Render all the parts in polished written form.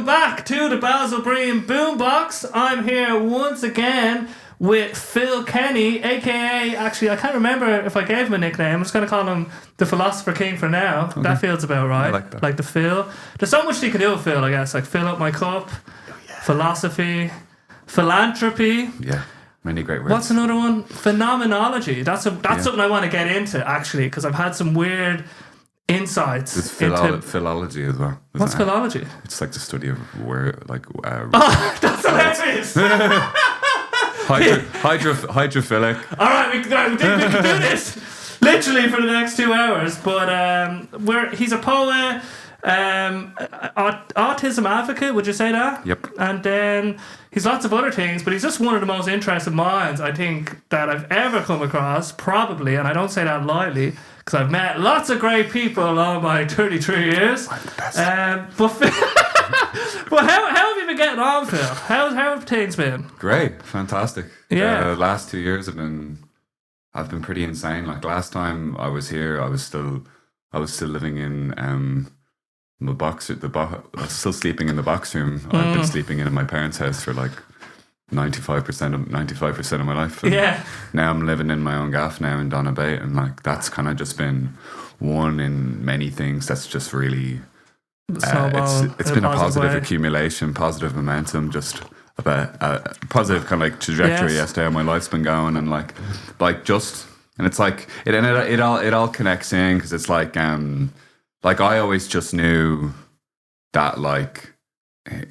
back to the Basil Breen Boombox. I'm here once again with Phil Kenny, aka, actually, I can't remember if I gave him a nickname. I'm just going to call him the Philosopher King for now. Okay. That feels about right. I like that. Like the Phil. There's so much you can do with Phil, I guess. Like fill up my cup, philosophy, philanthropy. Yeah, many great words. What's another one? Phenomenology. That's something I want to get into, actually, because I've had some weird insights. There's philology as well. What's philology? It's like the study of where, like... oh, that's hilarious! Hydrophilic. All right, we can do this literally for the next 2 hours. But he's a poet, autism advocate. Would you say that? Yep. And then he's lots of other things, but he's just one of the most interesting minds I think that I've ever come across. Probably, and I don't say that lightly, because I've met lots of great people along my 33 years. I'm the best. But how have you been getting on, Phil? How have things been? Great, fantastic. Yeah. The last 2 years have been pretty insane. Like last time I was here, I was still living in my box. I was still sleeping in the box room. I've been sleeping in my parents' house for like 95% of my life. And now I'm living in my own gaff now in Donabate, and like that's kind of just been one in many things that's just really. It's been a positive accumulation, positive momentum, just about a positive kind of like trajectory as to how my life's been going, and like just, and it's like it all connects in, because it's like I always just knew that, like,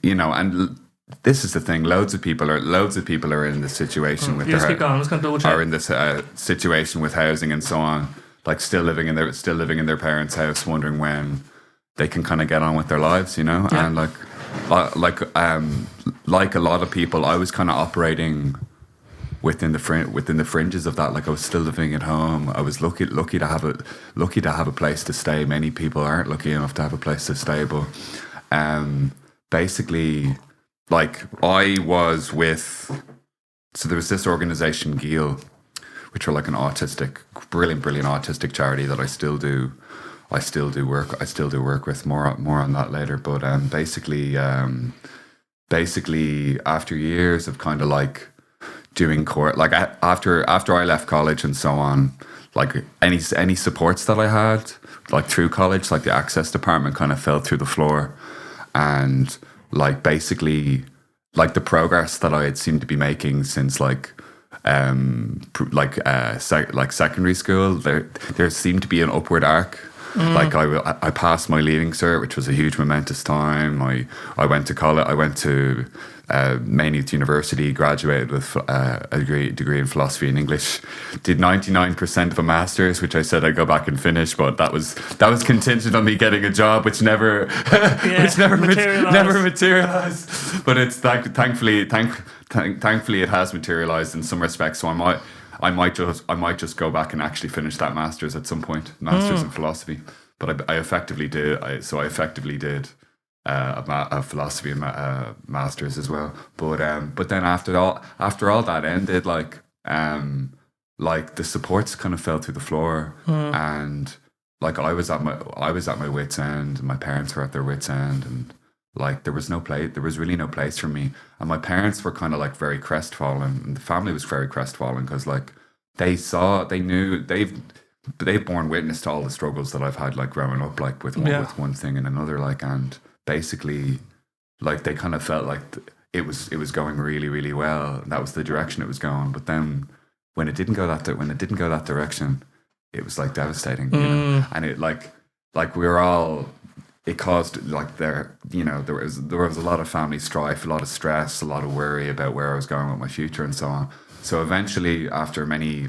you know, and this is the thing, loads of people are in this situation with are in this situation with housing and so on, like still living in their parents' house, wondering when they can kind of get on with their lives, you know. And like a lot of people, I was kind of operating within the fringes of that. Like I was still living at home. I was lucky to have a place to stay. Many people aren't lucky enough to have a place to stay, but basically, like I was with. So there was this organization, Geel, which are like an brilliant autistic charity that I still do work with. More on that later. But basically, after years of kind of like doing court, like after I left college and so on, like any supports that I had, like through college, like the access department kind of fell through the floor, and like basically, like the progress that I had seemed to be making since secondary school, there seemed to be an upward arc. Like I passed my leaving cert, which was a huge momentous time. I went to college. I went to Maynooth University, graduated with a degree in philosophy and English. Did 99% of a master's, which I said I'd go back and finish, but that was contingent on me getting a job, which never materialized. But it's thankfully it has materialized in some respects. So I might just go back and actually finish that master's at some point, master's in philosophy. But I effectively did. I effectively did a philosophy master's as well. But then after all that ended, like the supports kind of fell through the floor, and like I was at my wit's end, and my parents were at their wit's end, and like there was really no place for me. And my parents were kind of like very crestfallen, and the family was very crestfallen, because like they've borne witness to all the struggles that I've had, like growing up, like with one thing and another, like, and basically like they kind of felt like it was going really, really well, and that was the direction it was going. But then when it didn't go that direction, it was like devastating, you know. And it like we were all. It caused like there was a lot of family strife, a lot of stress, a lot of worry about where I was going with my future and so on. So eventually, after many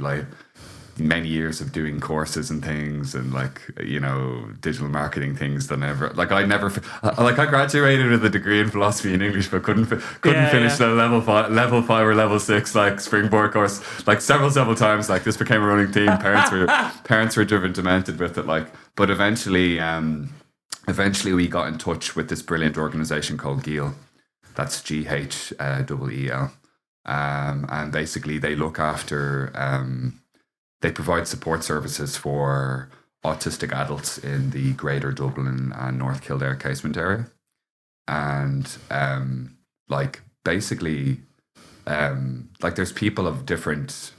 years of doing courses and things, and like, you know, digital marketing things, I graduated with a degree in philosophy and English, but couldn't finish the level 5 or level 6 like springboard course like several times. Like this became a running theme. Parents were driven demented with it. Like, but eventually we got in touch with this brilliant organization called Geel. That's GHEEL. And basically they look after, they provide support services for autistic adults in the greater Dublin and North Kildare catchment area. and like basically like there's people of different.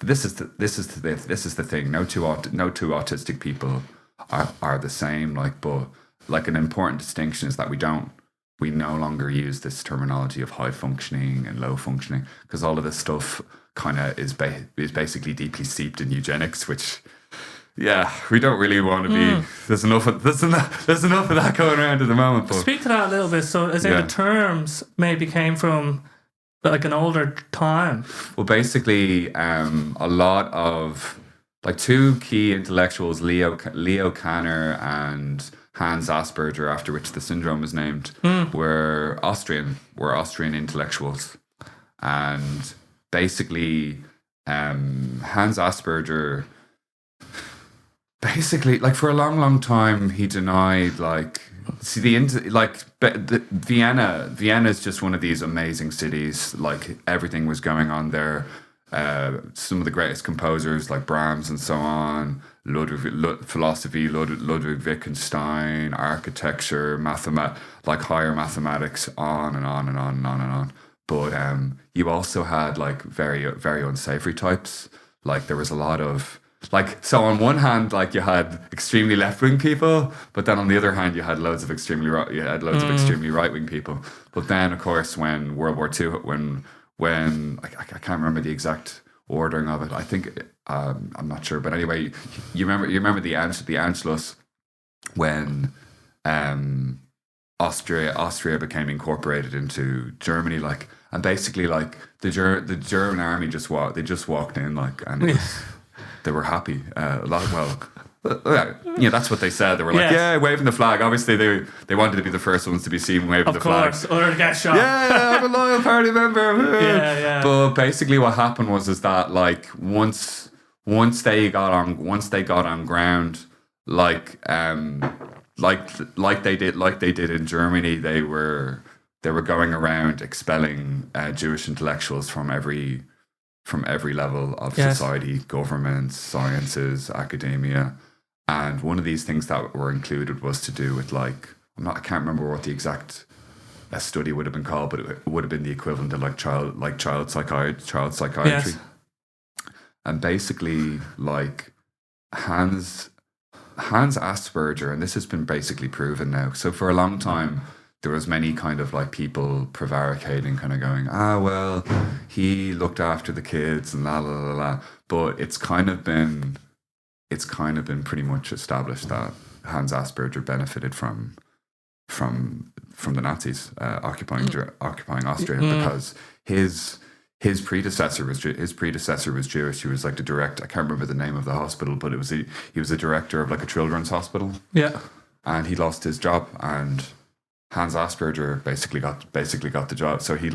This is the thing. No two autistic people are the same. Like, but like an important distinction is that we no longer use this terminology of high functioning and low functioning, because all of this stuff kind of is basically deeply steeped in eugenics, which we don't really want to be. There's enough of that going around at the moment. But speak to that a little bit. So, as in the terms maybe came from like an older time. Well, basically, a lot of like two key intellectuals, Leo Kanner and Hans Asperger, after which the syndrome is named, were Austrian intellectuals. And basically, Hans Asperger, basically, like for a long time, he denied Vienna is just one of these amazing cities. Like everything was going on there. Some of the greatest composers like Brahms and so on, philosophy, Ludwig Wittgenstein, architecture, like higher mathematics, on and on and on and on and on. But you also had like very, very unsavory types. Like there was a lot of so on one hand, like you had extremely left-wing people, but then on the other hand, you had loads of extremely right-wing people. But then, of course, when World War II, when I can't remember the exact ordering of it. I think I'm not sure, but anyway, you remember the Anschluss when Austria became incorporated into Germany, like, and basically like the German army just walked in, like, and it was, they were happy. That's what they said. They were like, waving the flag. Obviously, they wanted to be the first ones to be seen waving the flag. Of course, or to get shot. I'm a loyal party member. Yeah. But basically, what happened was that like once they got on ground, like they did in Germany, they were going around expelling Jewish intellectuals from every level of society, government, sciences, academia. And one of these things that were included was to do with I can't remember what the exact study would have been called, but it would have been the equivalent of child psychiatry. Yes. And basically, like Hans Asperger, and this has been basically proven now. So for a long time, there was many kind of like people prevaricating, kind of going, well, he looked after the kids and la la la la. But it's kind of been pretty much established that Hans Asperger benefited from the Nazis occupying Austria, because his predecessor was Jewish. He was like the director. I can't remember the name of the hospital, but he was a director of like a children's hospital. Yeah, and he lost his job, and Hans Asperger basically got the job. So he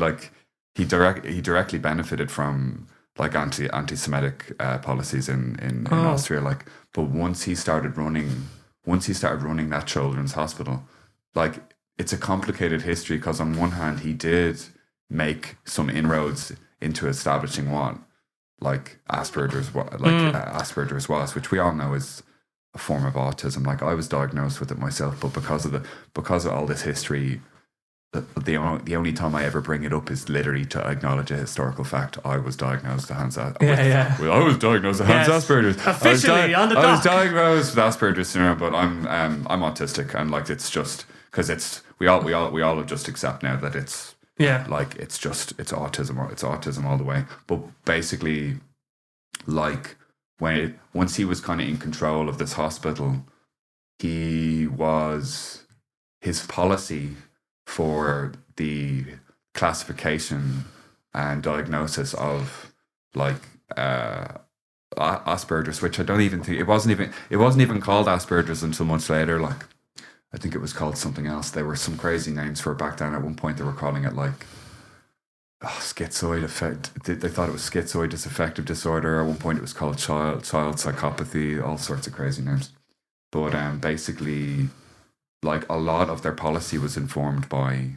directly benefited from like anti-Semitic policies in Austria. Like, but once he started running that children's hospital, like it's a complicated history, because on one hand he did make some inroads into establishing what like Asperger's was, which we all know is a form of autism. Like I was diagnosed with it myself, but because of all this history, the only time I ever bring it up is literally to acknowledge a historical fact. I was diagnosed with Hans Asperger's. I was diagnosed with Hans Asperger's. Officially on the doc. I was diagnosed with Asperger's syndrome, but I'm autistic, and like it's just because we all just accept now that it's like it's autism all the way. But basically, like once he was kind of in control of this hospital, his policy for the classification and diagnosis of like Asperger's, which I don't even think it wasn't even called Asperger's until much later. Like I think it was called something else. There were some crazy names for it back then. At one point they were calling it like schizoid effect. They thought it was schizoid disaffective disorder. At one point it was called child psychopathy. All sorts of crazy names. But basically, like a lot of their policy was informed by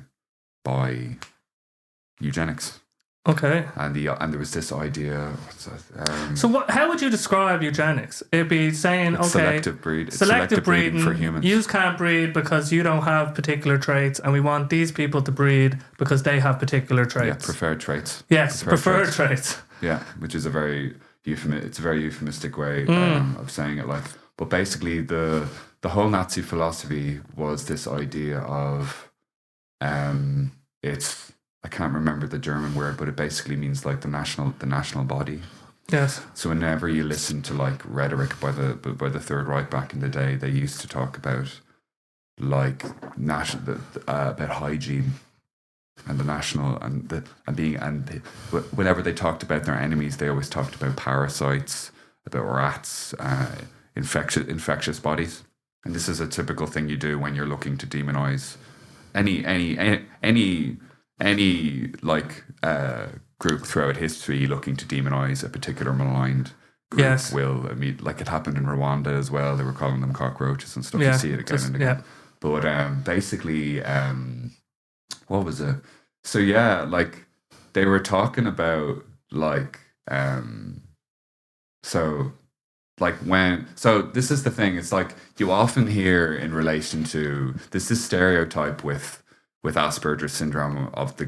eugenics. Okay. And there was this idea. So how would you describe eugenics? It'd be saying, okay, selective breed. It's selective breeding for humans. You can't breed because you don't have particular traits, and we want these people to breed because they have particular traits. Yeah, preferred traits. Yes, preferred traits. Yeah, which is a very euphemistic way of saying it. Like, but basically the whole Nazi philosophy was this idea of it's. I can't remember the German word, but it basically means like the national body. Yes. So whenever you listen to like rhetoric by the Third Reich back in the day, they used to talk about like about hygiene and the national whenever they talked about their enemies, they always talked about parasites, about rats, infectious bodies, and this is a typical thing you do when you're looking to demonize any like group throughout history looking to demonize a particular maligned group. Yes. Will, I mean, like it happened in Rwanda as well. They were calling them cockroaches and stuff. You see it again and again. Yeah. But basically, what was it? So yeah, like they were talking about like so this is the thing. It's like you often hear in relation to this stereotype with Asperger's syndrome of the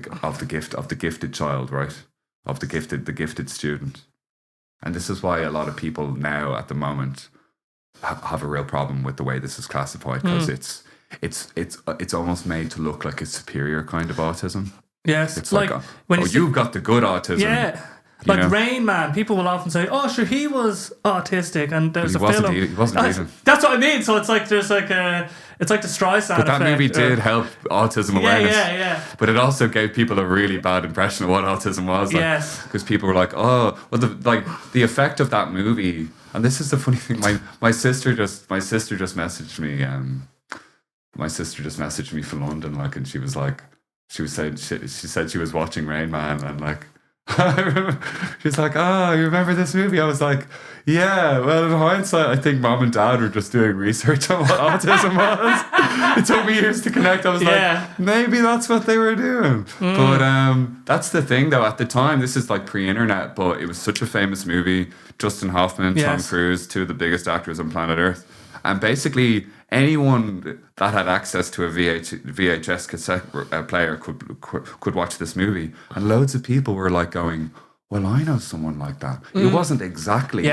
gifted child, right? Of the gifted student, and this is why a lot of people now at the moment have a real problem with the way this is classified, because it's almost made to look like a superior kind of autism. Yes, it's like when you've got the good autism. Yeah. Like Rain Man, people will often say, "Oh, sure, he was autistic," and there's a film. He wasn't even. That's what I mean. So it's like there's like it's like the Streisand. But that movie did help autism awareness. Yeah. But it also gave people a really bad impression of what autism was. Like, yes. Because people were like, "Oh, well, the effect of that movie." And this is the funny thing. My sister just messaged me. My sister just messaged me from London, like, and she was like, she said she was watching Rain Man, and like. I remember, she's like, "Oh, you remember this movie?" I was like, "Yeah." Well, in hindsight, I think Mom and Dad were just doing research on what autism was. It took me years to connect. I was like, maybe that's what they were doing. But that's the thing, though. At the time, this is like pre-internet, but it was such a famous movie. Justin Hoffman, Tom Cruise, two of the biggest actors on planet Earth, and basically anyone that had access to a VHS cassette player could watch this movie, and loads of people were like going, "Well, I know someone like that." It wasn't exactly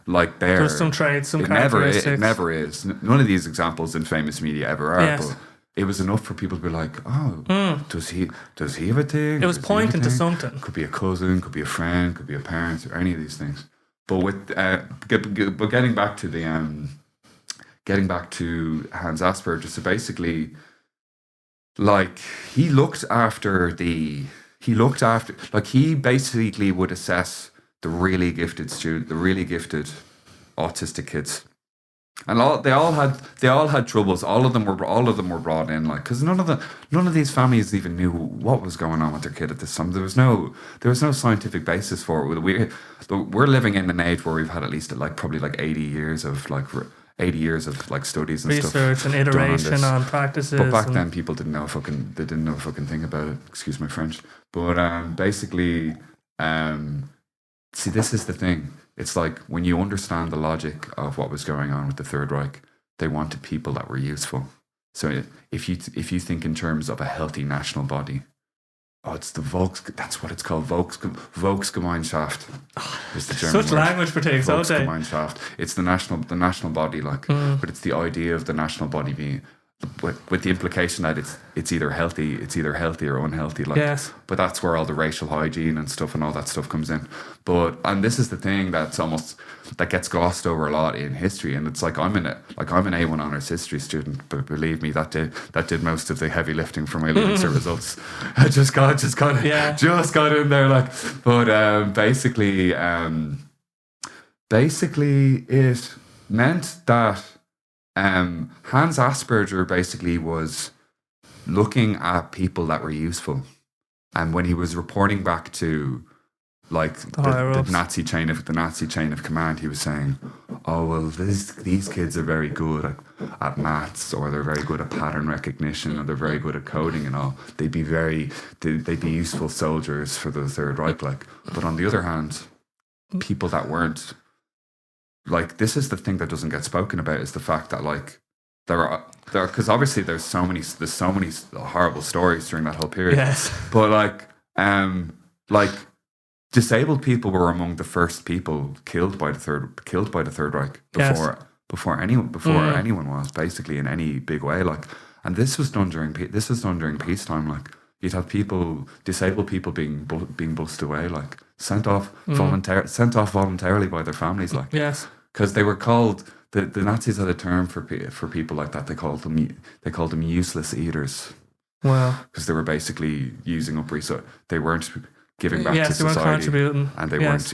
like there. There's some traits, some characteristics. It never is. None of these examples in famous media ever are. But it was enough for people to be like, "Oh, does he have a thing?" It was pointing to something. Could be a cousin, could be a friend, could be a parent, or any of these things. But with getting back to the getting back to Hans Asperger, so basically, like he basically would assess the really gifted autistic kids, and they all had troubles. All of them were brought in, like, because none of these families even knew what was going on with their kid at this time. There was no scientific basis for it. We're living in an age where we've had at least probably 80 years of studies and research and iteration on practices. But back then, people didn't know a fucking thing about it. Excuse my French. But basically, see, this is the thing. It's like when you understand the logic of what was going on with the Third Reich, they wanted people that were useful. So if you think in terms of a healthy national body, it's the that's what it's called, Volksgemeinschaft. Is the German Such word. language for things, don't they? Volksgemeinschaft. It's the national body, but it's the idea of the national body being, with the implication that it's either healthy or unhealthy. Yes. But that's where all the racial hygiene and stuff and all that stuff comes in. And this is the thing that gets glossed over a lot in history. And it's like I'm an A1 honors history student, but believe me, that did most of the heavy lifting for my leaving cert results. I just got in there, like. But basically, it meant that Hans Asperger basically was looking at people that were useful, and when he was reporting back to like the Nazi chain of command, he was saying, oh well, these kids are very good at maths, or they're very good at pattern recognition, or they're very good at coding and all. They'd be useful soldiers for the Third Reich. Like, but on the other hand, people that weren't, like, this is the thing that doesn't get spoken about, is the fact that like there are because obviously there's so many horrible stories during that whole period. Yes, but like disabled people were among the first people killed by the Third Reich before anyone was, basically, in any big way. Like, and this was done during peacetime. Like, you'd have disabled people being bussed away, like sent off voluntarily by their families, like, yes, because they were called, the Nazis had a term for people like that. They called them useless eaters. Wow, because they were basically using up resources. They weren't giving back to society, they weren't contributing,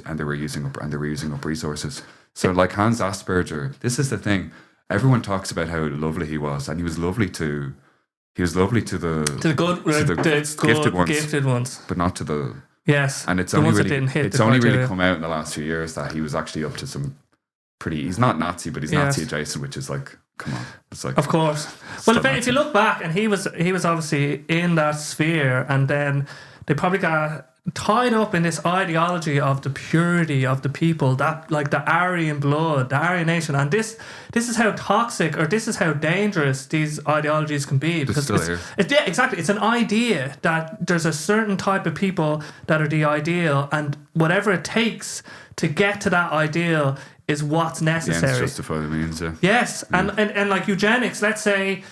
and they were using up resources. So, like, Hans Asperger, this is the thing. Everyone talks about how lovely he was, and he was lovely to the gifted ones, but not to the And it's only really come out in the last few years that he was actually up to some pretty. He's not Nazi, but he's Nazi adjacent, which is like, come on, it's like, of course. Well, if you look back, and he was obviously in that sphere, and then they probably got tied up in this ideology of the purity of the people, that like the Aryan blood, the Aryan nation, and this is how toxic, or this is how dangerous these ideologies can be, because it's an idea that there's a certain type of people that are the ideal, and whatever it takes to get to that ideal is what's necessary. The ends justify the means. Yes, and like eugenics, let's say,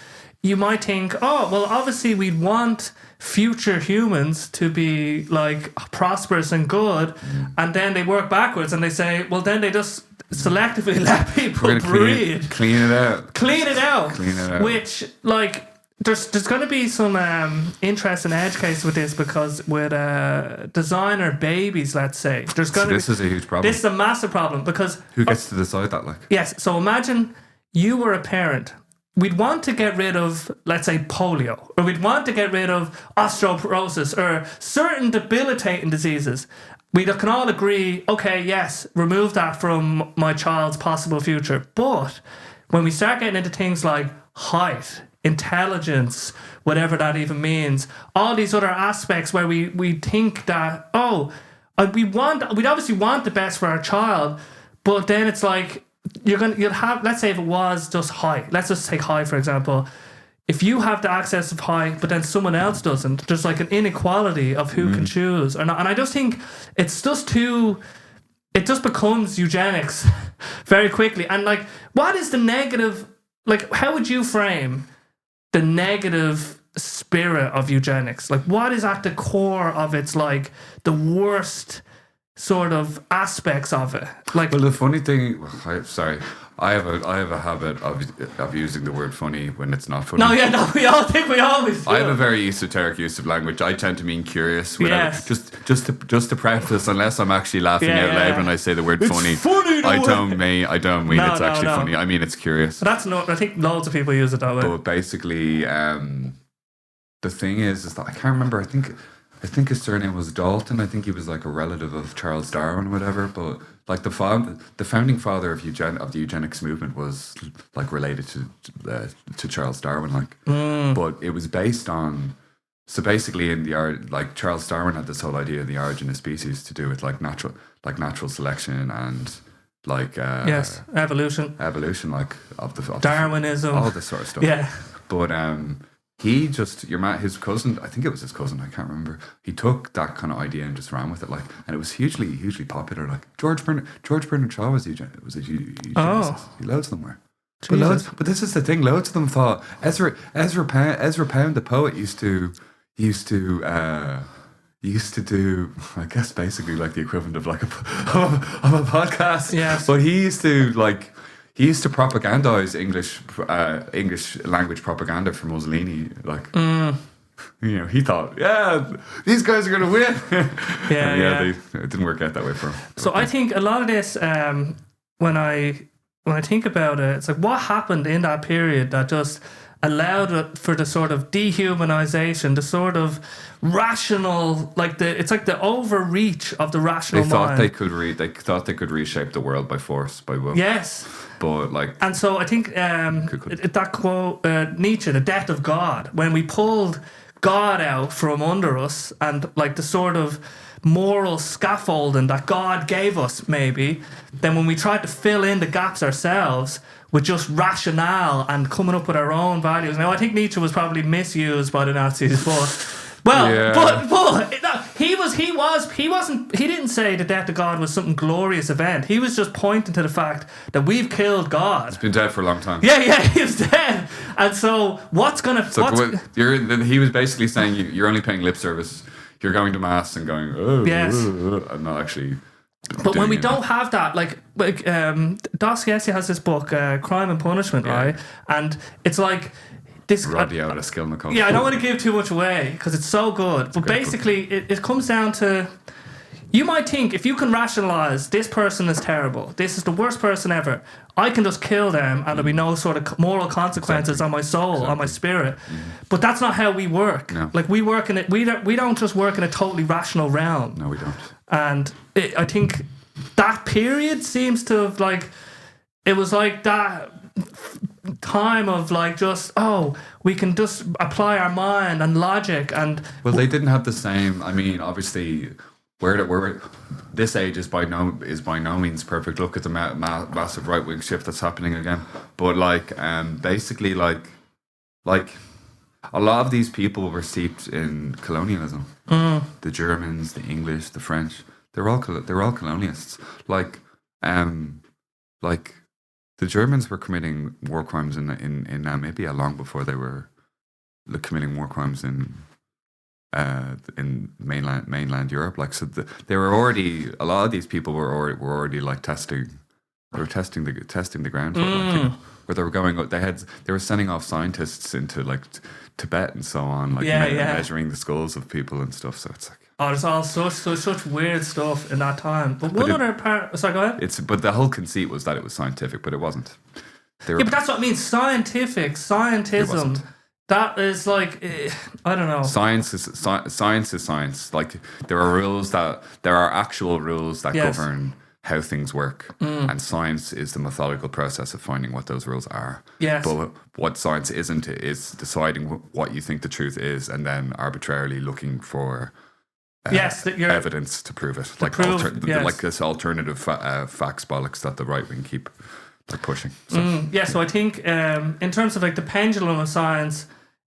you might think, oh well, obviously we'd want future humans to be like prosperous and good, and then they work backwards and they say, well, then they just selectively let people breed, clean it out, which, like, there's going to be some interesting edge case with this, because with designer babies, let's say, this is a huge problem. This is a massive problem, because who gets to decide that? Like, yes, so imagine you were a parent. We'd want to get rid of, let's say, polio, or we'd want to get rid of osteoporosis, or certain debilitating diseases. We can all agree, okay, yes, remove that from my child's possible future. But when we start getting into things like height, intelligence, whatever that even means, all these other aspects where we think that, we'd obviously want the best for our child, but then it's like, you'll have, let's say if it was just high, let's just take high for example, if you have the access of high but then someone else doesn't, there's like an inequality of who can choose or not. And I just think it just becomes eugenics very quickly. And like, what is the negative, like, how would you frame the negative spirit of eugenics? Like, what is at the core of its, like, the worst sort of aspects of it? Like, well, the funny thing, I have a habit of using the word funny when it's not funny. We all think we always do. I have a very esoteric use of language. I tend to mean curious. Yes. Just to preface, unless I'm actually laughing out loud when I say the word funny. I don't mean it's actually funny. I mean it's curious. But that's not. I think loads of people use it that way. But basically, the thing is that I can't remember. I think his surname was Dalton. I think he was like a relative of Charles Darwin or whatever. But like the founding father of the eugenics movement was like related to Charles Darwin. Like, but it was based on. So basically, in like Charles Darwin had this whole idea of the origin of species to do with like natural selection and like evolution, like of Darwinism, all this sort of stuff. Yeah, but he just, his cousin, I think it was his cousin, I can't remember. He took that kind of idea and just ran with it, like, and it was hugely, hugely popular. Like George Bernard Shaw was a eugenicist. Loads of them were. But this is the thing. Loads of them thought Ezra Pound, the poet, used to do, I guess, basically like the equivalent of like a podcast. Yes. But he used to propagandize English language propaganda for Mussolini. Like, he thought, these guys are going to win. It didn't work out that way for him. So I think a lot of this, when I think about it, it's like what happened in that period that just allowed for the sort of dehumanization, the sort of rational, it's like the overreach of the rational mind. They thought they could reshape the world by force, by will. Yes. But and so I think that quote, Nietzsche, the death of God, when we pulled God out from under us and like the sort of moral scaffolding that God gave us, maybe, then when we tried to fill in the gaps ourselves with just rationale and coming up with our own values. Now, I think Nietzsche was probably misused by the Nazis, he didn't say the death of God was some glorious event. He was just pointing to the fact that we've killed God. He's been dead for a long time. Yeah, he was dead. And so he was basically saying you're only paying lip service. You're going to mass and going, yes, and not actually. But when we don't have that, like Dostoevsky has this book, Crime and Punishment, right? And it's like this. Roddy out of skill in the culture. Yeah, I don't want to give too much away because it's so good. But basically, it comes down to, you might think if you can rationalize this person is terrible, this is the worst person ever, I can just kill them and there'll be no sort of moral consequences on my soul, on my spirit. But that's not how we work. No. Like we work in it. We don't just work in a totally rational realm. No, we don't. And I think that period seems to have it was like that time of we can just apply our mind and logic and. Well, they didn't have the same. I mean, obviously. Where this age is by no means perfect. Look at the massive right wing shift that's happening again. But basically a lot of these people were steeped in colonialism. The Germans, the English, the French. They're all colonialists. The Germans were committing war crimes in Namibia long before they were committing war crimes in mainland Europe. They were already, a lot of these people were already testing the ground for where they were going. They were sending off scientists into Tibet and so on, measuring the skulls of people and stuff. So it's like, there's all such weird stuff in that time. But other part, sorry, go ahead. But the whole conceit was that it was scientific, but it wasn't. But that's what I mean. Scientism. That is I don't know. Science is science. Like there are actual rules that govern how things work, and science is the methodical process of finding what those rules are. Yes. But what science isn't is deciding what you think the truth is, and then arbitrarily looking for evidence to prove it. Like this alternative facts bollocks that the right wing keep pushing. So. So I think in terms of the pendulum of science.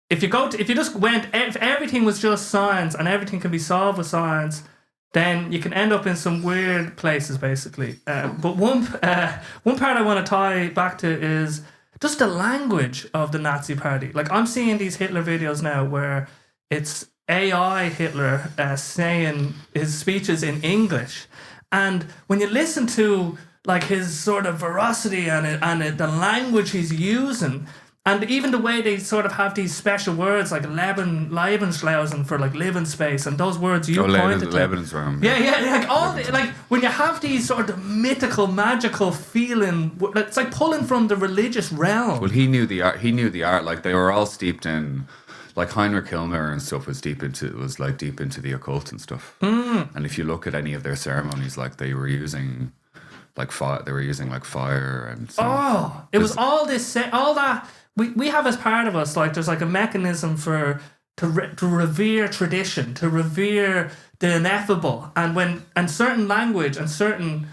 If everything was just science and everything can be solved with science, then you can end up in some weird places, basically. But one part I want to tie back to is just the language of the Nazi Party. Like I'm seeing these Hitler videos now where it's AI Hitler saying his speeches in English, and when you listen to his sort of veracity and the language he's using. And even the way they sort of have these special words like Lebensschlausen for living space, and those words you pointed to. Lebensraum. Yeah. When you have these sort of mythical, magical feeling, it's like pulling from the religious realm. Well, he knew the art. They were all steeped in, Heinrich Himmler and stuff was deep into the occult and stuff. And if you look at any of their ceremonies, they were using fire. They were using fire and. It was all this, all that. We have as part of us, there's a mechanism to revere tradition, to revere the ineffable, and certain language and certain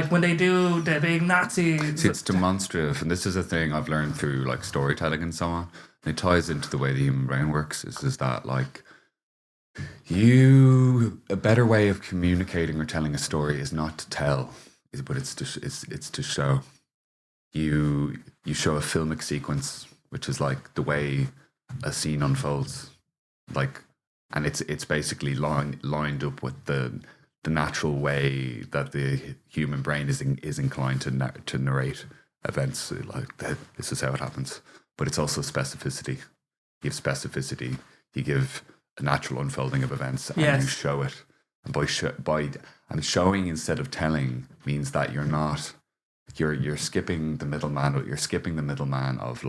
when they do the big Nazi. See, it's demonstrative, and this is a thing I've learned through storytelling and so on. And it ties into the way the human brain works. Is that a better way of communicating or telling a story is not to tell, but it's to show. You show a filmic sequence, which is the way a scene unfolds, and it's basically lined up with the natural way that the human brain is inclined to narrate events. This is how it happens, but it's also specificity. You have specificity. You give a natural unfolding of events, and you show it. And showing instead of telling means that you're not. You're skipping the middleman. You're skipping the middleman of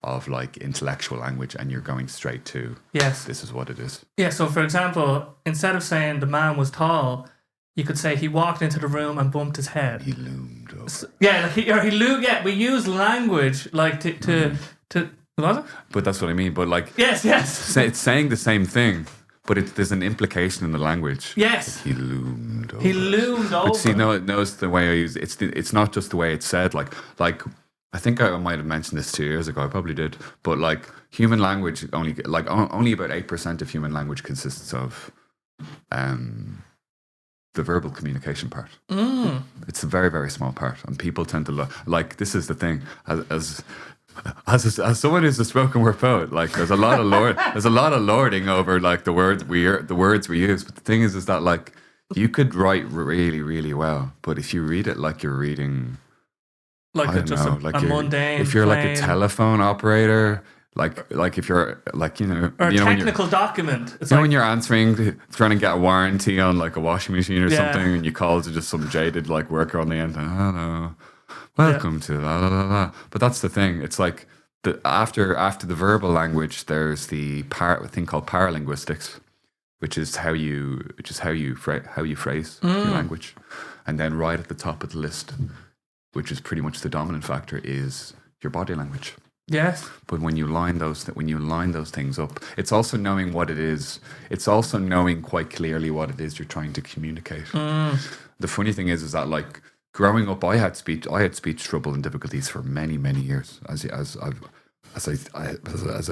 of like intellectual language, and you're going straight to yes, this is what it is. Yeah. So for example, instead of saying the man was tall, you could say he walked into the room and bumped his head. He loomed over. So, yeah, like he loomed. Yeah, we use language like to what? But that's what I mean. But like yes, it's saying the same thing, but there's an implication in the language. Yes, he loomed over. He loomed over. But see, notice the way I use it. It's not just the way it's said. Like I think I might have mentioned this 2 years ago. I probably did. But like human language only about 8% of human language consists of the verbal communication part. It's a very, very small part, and people tend to like this is the thing. As someone who's a spoken word poet, like there's a lot of lording over like the words we use. But the thing is that like you could write really, really well, but if you read it like you're reading, like a mundane, if you're like a telephone operator. Like if you're like or a technical document, it's when you're answering, trying to get a warranty on like a washing machine or something, and you call to just some jaded like worker on the end. Hello, welcome to la la la la. But that's the thing. It's like after the verbal language, there's the thing called paralinguistics, which is how you phrase your language, and then right at the top of the list, which is pretty much the dominant factor, is your body language. Yes. But when you line those things up, it's also knowing what it is. It's also knowing quite clearly what it is you're trying to communicate. The funny thing is that like growing up, I had speech trouble and difficulties for many, many years, as I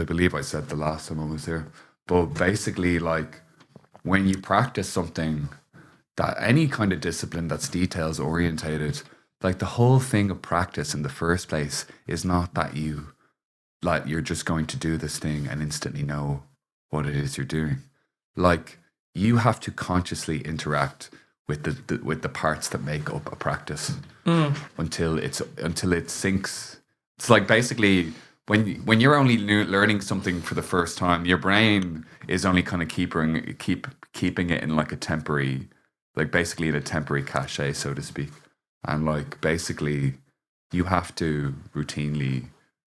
believe I said the last time I was here. But basically, like when you practice something, that any kind of discipline that's details orientated, like the whole thing of practice in the first place is not that you're just going to do this thing and instantly know what it is you're doing. Like you have to consciously interact with the parts that make up a practice until it sinks. It's like basically when you're only learning something for the first time, your brain is only kind of keeping it in like a temporary, like basically in a temporary cache, so to speak. And like basically you have to routinely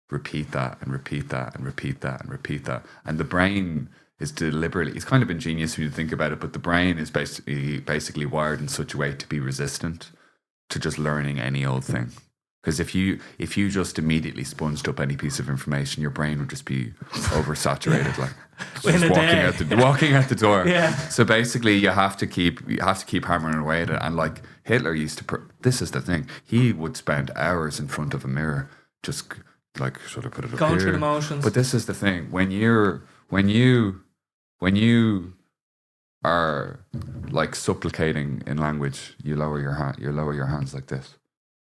repeat that and repeat that and repeat that and repeat that. And the brain is deliberately, it's kind of ingenious when you think about it, but the brain is basically wired in such a way to be resistant to just learning any old thing. Because if you just immediately sponged up any piece of information, your brain would just be oversaturated, like just walking out the door. Yeah. So basically, you have to keep hammering away at it. And like Hitler used to, this is the thing. He would spend hours in front of a mirror, just like sort of put it up going here. through the motions. But this is the thing: when you are like supplicating in language, you lower your hands like this.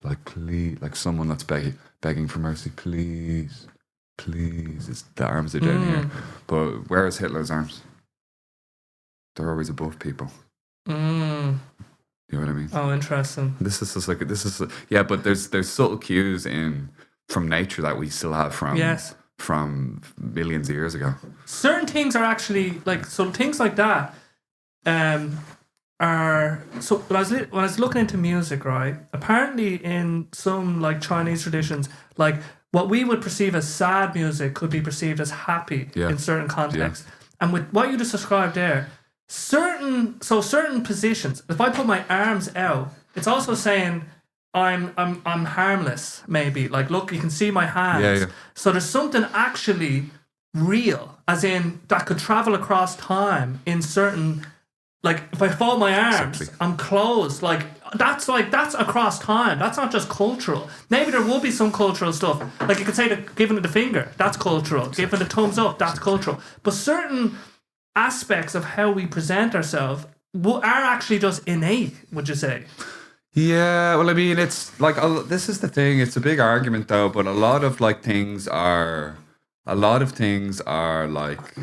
Like please, like someone that's begging for mercy, please. The arms are down here. But where is Hitler's arms? They're always above people. You know what I mean? Oh, interesting. But there's subtle cues from nature that we still have from millions of years ago. Certain things are actually like things like that. So when I was looking into music, right? Apparently, in some like Chinese traditions, like what we would perceive as sad music could be perceived as happy in certain contexts. Yeah. And with what you just described there, certain positions. If I put my arms out, it's also saying I'm harmless. Maybe like look, you can see my hands. Yeah. So there's something actually real, as in that could travel across time in certain. Like if I fold my arms, exactly. I'm closed. Like that's across time. That's not just cultural. Maybe there will be some cultural stuff. Like you could say that giving it the finger, that's cultural. Exactly. Giving the thumbs up, that's cultural. But certain aspects of how we present ourselves are actually just innate. Would you say? Yeah. Well, I mean, it's like this is the thing. It's a big argument though. But a lot of things are like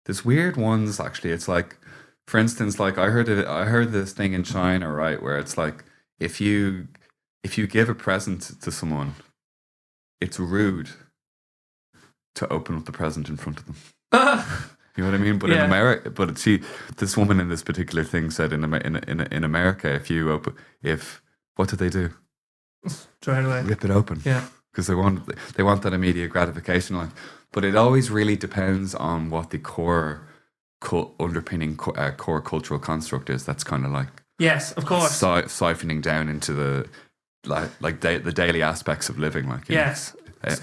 there's weird ones. Actually, it's like. For instance, like I heard this thing in China, right, where it's like if you give a present to someone, it's rude to open up the present in front of them. You know what I mean? But in America, this woman in this particular thing said in America, what do they do? Straight away. Rip it open. Yeah. because they want that immediate gratification. Like, but it always really depends on what the core underpinning core cultural construct is. That's kind of like, yes, of course, siphoning down into the the daily aspects of living, like, yes,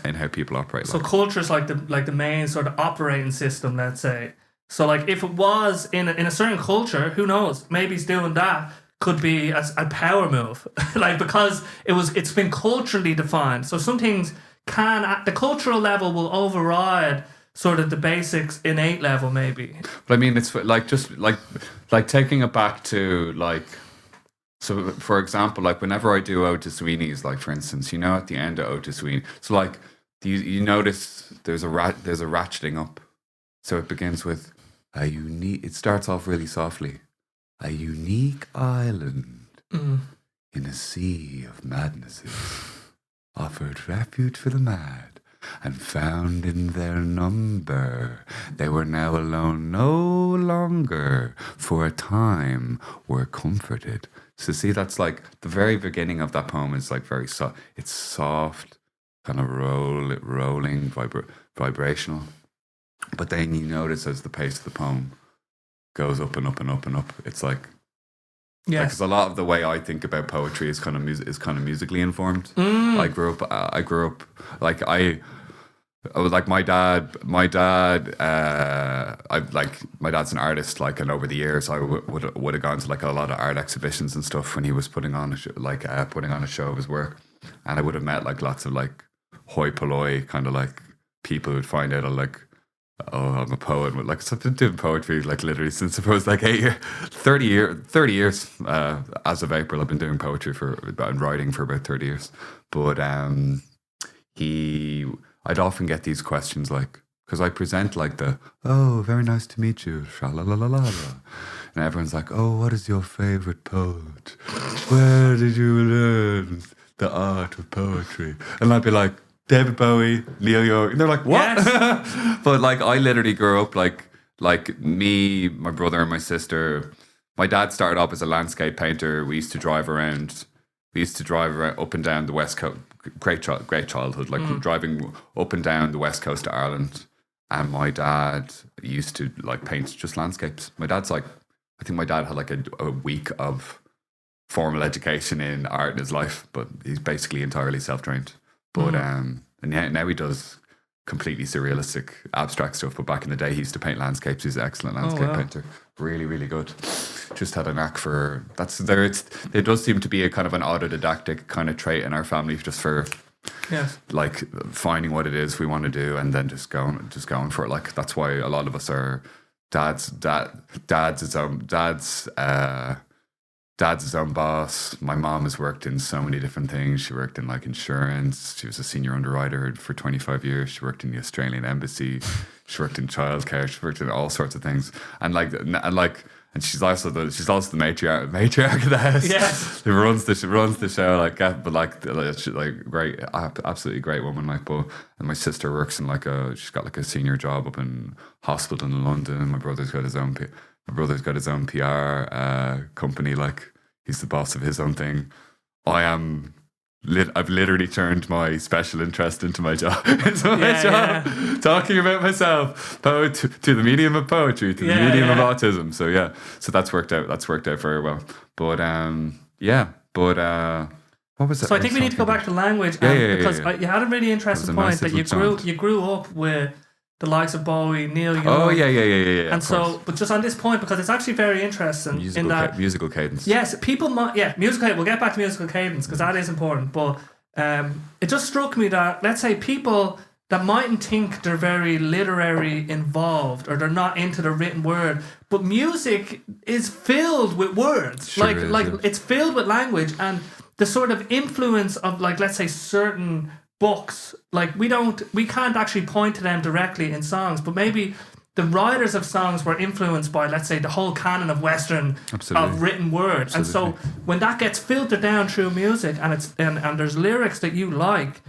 and how people operate. So culture is like the main sort of operating system, let's say. So like if it was in a certain culture, who knows? Maybe it's doing that. Could be a power move, like, because it's been culturally defined. So some things can, at the cultural level, will override sort of the basics innate level, maybe. But I mean, it's like just like taking it back to like. So, for example, like whenever I do Ode to Sweeney's, like for instance, at the end of Ode to Sweeney, so like you notice there's a ratcheting up. So it begins with a unique. It starts off really softly. A unique island in a sea of madnesses offered refuge for the mad, and found in their number. They were now alone no longer. For a time were comforted. So see, that's like the very beginning of that poem is like very soft. It's soft, kind of rolling, vibrational. But then you notice as the pace of the poem goes up and up and up and up, it's like, yes, because a lot of the way I think about poetry is kind of musically informed. I grew up like I was like my dad. My dad's an artist. Like, and over the years, I would have gone to like a lot of art exhibitions and stuff when he was putting on a show of his work, and I would have met like lots of like hoi polloi kind of like people who'd find out like, oh, I'm a poet. Like, so I've been doing poetry like literally since I was like 30 years. As of April, I've been doing poetry and writing for about 30 years. But I'd often get these questions like, because I present like oh, very nice to meet you, sha-la-la-la-la. And everyone's like, oh, what is your favorite poet? Where did you learn the art of poetry? And I'd be like, David Bowie, Neil Young. And they're like, what? Yes. But like, I literally grew up like me, my brother and my sister. My dad started off as a landscape painter. We used to drive around up and down the West Coast. Great childhood, like driving up and down the West Coast of Ireland. And my dad used to like paint just landscapes. I think my dad had like a week of formal education in art in his life, but he's basically entirely self-trained. But and now he does completely surrealistic, abstract stuff. But back in the day, he used to paint landscapes. He's an excellent landscape painter. Really, really good. Just had a knack for that's there. There does seem to be a kind of an autodidactic kind of trait in our family, just for like finding what it is we want to do and then just going for it. Like, that's why a lot of us are dad's his own boss. My mom has worked in so many different things. She worked in like insurance. She was a senior underwriter for 25 years. She worked in the Australian embassy. She worked in childcare. She worked in all sorts of things. And she's also the matriarch of the house. Yes, who runs the show. She's like great, absolutely great woman. Like, but and my sister works in she's got like a senior job up in hospital in London. My brother's got his own PR company. Like, he's the boss of his own thing. I've literally turned my special interest into my job. Talking about myself, to the medium of poetry, to the medium of autism. So that's worked out. That's worked out very well. But what was it? So I think we need to go back to language, because you had a really interesting point that you grew up with the likes of Bowie, Neil Young. Oh, yeah. And so, but just on this point, because it's actually very interesting musical cadence. Yes, people might, musical. We'll get back to musical cadence because that is important. But it just struck me that, let's say, people that mightn't think they're very literary involved or they're not into the written word, but music is filled with words. Sure is. It's filled with language, and the sort of influence of, like, let's say, certain books, like we can't actually point to them directly in songs, but maybe the writers of songs were influenced by, let's say, the whole canon of Western of written word. Absolutely. And so when that gets filtered down through music and there's lyrics that you like,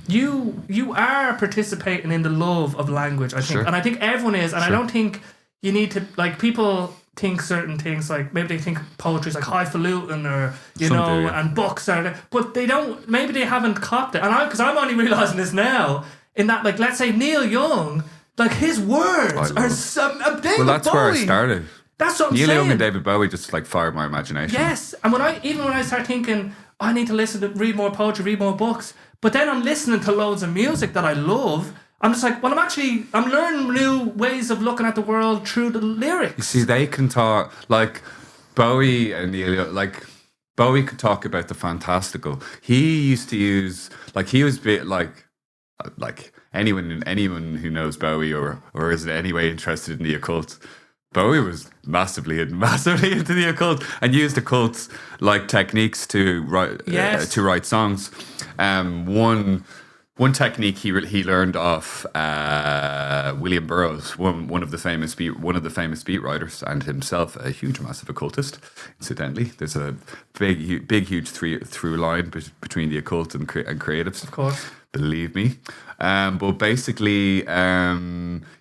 you are participating in the love of language, I think. Sure. And I think everyone is, and I don't think you need to, like, people think certain things, like maybe they think poetry is like highfalutin or Some do, yeah. and books are, but they don't. Maybe they haven't copped it. And because I'm only realizing this now. In that, like, let's say Neil Young, like his words are some. Well, that's Bowie, where I started. That's what I'm Neil saying. Young and David Bowie just like fired my imagination. Yes, and when I start thinking, I need to read more poetry, read more books, but then I'm listening to loads of music that I love. I'm just like, well, I'm learning new ways of looking at the world through the lyrics. You see, they can talk like Bowie and Neil, like Bowie could talk about the fantastical. He used to use he was bit like anyone who knows Bowie or is in any way interested in the occult. Bowie was massively into the occult and used occult like techniques to write songs. One technique he learned off William Burroughs, one of the famous beat writers, and himself a huge massive occultist. Incidentally, there's a big huge through line between the occult and creatives. Of course, believe me. But basically,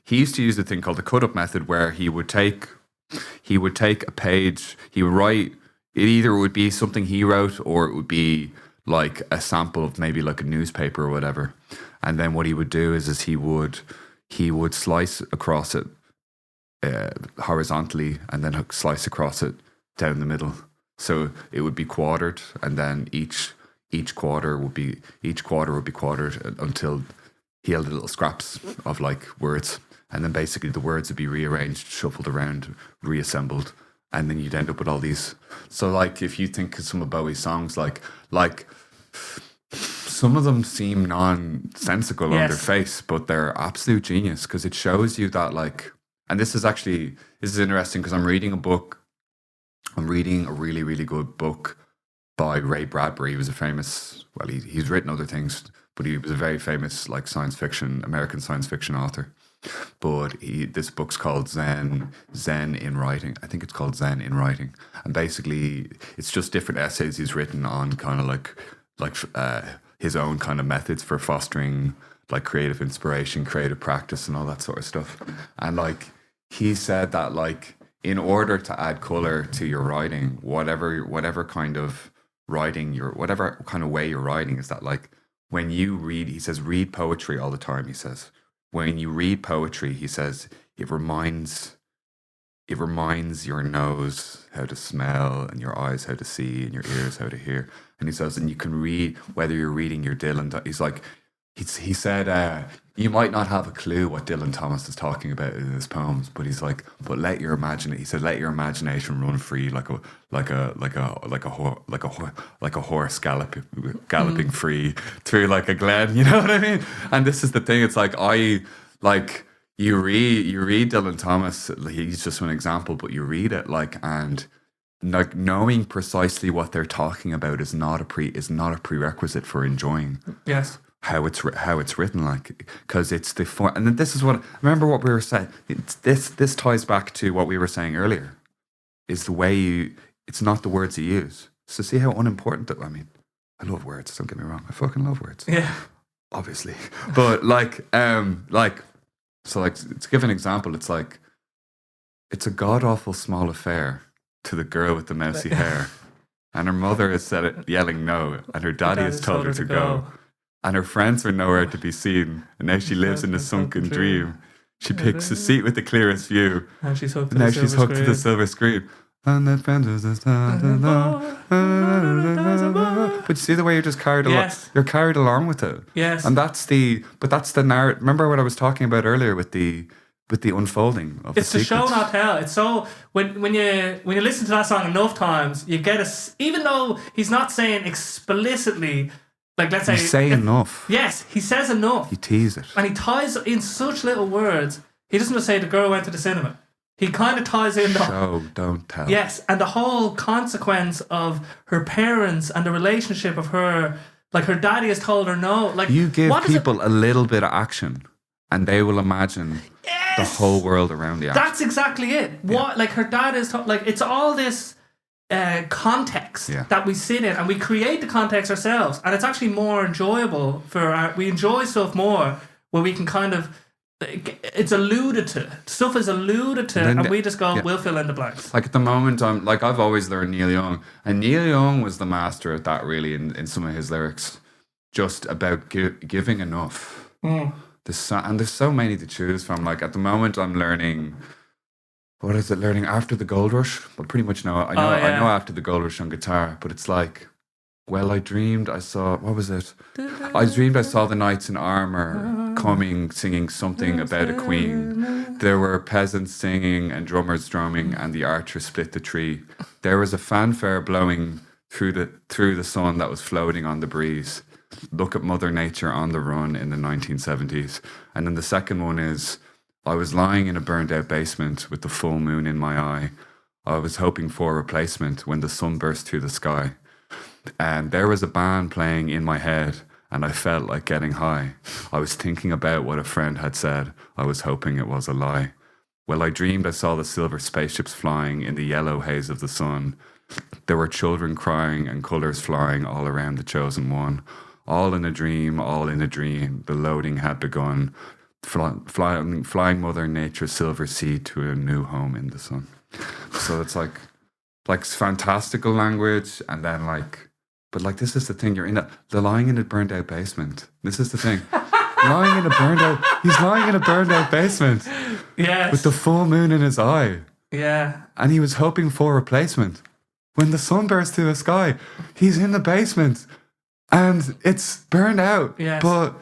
he used to use a thing called the cut-up method, where he would take a page, he would write. It either would be something he wrote, or it would be like a sample of maybe like a newspaper or whatever. And then what he would do is he would slice across it horizontally, and then slice across it down the middle. So it would be quartered, and then each quarter would be quartered until he held little scraps of like words, and then basically the words would be rearranged, shuffled around, reassembled, and then you'd end up with all these. So like if you think of some of Bowie's songs, like some of them seem nonsensical on their face, but they're absolute genius, because it shows you that like. And this is interesting, because I'm reading a really, really good book by Ray Bradbury. He was a famous, he's written other things, but he was a very famous like American science fiction author. But this book's called Zen in Writing. I think it's called Zen in Writing. And basically it's just different essays he's written on kind of like his own kind of methods for fostering like creative inspiration, creative practice and all that sort of stuff. And like he said that like in order to add color to your writing, whatever kind of writing whatever kind of way you're writing, is that like when you read, he says, read poetry all the time. He says, when you read poetry, he says, it reminds your nose how to smell, and your eyes how to see, and your ears how to hear. And he says, and you can read, whether you're reading your Dylan, he's like, he said, you might not have a clue what Dylan Thomas is talking about in his poems, but he's like, but let your imagination run free like a horse galloping free through like a glen. You know what I mean? And this is the thing. It's like you read Dylan Thomas. He's just one example, but you read it and like knowing precisely what they're talking about is not a prerequisite for enjoying. Yes. How it's written, like, because it's the form. And then this is what, remember what we were saying, this ties back to what we were saying earlier, is the way it's not the words you use. So see how unimportant I mean, I love words, don't get me wrong, I fucking love words. Yeah. Obviously. But so to give an example, it's like, it's a god-awful small affair to the girl with the mousy hair, and her mother has said it yelling no, and her daddy has told her to go. And her friends were nowhere to be seen, and now she lives in a sunken dream. She picks a seat with the clearest view, and she's hooked to the silver screen. And the friends but you see the way you're just carried along. Yes. You're carried along with it. Yes. And that's the narrative. Remember what I was talking about earlier with the unfolding of it's the show not tell. It's so when you listen to that song enough times, you get even though he's not saying explicitly. Like, let's say... You say enough. Yes, he says enough. You tease it. And he ties in such little words. He doesn't just say the girl went to the cinema. He kind of ties in the... Show, don't tell. Yes, and the whole consequence of her parents and the relationship of her... Like, her daddy has told her no. Like, you give people a little bit of action, and they will imagine the whole world around the action. That's exactly it. What, like, her dad is... like, it's all this... context that we sit in, and we create the context ourselves, and it's actually more enjoyable we enjoy stuff more when we can kind of it's alluded to. Stuff is alluded to, and we just go, we'll fill in the blanks. Like at the moment, I've always learned Neil Young, and Neil Young was the master at that. Really, in some of his lyrics, just about giving enough. And there's so many to choose from. Like at the moment, I'm learning. What is it? Learning After the Gold Rush. But pretty much I know After the Gold Rush on guitar. But it's like, well, I dreamed I saw. What was it? I dreamed I saw the knights in armor coming, singing something about a queen. There were peasants singing and drummers drumming, and the archer split the tree. There was a fanfare blowing through the sun that was floating on the breeze. Look at Mother Nature on the run in the 1970s. And then the second one is, I was lying in a burned out basement with the full moon in my eye. I was hoping for a replacement when the sun burst through the sky. And there was a band playing in my head, and I felt like getting high. I was thinking about what a friend had said. I was hoping it was a lie. Well, I dreamed I saw the silver spaceships flying in the yellow haze of the sun. There were children crying and colours flying all around the chosen one. All in a dream, all in a dream. The loading had begun. Flying Mother Nature's silver seed to a new home in the sun. So it's like fantastical language, and then but this is the thing, they're lying in a burned out basement. This is the thing. He's lying in a burned out basement. Yes. With the full moon in his eye. Yeah. And he was hoping for a replacement. When the sun burst through the sky, he's in the basement and it's burned out. Yes. But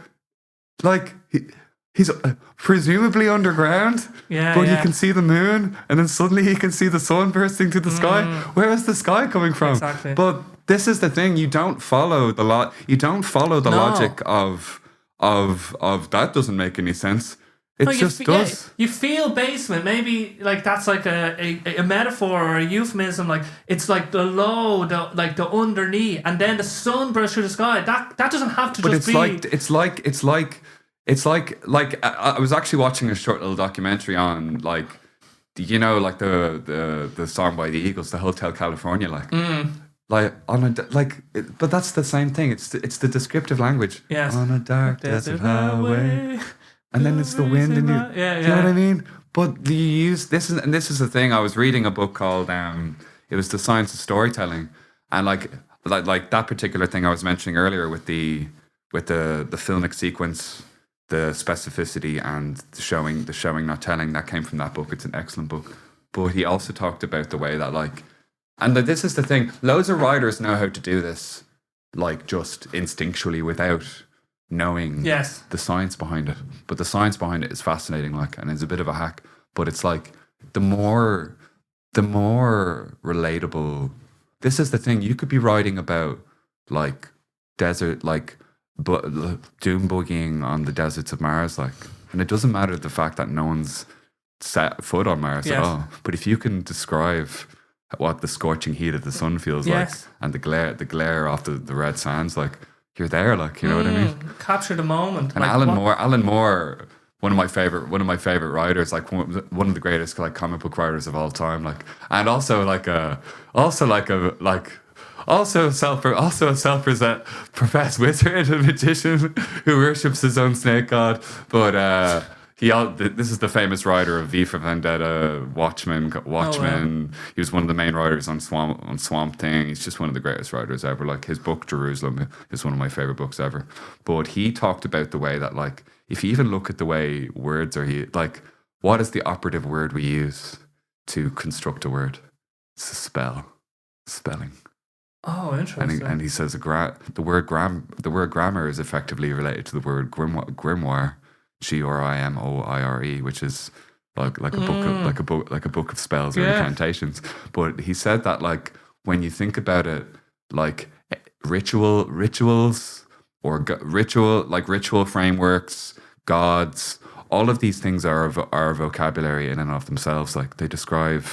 he's presumably underground, but you can see the moon, and then suddenly he can see the sun bursting through the sky. Where is the sky coming from? Exactly. But this is the thing: you don't follow the logic of that. Doesn't make any sense. It just does. Yeah, you feel basement. Maybe that's like a metaphor or a euphemism. Like it's like the low, the underneath, and then the sun bursts through the sky. That doesn't have to. But just it's like I was actually watching a short little documentary on the song by the Eagles, the Hotel California, but that's the same thing. It's the descriptive language. Yes. On a dark desert highway, and then it's the wind in you. Yeah. You know what I mean? But you use this is the thing. I was reading a book called it was The Science of Storytelling, and like that particular thing I was mentioning earlier with the filmic sequence, the specificity and the showing not telling, that came from that book. It's an excellent book. But he also talked about the way that this is the thing, loads of writers know how to do this just instinctually without knowing the science behind it. But the science behind it is fascinating, and it's a bit of a hack. But it's the more relatable. This is the thing, you could be writing about desert, but doom boogieing on the deserts of Mars, and it doesn't matter the fact that no one's set foot on Mars at all. But if you can describe what the scorching heat of the sun feels like, and the glare off the red sands, you're there, you know what I mean? Capture the moment. And Alan Moore, one of my favorite writers, one of the greatest comic book writers of all time, and also a self-professed wizard and magician who worships his own snake god. But this is the famous writer of V for Vendetta, Watchmen. Wow. He was one of the main writers on Swamp Thing. He's just one of the greatest writers ever. His book Jerusalem is one of my favorite books ever. But he talked about the way that if you even look at the way words are what is the operative word we use to construct a word? It's a spelling. Oh, interesting. And he says the word grammar is effectively related to the word grimoire, Grimoire, which is like a book of spells or incantations. But he said that when you think about it, rituals or ritual frameworks, gods, all of these things are a vocabulary in and of themselves. They describe.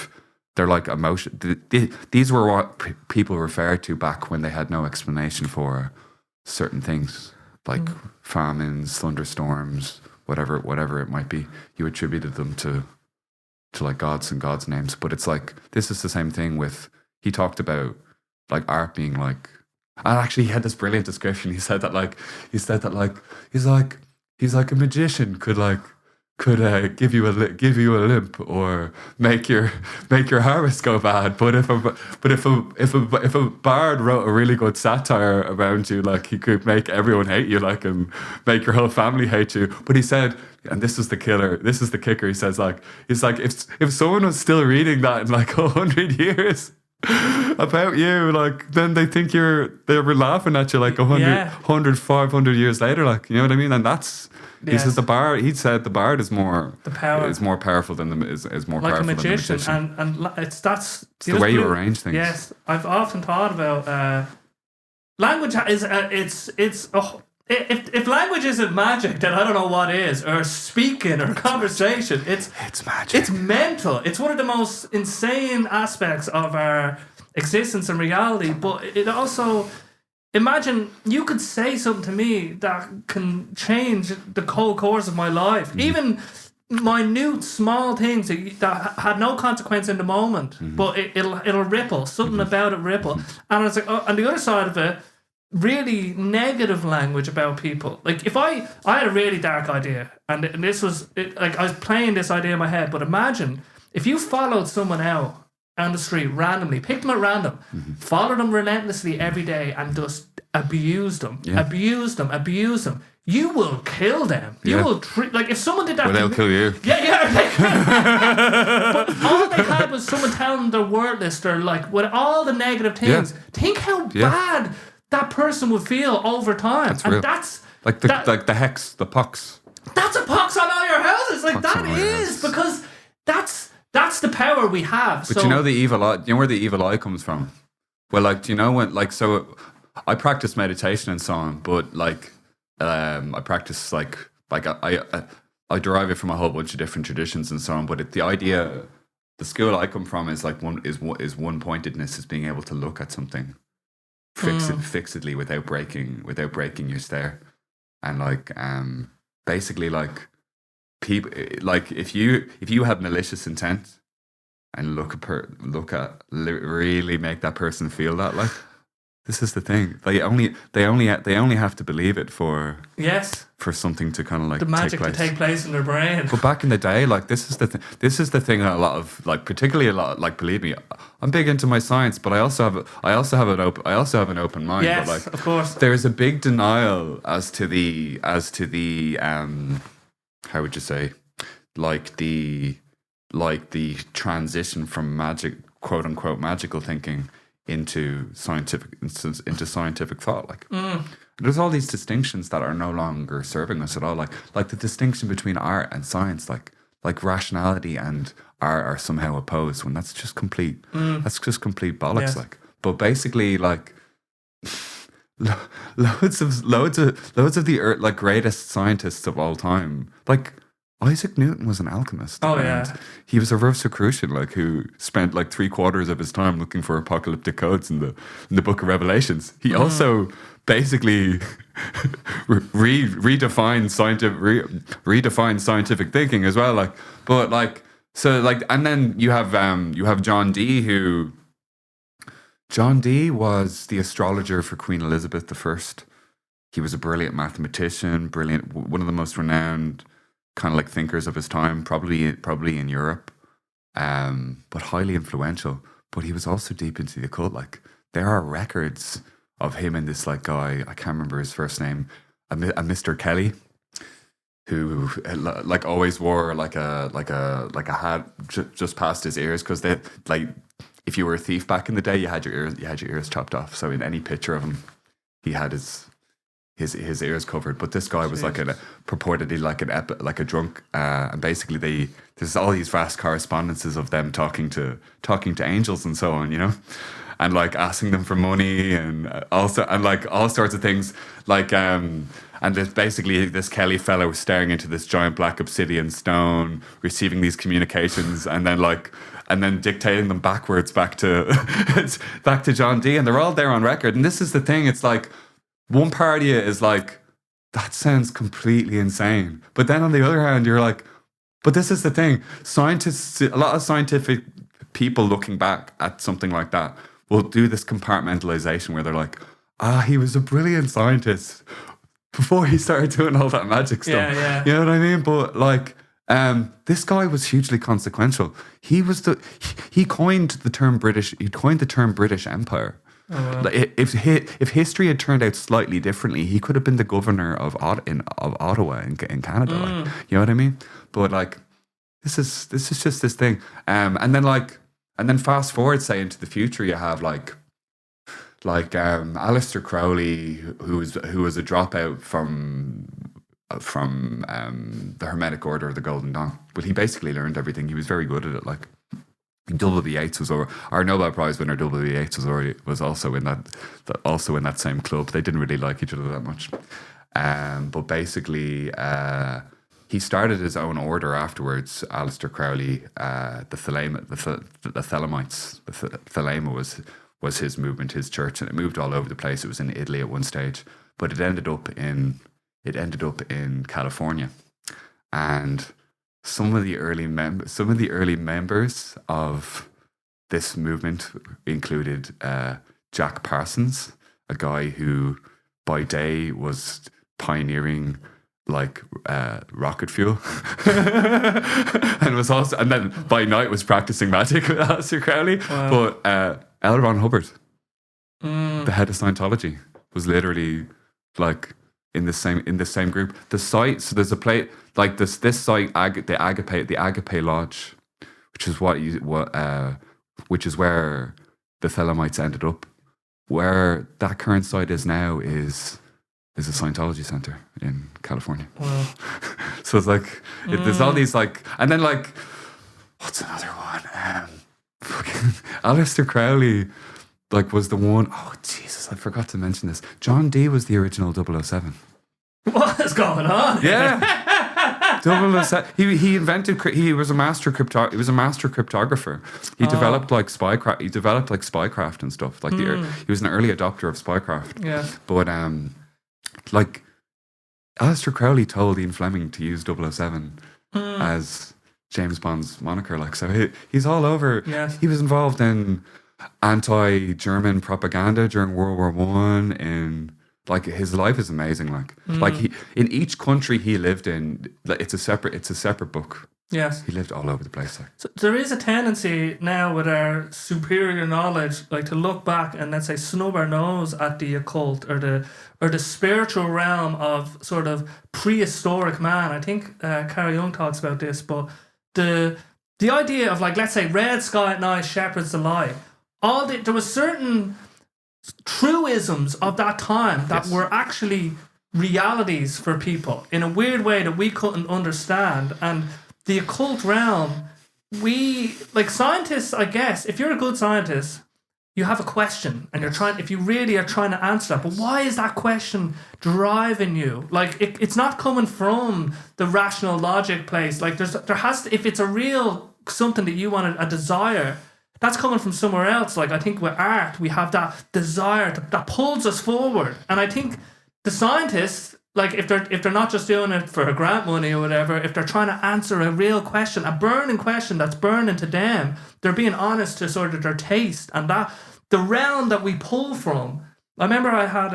They're emotion. These were what people referred to back when they had no explanation for certain things, famines, thunderstorms, whatever it might be. You attributed them to gods and gods' names. But it's this is the same thing with. He talked about art being and actually he had this brilliant description. He said that he's like a magician could give you a limp or make your harvest go bad. But if a bard wrote a really good satire around you, like he could make everyone hate you, like, and make your whole family hate you. But he said, and this is the kicker. He says, like, if someone was still reading that in like 100 years about you, like, then they think they were laughing at you like 500 years later, like, you know what I mean? And that's. He says he said the bard is more powerful than is more like powerful a magician, than the magician. and it's the way you arrange things. Yes, I've often thought about language if language isn't magic, then I don't know what is, or speaking or conversation. It's magic. It's mental. It's one of the most insane aspects of our existence and reality. But it also. Imagine you could say something to me that can change the whole course of my life. Even minute, small things that had no consequence in the moment, but it'll ripple. Something about it ripple. And it's like, on the other side of it, really negative language about people. Like if I had a really dark idea, and this was like I was playing this idea in my head. But imagine if you followed someone out on the street randomly, pick them at random, follow them relentlessly every day, and just abuse them, abuse them. You will kill them. You will like if someone did that. Well, they'll kill you. Yeah. But all they had was someone telling them they're worthless. They're like with all the negative things. Yeah. Think how bad that person would feel over time. That's real. That's like the hex, the pox. That's a pox on all your houses. Like pox that is because that's the power we have. But you know the evil eye. You know where the evil eye comes from? Well, like, do you know when? Like, so I practice meditation and so on, but like, I practice like I derive it from a whole bunch of different traditions and so on. But the school I come from is like one pointedness, is being able to look at something fixedly without breaking your stare, and like basically like. People like if you have malicious intent and really make that person feel that, like, this is the thing, they only have to believe it for something to kind of like the magic to take place in their brain. But back in the day, like, this is the thing that a lot of, like, particularly a lot, like, believe me, I'm big into my science, but I also have an open mind. Yes, but, like, of course, there's a big denial as to the how would you say, like the transition from magic, quote unquote, magical thinking into scientific thought. Like, there's all these distinctions that are no longer serving us at all. Like the distinction between art and science, like rationality and art are somehow opposed, when that's just complete bollocks. Yes. Like, but basically, like, loads of the like greatest scientists of all time, like Isaac Newton was an alchemist. Oh yeah, he was a Rosicrucian, like, who spent like 3/4 of his time looking for apocalyptic codes in the Book of Revelations. He also basically redefined scientific thinking as well. Like, but like, so like, and then you have John Dee, who. John Dee was the astrologer for Queen Elizabeth I. He was a brilliant mathematician, one of the most renowned kind of like thinkers of his time, probably in Europe, but highly influential. But he was also deep into the occult. Like, there are records of him and this like guy, I can't remember his first name, a Mr. Kelly, who like always wore like a hat just past his ears, because they like. If you were a thief back in the day, you had your ears chopped off. So in any picture of him, he had his ears covered. But this guy was purportedly like a drunk, and basically there's all these vast correspondences of them talking to angels and so on, you know, and like asking them for money and like all sorts of things, like and there's basically this Kelly fellow staring into this giant black obsidian stone, receiving these communications, and then dictating them backwards back to John Dee, and they're all there on record. And this is the thing, it's like, one part of you is like, that sounds completely insane. But then on the other hand, you're like, but this is the thing. Scientists, a lot of scientific people looking back at something like that will do this compartmentalization where they're like, he was a brilliant scientist before he started doing all that magic stuff. Yeah. You know what I mean? But like, This guy was hugely consequential. He coined the term British. He coined the term British Empire. Oh, wow. Like if history had turned out slightly differently, he could have been the governor of Ottawa in Canada. Like, you know what I mean? But like, this is just this thing. And then fast forward, say, into the future, you have like Aleister Crowley, who was a dropout from the Hermetic Order of the Golden Dawn. But he basically learned everything. He was very good at it. Like, W. Yeats was over. Our Nobel Prize winner W. Yeats was also in that same club. They didn't really like each other that much. But basically, he started his own order afterwards. Aleister Crowley, the Thelemites. The Thelema was his movement, his church, and it moved all over the place. It was in Italy at one stage, but it ended up in California, and some of the early members of this movement included Jack Parsons, a guy who by day was pioneering like rocket fuel and then by night was practicing magic with Aleister Crowley. Wow. But L. Ron Hubbard, the head of Scientology, was literally like in the same group. The site, so there's a place like this site, the Agape Lodge, which is which is where the Thelemites ended up. Where that current site is now is a Scientology center in California. Wow. So it's like there's all these like, and then like, what's another one? Fucking Aleister Crowley, like, was the one. Oh Jesus, I forgot to mention this. John Dee was the original 007. What is going on? Yeah. 007. He invented. He was a master cryptographer. He developed like spycraft. He developed like spycraft and stuff. Like he was an early adopter of spycraft. Yeah. But like Aleister Crowley told Ian Fleming to use 007 as James Bond's moniker. Like, so he's all over. Yes. He was involved in anti-German propaganda during World War One, and like his life is amazing. Like he, in each country he lived in, it's a separate book. Yes. He lived all over the place. Like. So there is a tendency now with our superior knowledge, like to look back and, let's say, snub our nose at the occult or the spiritual realm of sort of prehistoric man. I think Carl Jung talks about this, but the idea of, like, let's say, red sky at night, shepherds the light. There was certain truisms of that time that were actually realities for people in a weird way that we couldn't understand. And the occult realm, like scientists, I guess, if you're a good scientist, you have a question and if you really are trying to answer that, but why is that question driving you? Like, it's not coming from the rational logic place. Like, there has to, if it's a real something that you want, a desire, that's coming from somewhere else. Like, I think with art, we have that desire that pulls us forward. And I think the scientists, like, if they're not just doing it for grant money or whatever, if they're trying to answer a real question, a burning question that's burning to them, they're being honest to sort of their taste. And that the realm that we pull from. I remember I had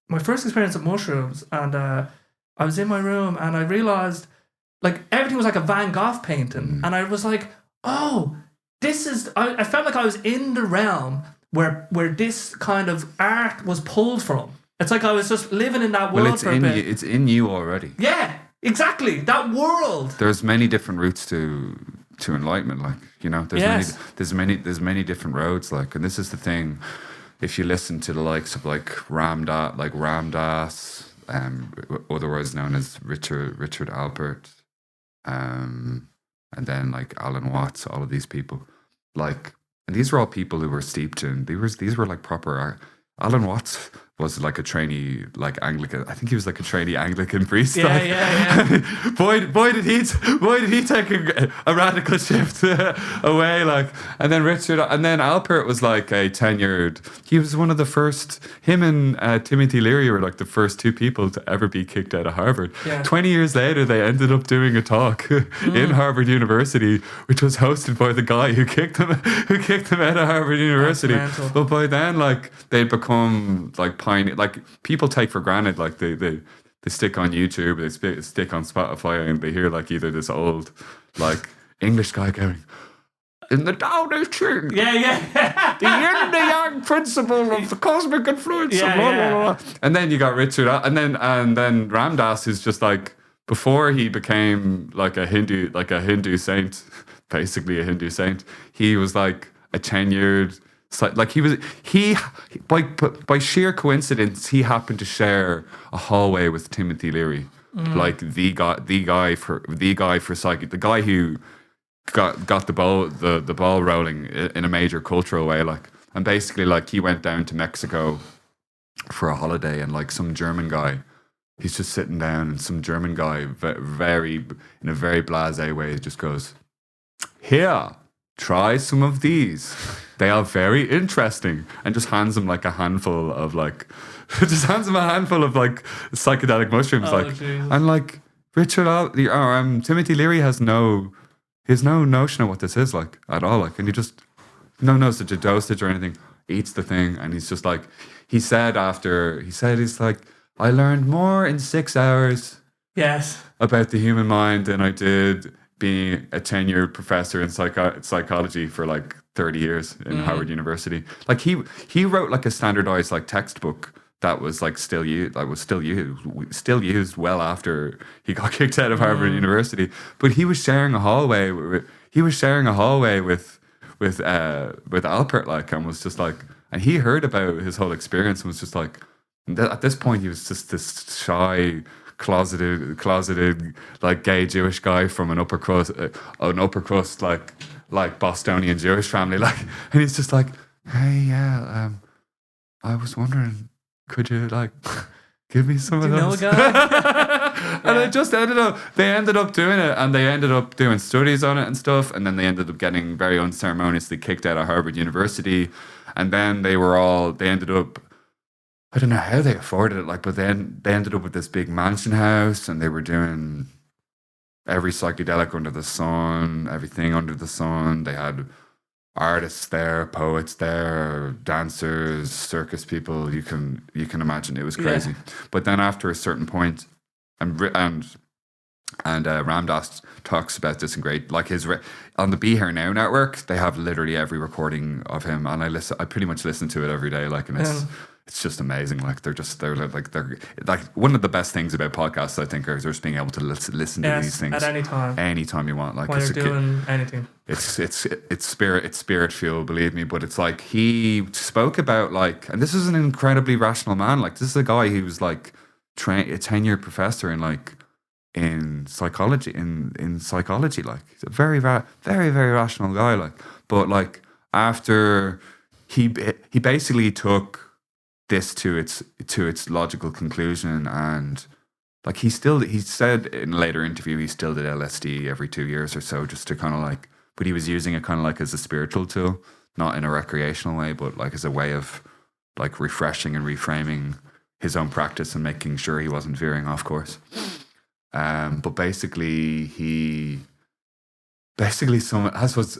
my first experience with mushrooms, and I was in my room and I realized, like, everything was like a Van Gogh painting. And I was like, oh, this is, I felt like I was in the realm where this kind of art was pulled from. It's like I was just living in that world for a bit. It's in you already. Yeah, exactly. That world. There's many different routes to enlightenment. Like, you know, there's many different roads. Like, and this is the thing. If you listen to the likes of like Ramdas, otherwise known as Richard Alpert, and then like Alan Watts, all of these people, like, and these were all people who were steeped in. These were like proper art. Alan Watts was like a trainee, like Anglican. I think he was like a trainee Anglican priest. Yeah. boy, did he take a radical shift away. Like, and then Alpert was like a tenured. He was one of the first. Him and Timothy Leary were like the first two people to ever be kicked out of Harvard. Yeah. 20 years later, they ended up doing a talk in Harvard University, which was hosted by the guy who kicked them out of Harvard University. But by then, like, they'd become like pioneer. Like, people take for granted like the they stick on YouTube, they stick on Spotify, and they hear like either this old like English guy going, in the Tao Te Ching, the yin the yang principle of the cosmic influence, blah, blah, blah. And then you got Richard, and then Ram Dass, who's just like, before he became like a Hindu saint, basically a Hindu saint, he was like a tenured, like he by sheer coincidence he happened to share a hallway with Timothy Leary, like the guy for psychic, the guy who got the ball rolling in a major cultural way, like. And basically, like, he went down to Mexico for a holiday, and like some German guy, he's just sitting down, and some German guy, in a very blasé way, just goes, "Here, try some of these. They are very interesting," and just hands him like a handful of like, psychedelic mushrooms, geez. And like Timothy Leary has no notion of what this is like at all, like, and he just no such a dosage or anything, eats the thing, and he's just like, he's like, I learned more in 6 hours about the human mind than I did being a tenured professor in psychology for like 30 years in Harvard University. Like he wrote like a standardized like textbook that was like still used well after he got kicked out of Harvard University. But he was sharing a hallway with Alpert, like, and was just like, and he heard about his whole experience and was just like, at this point he was just this shy, closeted like gay Jewish guy from an upper crust like Bostonian Jewish family, like, and he's just like, hey, I was wondering, could you like give me some of those? Do you know a guy? And they ended up doing it, and they ended up doing studies on it and stuff, and then they ended up getting very unceremoniously kicked out of Harvard University, and then they ended up, I don't know how they afforded it, like, but then they ended up with this big mansion house, and they were doing every psychedelic under the sun, everything under the sun. They had artists there, poets there, dancers, circus people. You can imagine, it was crazy. Yeah. But then after a certain point, and Ram Dass talks about this in great, like on the Be Here Now network, they have literally every recording of him, and I pretty much listen to it every day, like, and it's just amazing. Like, they're like one of the best things about podcasts, I think, is just being able to listen to these things at anytime you want, like, while you're doing anything. It's spirit fuel, believe me. But it's like, he spoke about, like, and this is an incredibly rational man. Like, this is a guy who was like a tenured professor in psychology, in psychology, like, he's a very very very rational guy, like. But like, after he basically took this to its logical conclusion, and like, he said in a later interview he still did LSD every 2 years or so, just to kind of like, but he was using it kind of like as a spiritual tool, not in a recreational way, but like as a way of like refreshing and reframing his own practice and making sure he wasn't veering off course. But basically someone, as was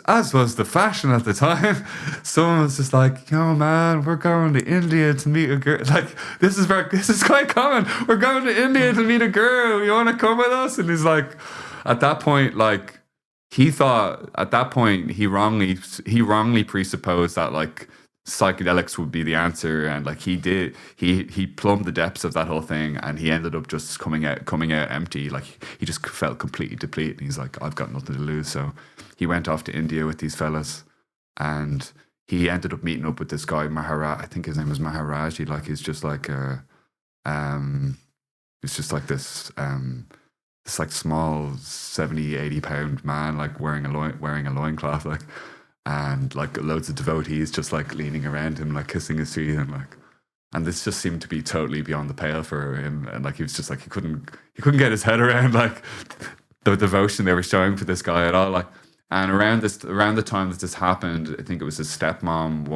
the fashion at the time, someone was just like, yo man, we're going to India to meet a girl. Like, this is quite common. We're going to India to meet a girl. You want to come with us? And he's like, at that point, like, he thought at that point he wrongly presupposed that like psychedelics would be the answer, and like he plumbed the depths of that whole thing, and he ended up just coming out empty. Like, he just felt completely depleted, and he's like, I've got nothing to lose. So he went off to India with these fellas, and he ended up meeting up with this guy Maharaj. I think his name was Maharaj. Like, he's just like it's just like this like small 70-80 pound man, like wearing a loincloth, like, and like loads of devotees just like leaning around him, like kissing his feet, and like, and this just seemed to be totally beyond the pale for him, and like, he was just like, he couldn't get his head around like the devotion they were showing for this guy at all, like. And around the time that this happened, I think it was his stepmom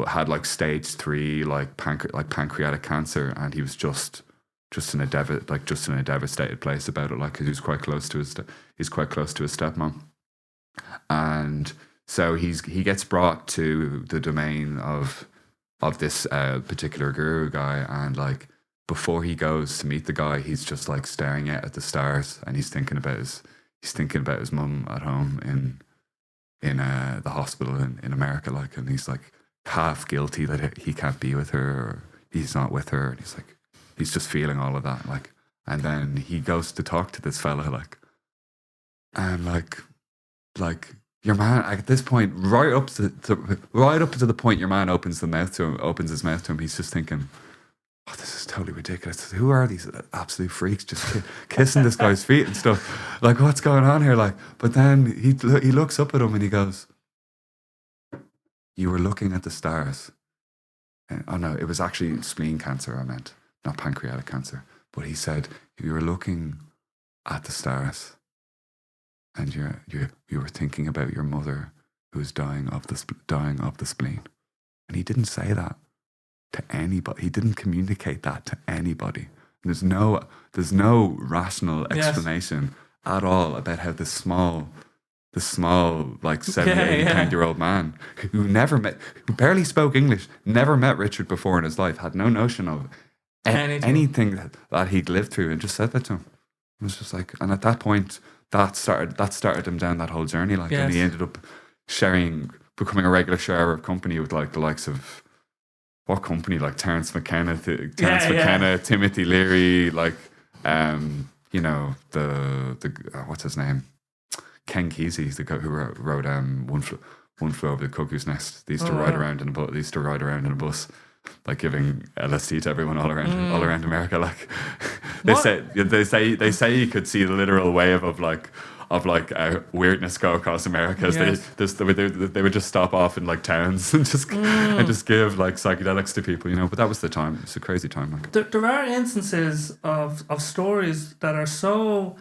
had like stage 3 like pancreatic cancer, and he was just in a devastated place about it, like, 'cause he's quite close to his stepmom. And so he gets brought to the domain of this particular guru guy, and like, before he goes to meet the guy, he's just like staring out at the stars, and he's thinking about his mum at home in the hospital in America, like, and he's like half guilty that he can't be with her, or he's not with her, and he's just feeling all of that, like, and then he goes to talk to this fella, like, and like your man at this point, right up to the point your man opens his mouth to him, he's just thinking, oh, this is totally ridiculous. Who are these absolute freaks just kissing this guy's feet and stuff? Like, what's going on here? Like, but then he looks up at him and he goes, "You were looking at the stars." And, oh no, it was actually spleen cancer I meant, not pancreatic cancer. But he said, "You were looking at the stars, and you were thinking about your mother who was dying of the spleen." And he didn't say that to anybody. He didn't communicate that to anybody. There's no rational explanation at all about how this small like 78-year-old man who barely spoke English, never met Richard before in his life, had no notion of anything that he'd lived through, and just said that to him. It was just like, and at that point, that started him down that whole journey, like, and he ended up becoming a regular sharer of company with like the likes of, what company, like Terence McKenna, Timothy Leary, like, you know, the what's his name, Ken Kesey, the guy who wrote One Flew Over the Cuckoo's Nest. They used to ride around in a bus, like giving LSD to everyone all around America. Like, they say you could see the literal wave of weirdness go across America. They would just stop off in like towns and just give like psychedelics to people, you know. But that was the time. It's a crazy time. Like, there are instances of stories that are so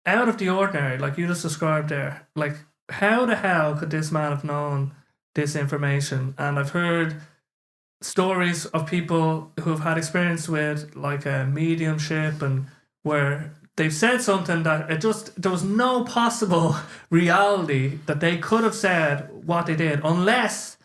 out of the ordinary, like you just described there. Like, how the hell could this man have known this information? And I've heard stories of people who have had experience with like a mediumship, and where they've said something that there was no possible reality that they could have said what they did, unless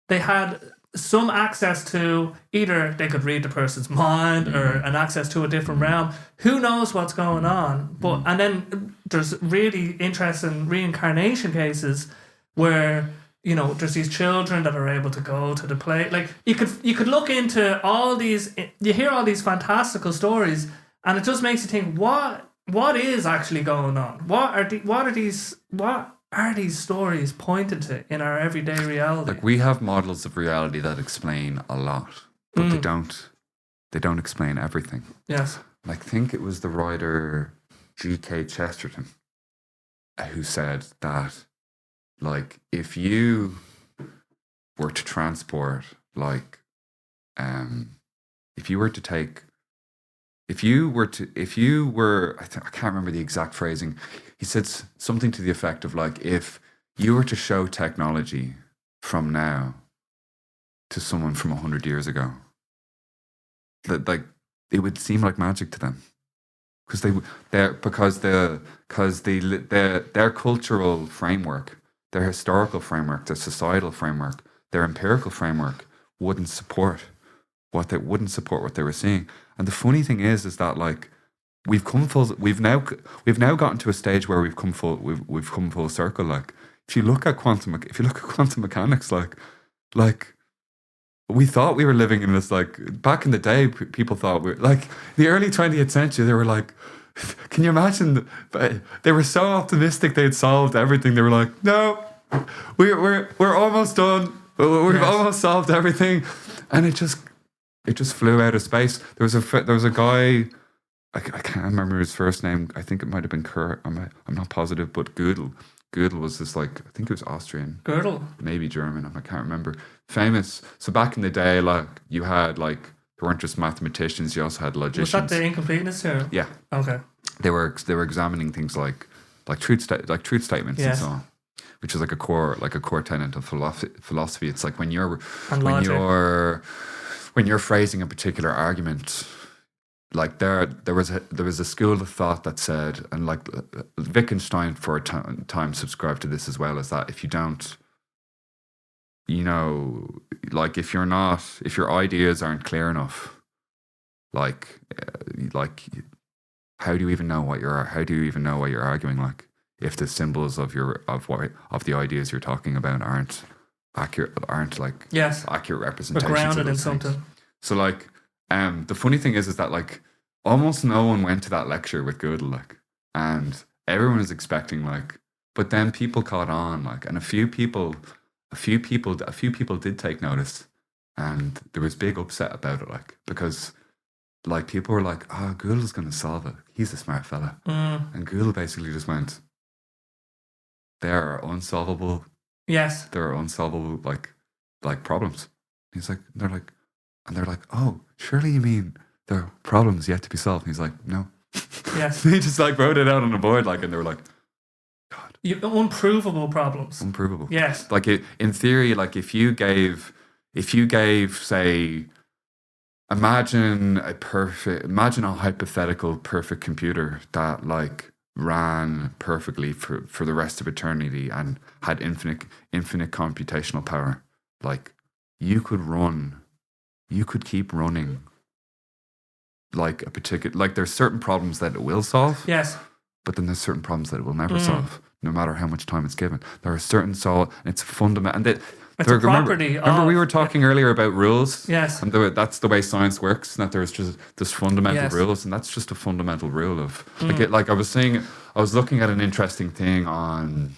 they had some access to, either they could read the person's mind or an access to a different realm. Who knows what's going on? But and then there's really interesting reincarnation cases where, you know, there's these children that are able to go to the play. Like, you could look into all these, you hear all these fantastical stories, and it just makes you think, what is actually going on? What are these stories pointed to in our everyday reality? Like, we have models of reality that explain a lot, but they don't explain everything. Yes. I think it was the writer G.K. Chesterton who said that, like, if you were to transport, like, if you were, I can't remember the exact phrasing. He said something to the effect of, like, if you were to show technology from now to someone from 100 years ago, that, like, it would seem like magic to them, because their cultural framework, their historical framework, their societal framework, their empirical framework wouldn't support what they were seeing. And the funny thing is that, like, we've now gotten to a stage where we've come full circle. Like, if you look at quantum mechanics, like we thought we were living in this, like, back in the day, people thought we were, like, the early 20th century, they were like, can you imagine? They were so optimistic they'd solved everything. They were like, no, we're almost done. We've almost solved everything, and it just flew out of space. There was a guy, I can't remember his first name. I think it might have been Kurt. I'm not positive, but Gödel was this, like, I think it was Austrian. Gödel, maybe German. I can't remember. Famous. So back in the day, like, you had, like, there weren't just mathematicians. You also had logicians. Was that the incompleteness here? Yeah. Okay. They were examining things like truth statements and so on, which is like a core tenet of philosophy. It's like when you're phrasing a particular argument, like there was a school of thought that said, and like Wittgenstein for a time subscribed to this as well, is that if you don't, you know, like if your ideas aren't clear enough, like how do you even know what you're arguing? Like, if the symbols of the ideas you're talking about aren't accurate, accurate representations, we're grounded in something. So like, the funny thing is that like almost no one went to that lecture with Gödel, like, and everyone was expecting like, but then people caught on, like, and a few people did take notice, and there was big upset about it, like, because like people were like, oh, Gödel's going to solve it. He's a smart fella. And Gödel basically just went, there are unsolvable. Yes. There are unsolvable like problems. He's like, they're like, oh, surely you mean there are problems yet to be solved? And he's like, no. Yes. He just like wrote it out on the board, like, and they were like, God. Unprovable problems. Unprovable. Yes. Like in theory, like if you gave, say, imagine a hypothetical perfect computer that like ran perfectly for the rest of eternity and had infinite computational power. Like you could keep running like a particular, like there's certain problems that it will solve. Yes. But then there's certain problems that it will never solve, no matter how much time it's given. There are certain it's fundamental, and it's a property. Remember we were talking earlier about rules. Yes. And that's the way science works. And that there's just this fundamental rules, and that's just a fundamental rule of like I was looking at an interesting thing on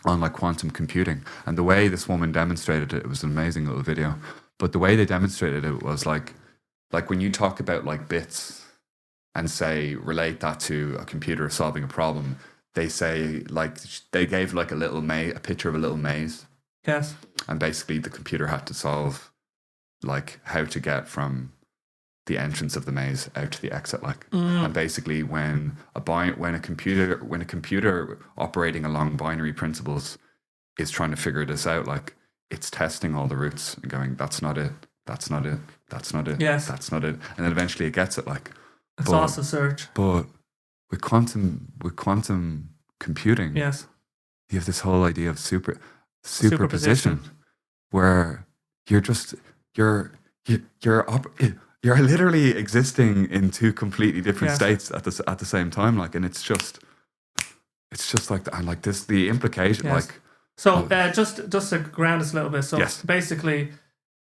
like quantum computing, and the way this woman demonstrated it was an amazing little video. But the way they demonstrated it was like when you talk about like bits and say relate that to a computer solving a problem, they say like they gave like a picture of a little maze. Yes. And basically the computer had to solve like how to get from the entrance of the maze out to the exit, like. And basically when a computer operating along binary principles is trying to figure this out, like it's testing all the routes and going, that's not it, that's not it, that's not it, yes, that's not it, and then eventually it gets it, like. It's also search. But with quantum computing, yes, you have this whole idea of superposition, where you're literally existing in two completely different states at the same time, like, and it's just like, and like this, the implication, like. So just to ground us a little bit, so basically,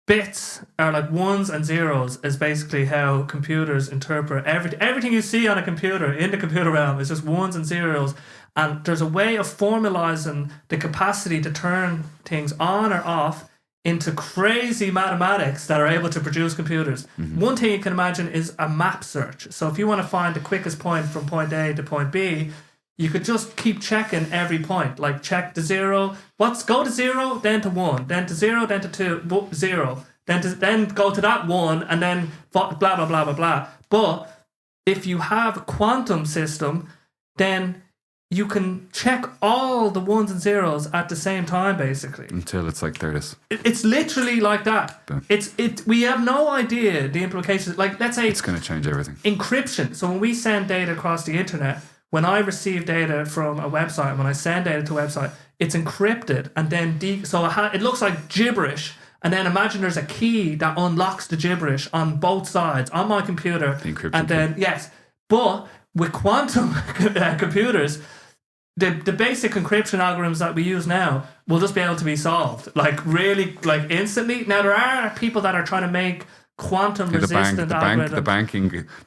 bits are like ones and zeros is basically how computers interpret everything you see on a computer in the computer realm is just ones and zeros, and there's a way of formalizing the capacity to turn things on or off into crazy mathematics that are able to produce computers. One thing you can imagine is a map search. So if you want to find the quickest point from point A to point B, you could just keep checking every point, like check the zero. Go to 0, then to 1, then to 0, then to 2, 0, then go to that 1, and then blah blah blah blah blah. But if you have a quantum system, then you can check all the ones and zeros at the same time, basically. Until it's like, there it is. It's literally like that. Yeah. We have no idea the implications. Like, let's say it's going to change everything. Encryption. So when we send data across the internet, when I receive data from a website, when I send data to a website, it's encrypted, and then it looks like gibberish. And then imagine there's a key that unlocks the gibberish on both sides on my computer. The encryption and then key. Yes, but with quantum computers, the basic encryption algorithms that we use now will just be able to be solved, like really, like instantly. Now there are people that are trying to make quantum resistant algorithms.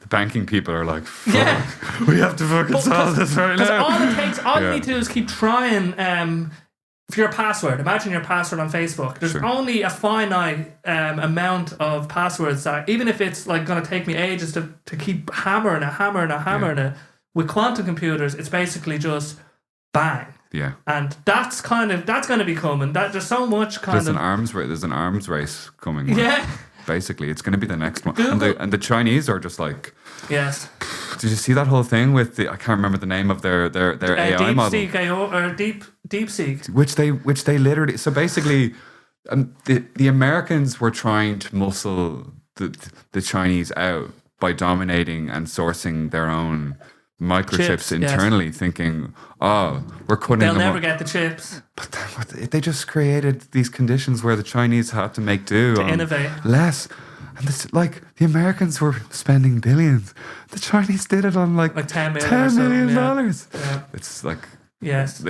The banking people are like, we have to fucking solve this right now. All you need to do is keep trying. For your password, imagine your password on Facebook. There's only a finite amount of passwords that, even if it's like going to take me ages to keep hammering it. With quantum computers, it's basically just bang. Yeah. And that's going to be coming. There's so much there's an arms race coming. Like, yeah. Basically, it's going to be the next one. Google. And the Chinese are just like, yes. Did you see that whole thing with I can't remember the name of their AI model? DeepSeek. Which they literally, so basically, the Americans were trying to muscle the Chinese out by dominating and sourcing their own microchips internally, thinking, we're cutting They'll them never up. get the chips. But they just created these conditions where the Chinese had to make do to innovate. less. And this, like, the Americans were spending billions. The Chinese did it on like $10 million. Yeah. It's like, yes,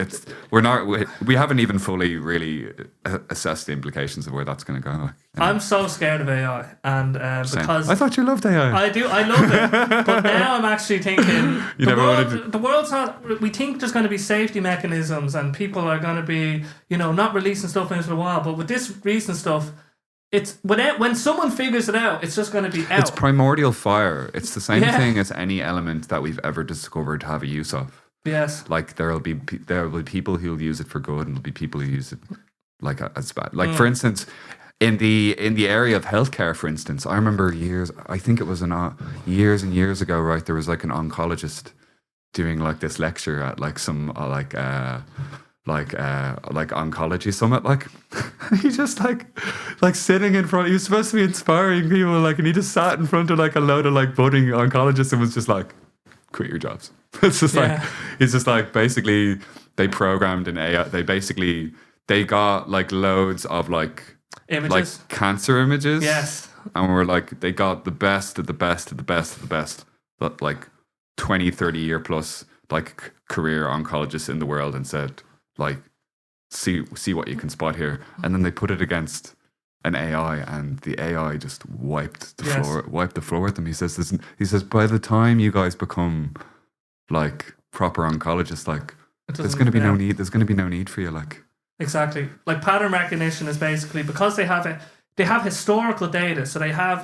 we haven't even fully really assessed the implications of where that's going to go. Like, I'm so scared of AI, and because I thought you loved AI. I love it, but now I'm actually thinking the world's not. We think there's going to be safety mechanisms, and people are going to be, not releasing stuff into the wild. But with this recent stuff, it's when someone figures it out, it's just going to be out. It's primordial fire. It's the same thing as any element that we've ever discovered to have a use of. Yes. Like there will be people who'll use it for good, and there'll be people who use it like as bad. Like for instance, in the area of healthcare, for instance, I remember years and years ago, right? There was like an oncologist doing like this lecture at like some oncology summit, like he just like sitting in front. He was supposed to be inspiring people, like, and he just sat in front of like a load of like budding oncologists and was just like, quit your jobs. It's just like, it's just like, basically they programmed an AI. They got like loads of like images, like cancer images. Yes. And we're like, they got the best of the best of the best of the best, but like 20, 30 year plus like career oncologists in the world, and said, like, see what you can spot here. And then they put it against an AI, and the AI just wiped the floor with them. He says by the time you guys become like proper oncologists, like there's going to be no need. There's going to be no need for you. Like, exactly. Like pattern recognition is basically because they have historical data. So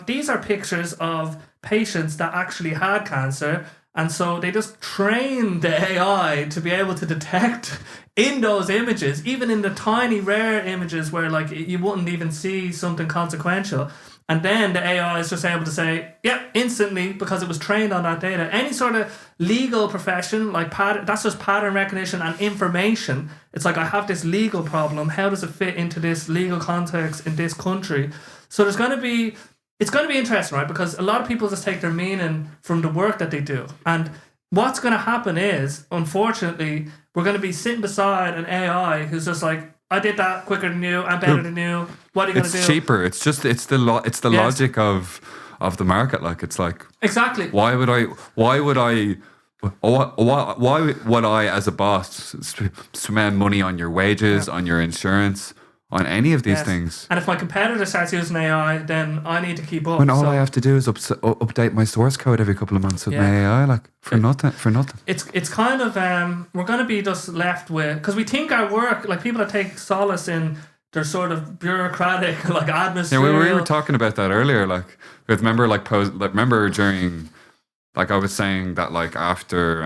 these are pictures of patients that actually had cancer. And so they just train the AI to be able to detect in those images, even in the tiny rare images where like you wouldn't even see something consequential. And then the AI is just able to say, instantly, because it was trained on that data. Any sort of legal profession, like that's just pattern recognition and information. It's like, I have this legal problem. How does it fit into this legal context in this country? So it's going to be interesting, right? Because a lot of people just take their meaning from the work that they do. And what's going to happen is, unfortunately, we're going to be sitting beside an AI who's just like, I did that quicker than you. I'm better than you. What are you going to do? It's cheaper. It's the logic of the market. Like, it's like, exactly. Why would I as a boss spend money on your wages, on your insurance, on any of these things? And if my competitor starts using AI, then I need to keep up. When all I have to do is update my source code every couple of months with my AI, like for nothing. It's kind of we're going to be just left with, because we think our work, like people that take solace in their sort of bureaucratic, like administrative. Yeah, we were talking about that earlier. Like, remember during, like, I was saying that like after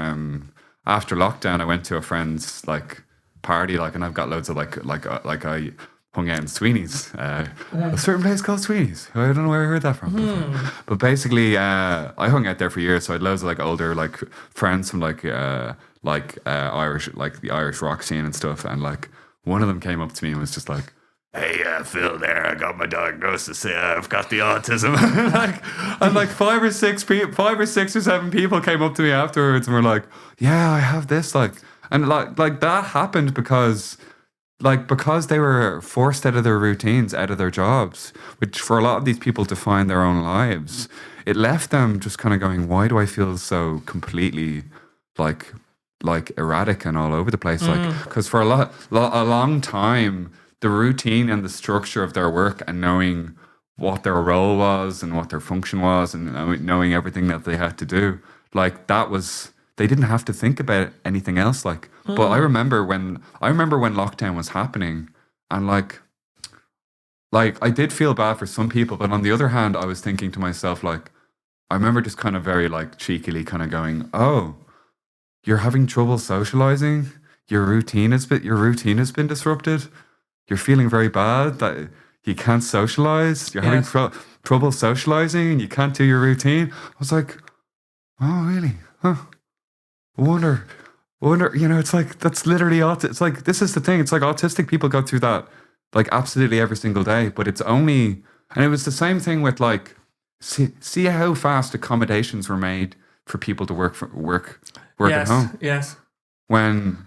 lockdown, I went to a friend's like party, like, and I've got loads of like I hung out in Sweeney's, a certain place called Sweeney's. I don't know where I heard that from. But basically, I hung out there for years, so I had loads of like older like friends from like Irish, like the Irish rock scene and stuff. And like one of them came up to me and was just like, "Hey, Phil, there, I got my diagnosis. I've got the autism." and like five or six or seven people came up to me afterwards and were like, "Yeah, I have this." And like that happened because they were forced out of their routines, out of their jobs, which for a lot of these people define their own lives. It left them just kind of going, why do I feel so completely like erratic and all over the place? Like, because for a long time, the routine and the structure of their work and knowing what their role was and what their function was and knowing everything that they had to do, like that was, they didn't have to think about anything else. Like, but I remember when lockdown was happening, and like I did feel bad for some people, but on the other hand, I was thinking to myself, like, I remember just kind of very like cheekily kind of going, "Oh, you're having trouble socializing. Your routine has been disrupted. You're feeling very bad that you can't socialize. You're having trouble socializing, and you can't do your routine." I was like, "Oh, really? Huh. I wonder, it's like, that's literally it's like, this is the thing. It's like autistic people go through that like absolutely every single day, but it's only, and it was the same thing with like, see how fast accommodations were made for people to work at home. Yes. When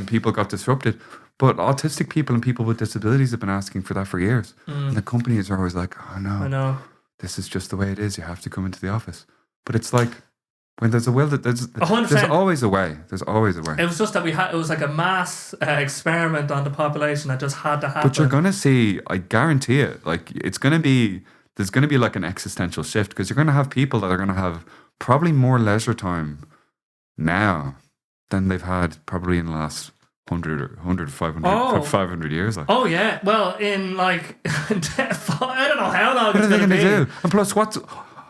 people got disrupted, but autistic people and people with disabilities have been asking for that for years. And the companies are always like, "Oh no. I know. this is just the way it is. You have to come into the office. But it's like, when there's a will, there's 100%. always a way. There's always a way. It was just that it was like a mass experiment on the population that just had to happen. But you're going to see, I guarantee it, like there's going to be like an existential shift, because you're going to have people that are going to have probably more leisure time now than they've had probably in the last 100, 500 years. Like. Oh, yeah. Well, in like, I don't know how long what it's are they going to be. do? And plus,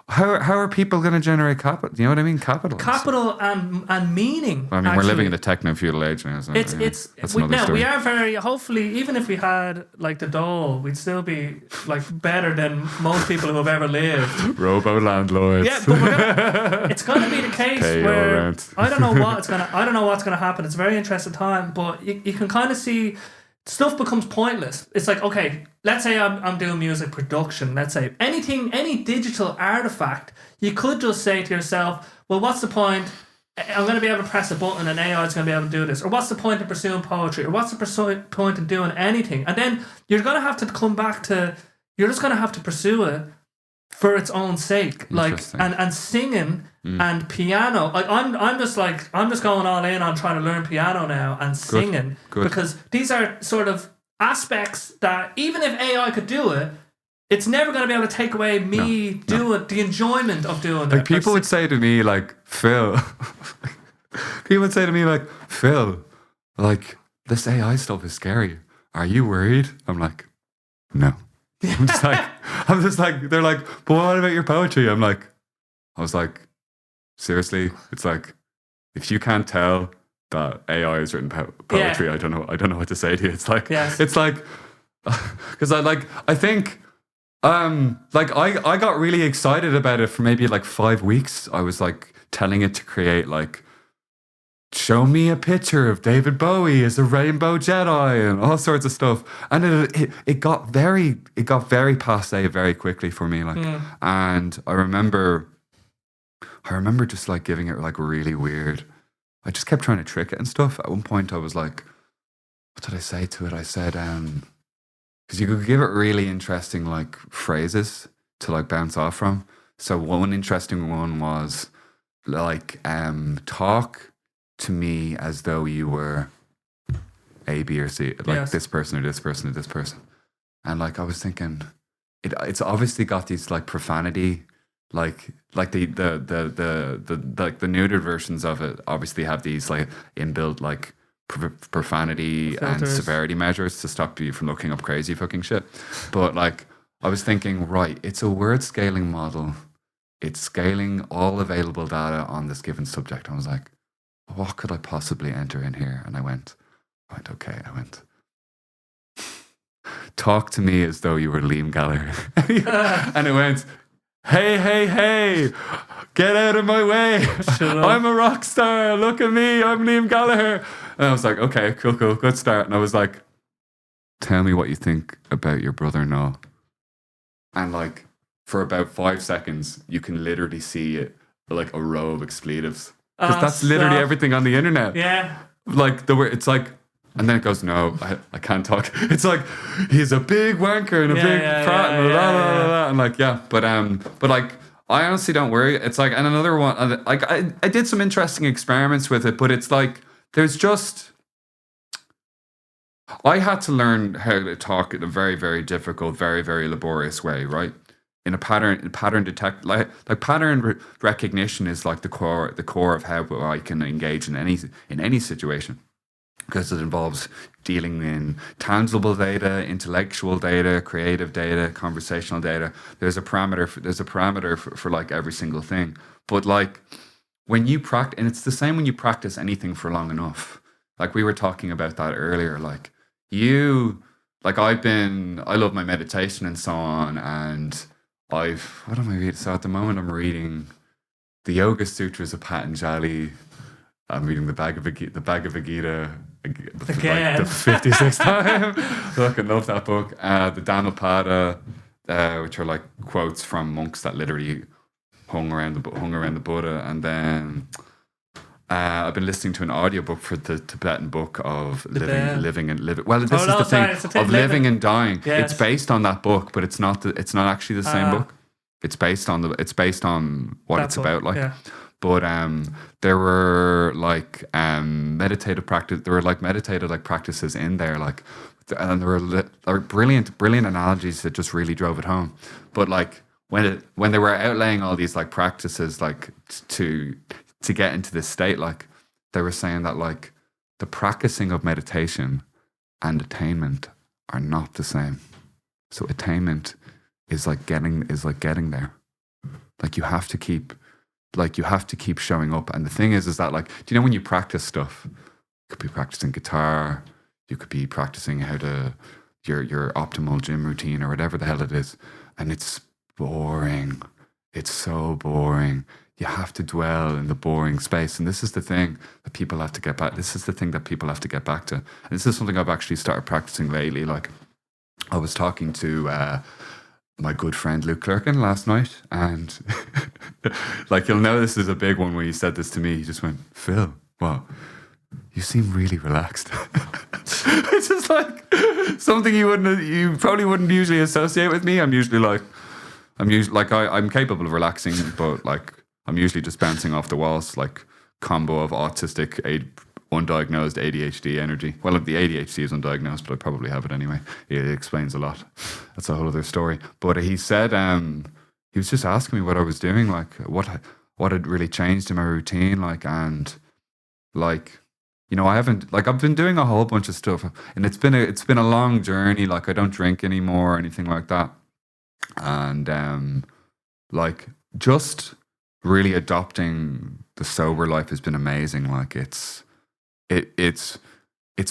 how are people going to generate capital? You know what I mean? Capital And meaning. Well, I mean, we're living in a techno-feudal age now. So that's another story. We are very, hopefully, even if we had like the dole, we'd still be like better than most people who have ever lived. Robo landlords. Yeah, but it's going to be the case where I don't know what's going to happen. It's a very interesting time, but you can kind of see stuff becomes pointless. It's like, okay, let's say I'm doing music production. Let's say any digital artifact, you could just say to yourself, well, what's the point? I'm going to be able to press a button and AI is going to be able to do this. Or what's the point of pursuing poetry? Or what's the point of doing anything? And then you're going to have to come back to, you're just going to have to pursue it for its own sake. Like, and singing and piano. Like I'm just going all in on trying to learn piano now and singing. Good. Because these are sort of aspects that even if AI could do it, it's never going to be able to take away me doing the enjoyment of doing it. Like people would say to me, like, Phil, like, this AI stuff is scary. Are you worried? I'm like, no. I'm just like, they're like, but what about your poetry? I was like, seriously? It's like, if you can't tell that AI has written poetry, I don't know what to say to you. It's like, it's like, because I think, I got really excited about it for maybe like 5 weeks. I was like telling it to create like, show me a picture of David Bowie as a rainbow Jedi and all sorts of stuff. And it got very passé very quickly for me. Like, and I remember just like giving it like really weird. I just kept trying to trick it and stuff. At one point I was like, what did I say to it? I said, because you could give it really interesting like phrases to like bounce off from. So one interesting one was like, talk to me as though you were A, B, or C, like this person or this person or this person. And like I was thinking, it's obviously got these like profanity, like the neutered versions of it obviously have these like inbuilt like profanity filters and severity measures to stop you from looking up crazy fucking shit. But like I was thinking, right, it's a word scaling model. It's scaling all available data on this given subject. I was like, what could I possibly enter in here? And I went, talk to me as though you were Liam Gallagher. And it went, hey, get out of my way. I'm a rock star. Look at me. I'm Liam Gallagher. And I was like, okay, cool. Good start. And I was like, tell me what you think about your brother-in-law. And like, for about 5 seconds, you can literally see it, like a row of expletives. Because that's literally everything on the internet. Yeah. Like, it's like, and then it goes, no, I can't talk. It's like, he's a big wanker and a big prat and blah, blah, blah. And like, but like, I honestly don't worry. It's like, and another one, like, I did some interesting experiments with it, but it's like, there's just, I had to learn how to talk in a very, very difficult, very, very laborious way, right? In a pattern detect, like pattern recognition is like the core of how I can engage in any situation, because it involves dealing in tangible data, intellectual data, creative data, conversational data. There's a parameter for like every single thing. But like when you practice, and it's the same when you practice anything for long enough. Like we were talking about that earlier. Like I love my meditation and so on, and what am I reading? So at the moment I'm reading the Yoga Sutras of Patanjali. I'm reading the Bhagavad Gita again. Like the 56th time. I fucking love that book. The Dhammapada, which are like quotes from monks that literally hung around the Buddha. And then I've been listening to an audiobook for the Tibetan book of living and living. Well, this is the thing of living and dying. Yes. It's based on that book, but it's not actually the same book. it's based on what That's it's about, like. Yeah. But there were like meditative practice. There were like meditative like practices in there, like, and there were brilliant analogies that just really drove it home. But like when they were outlaying all these like practices, like to get into this state, like they were saying that like the practicing of meditation and attainment are not the same. So attainment is like getting there. Like you have to keep showing up. And the thing is that like, do you know when you practice stuff, you could be practicing guitar, you could be practicing your optimal gym routine or whatever the hell it is, and it's boring. It's so boring. You have to dwell in the boring space. And this is the thing that people have to get back. This is the thing that people have to get back to. And this is something I've actually started practicing lately. Like I was talking to my good friend Luke Clerkin last night, and like you'll know this is a big one when he said this to me. He just went, "Phil, wow, you seem really relaxed." It's just like something you probably wouldn't usually associate with me. I'm capable of relaxing, but like I'm usually just bouncing off the walls, like combo of autistic, undiagnosed ADHD energy. Well, the ADHD is undiagnosed, but I probably have it anyway. It explains a lot. That's a whole other story. But he said, he was just asking me what I was doing, like what had really changed in my routine, like, and like, you know, I've been doing a whole bunch of stuff, and it's been a long journey. Like I don't drink anymore or anything like that, and like just really adopting the sober life has been amazing. Like it's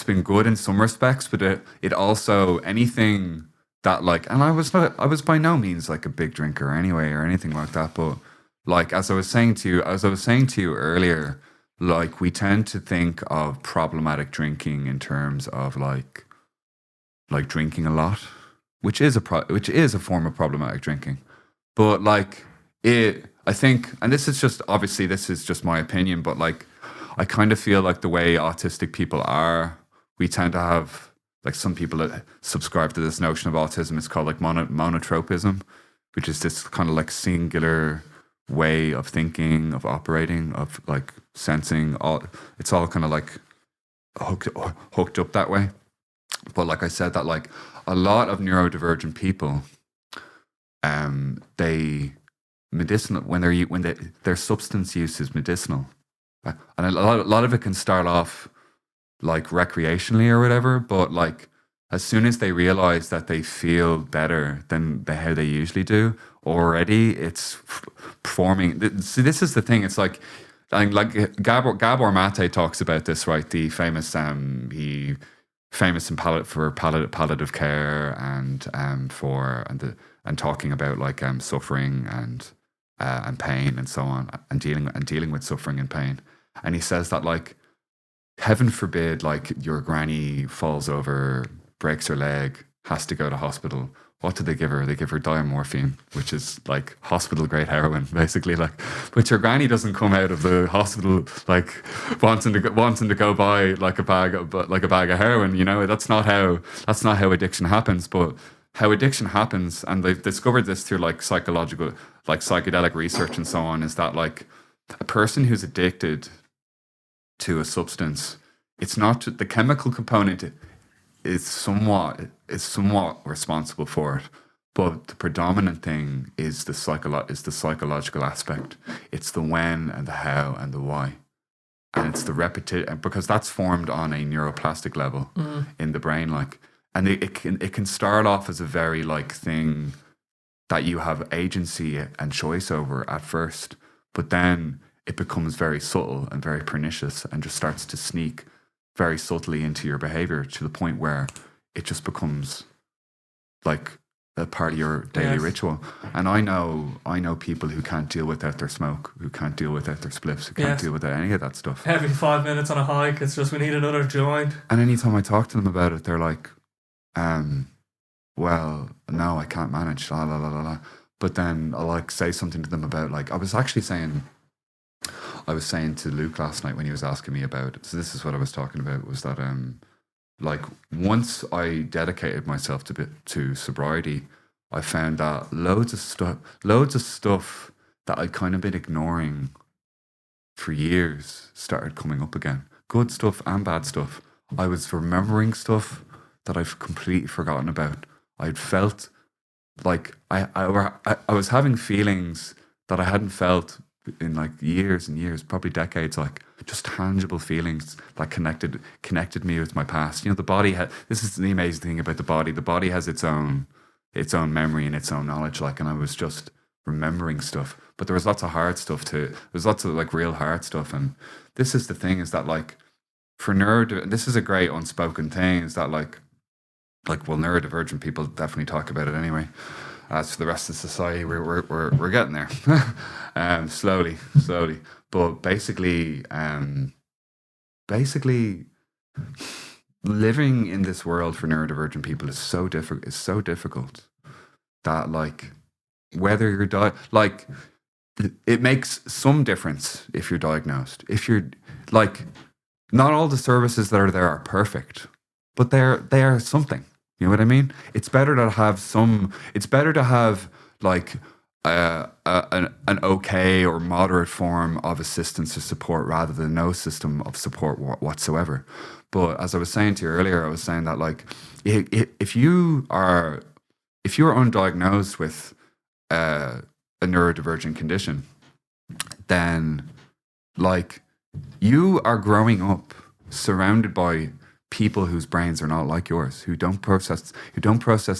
been good in some respects, but it also anything that like, and I was by no means like a big drinker anyway or anything like that, but like as I was saying to you earlier, like we tend to think of problematic drinking in terms of like drinking a lot, which is a form of problematic drinking, but like I think, and this is just my opinion, but like I kind of feel like the way autistic people are, we tend to have, like some people that subscribe to this notion of autism, it's called like monotropism, which is this kind of like singular way of thinking, of operating, of like sensing. It's all kind of like hooked up that way. But like I said, that like a lot of neurodivergent people, they medicinal when their substance use is medicinal. And a lot of it can start off like recreationally or whatever, but like as soon as they realize that they feel better than how they usually do, already it's forming. See, this is the thing. It's like Gabor Mate talks about this, right? The famous famous in palliative care and talking about like suffering and pain and so on, and dealing with suffering and pain. And he says that like, heaven forbid, like your granny falls over, breaks her leg, has to go to hospital. What do they give her? They give her diamorphine, which is like hospital grade heroin, basically. Like, but your granny doesn't come out of the hospital like wanting to go buy like a bag of heroin. You know, that's not how addiction happens. But how addiction happens, and they've discovered this through like psychological, like psychedelic research and so on, is that like a person who's addicted to a substance, it's not the chemical component is somewhat responsible for it, but the predominant thing is the psychological aspect. It's the when and the how and the why, and it's the repetition, because that's formed on a neuroplastic level in the brain, like. And it can start off as a very like thing that you have agency and choice over at first, but then it becomes very subtle and very pernicious and just starts to sneak very subtly into your behavior to the point where it just becomes like a part of your daily ritual. And I know people who can't deal without their smoke, who can't deal without their spliffs, who can't deal without any of that stuff. Every 5 minutes on a hike, it's just, we need another joint. And anytime I talk to them about it, they're like, well, no, I can't manage, la la la la la. But then I'll like say something to them about, like, I was saying to Luke last night when he was asking me about it. So this is what I was talking about, was that like once I dedicated myself to sobriety, I found that loads of stuff that I'd kind of been ignoring for years started coming up again. Good stuff and bad stuff. I was remembering stuff that I've completely forgotten about. I'd felt like I was having feelings that I hadn't felt in like years and years, probably decades, like just tangible feelings that connected me with my past. You know, the body this is the amazing thing about the body. The body has its own memory and its own knowledge, like, and I was just remembering stuff. But there was lots of hard stuff too. There's lots of like real hard stuff. And this is the thing, is that like for this is a great unspoken thing, is that like well, neurodivergent people definitely talk about it anyway. As for the rest of society, we're getting there, slowly. But basically, living in this world for neurodivergent people is so difficult that like whether you're like it makes some difference if you're diagnosed. If you're like, not all the services that are there are perfect, but they are something. You know what I mean? It's better to have like an okay or moderate form of assistance or support rather than no system of support whatsoever. But as I was saying to you earlier, I was saying that like if you are undiagnosed with a neurodivergent condition, then like you are growing up surrounded by people whose brains are not like yours, who don't process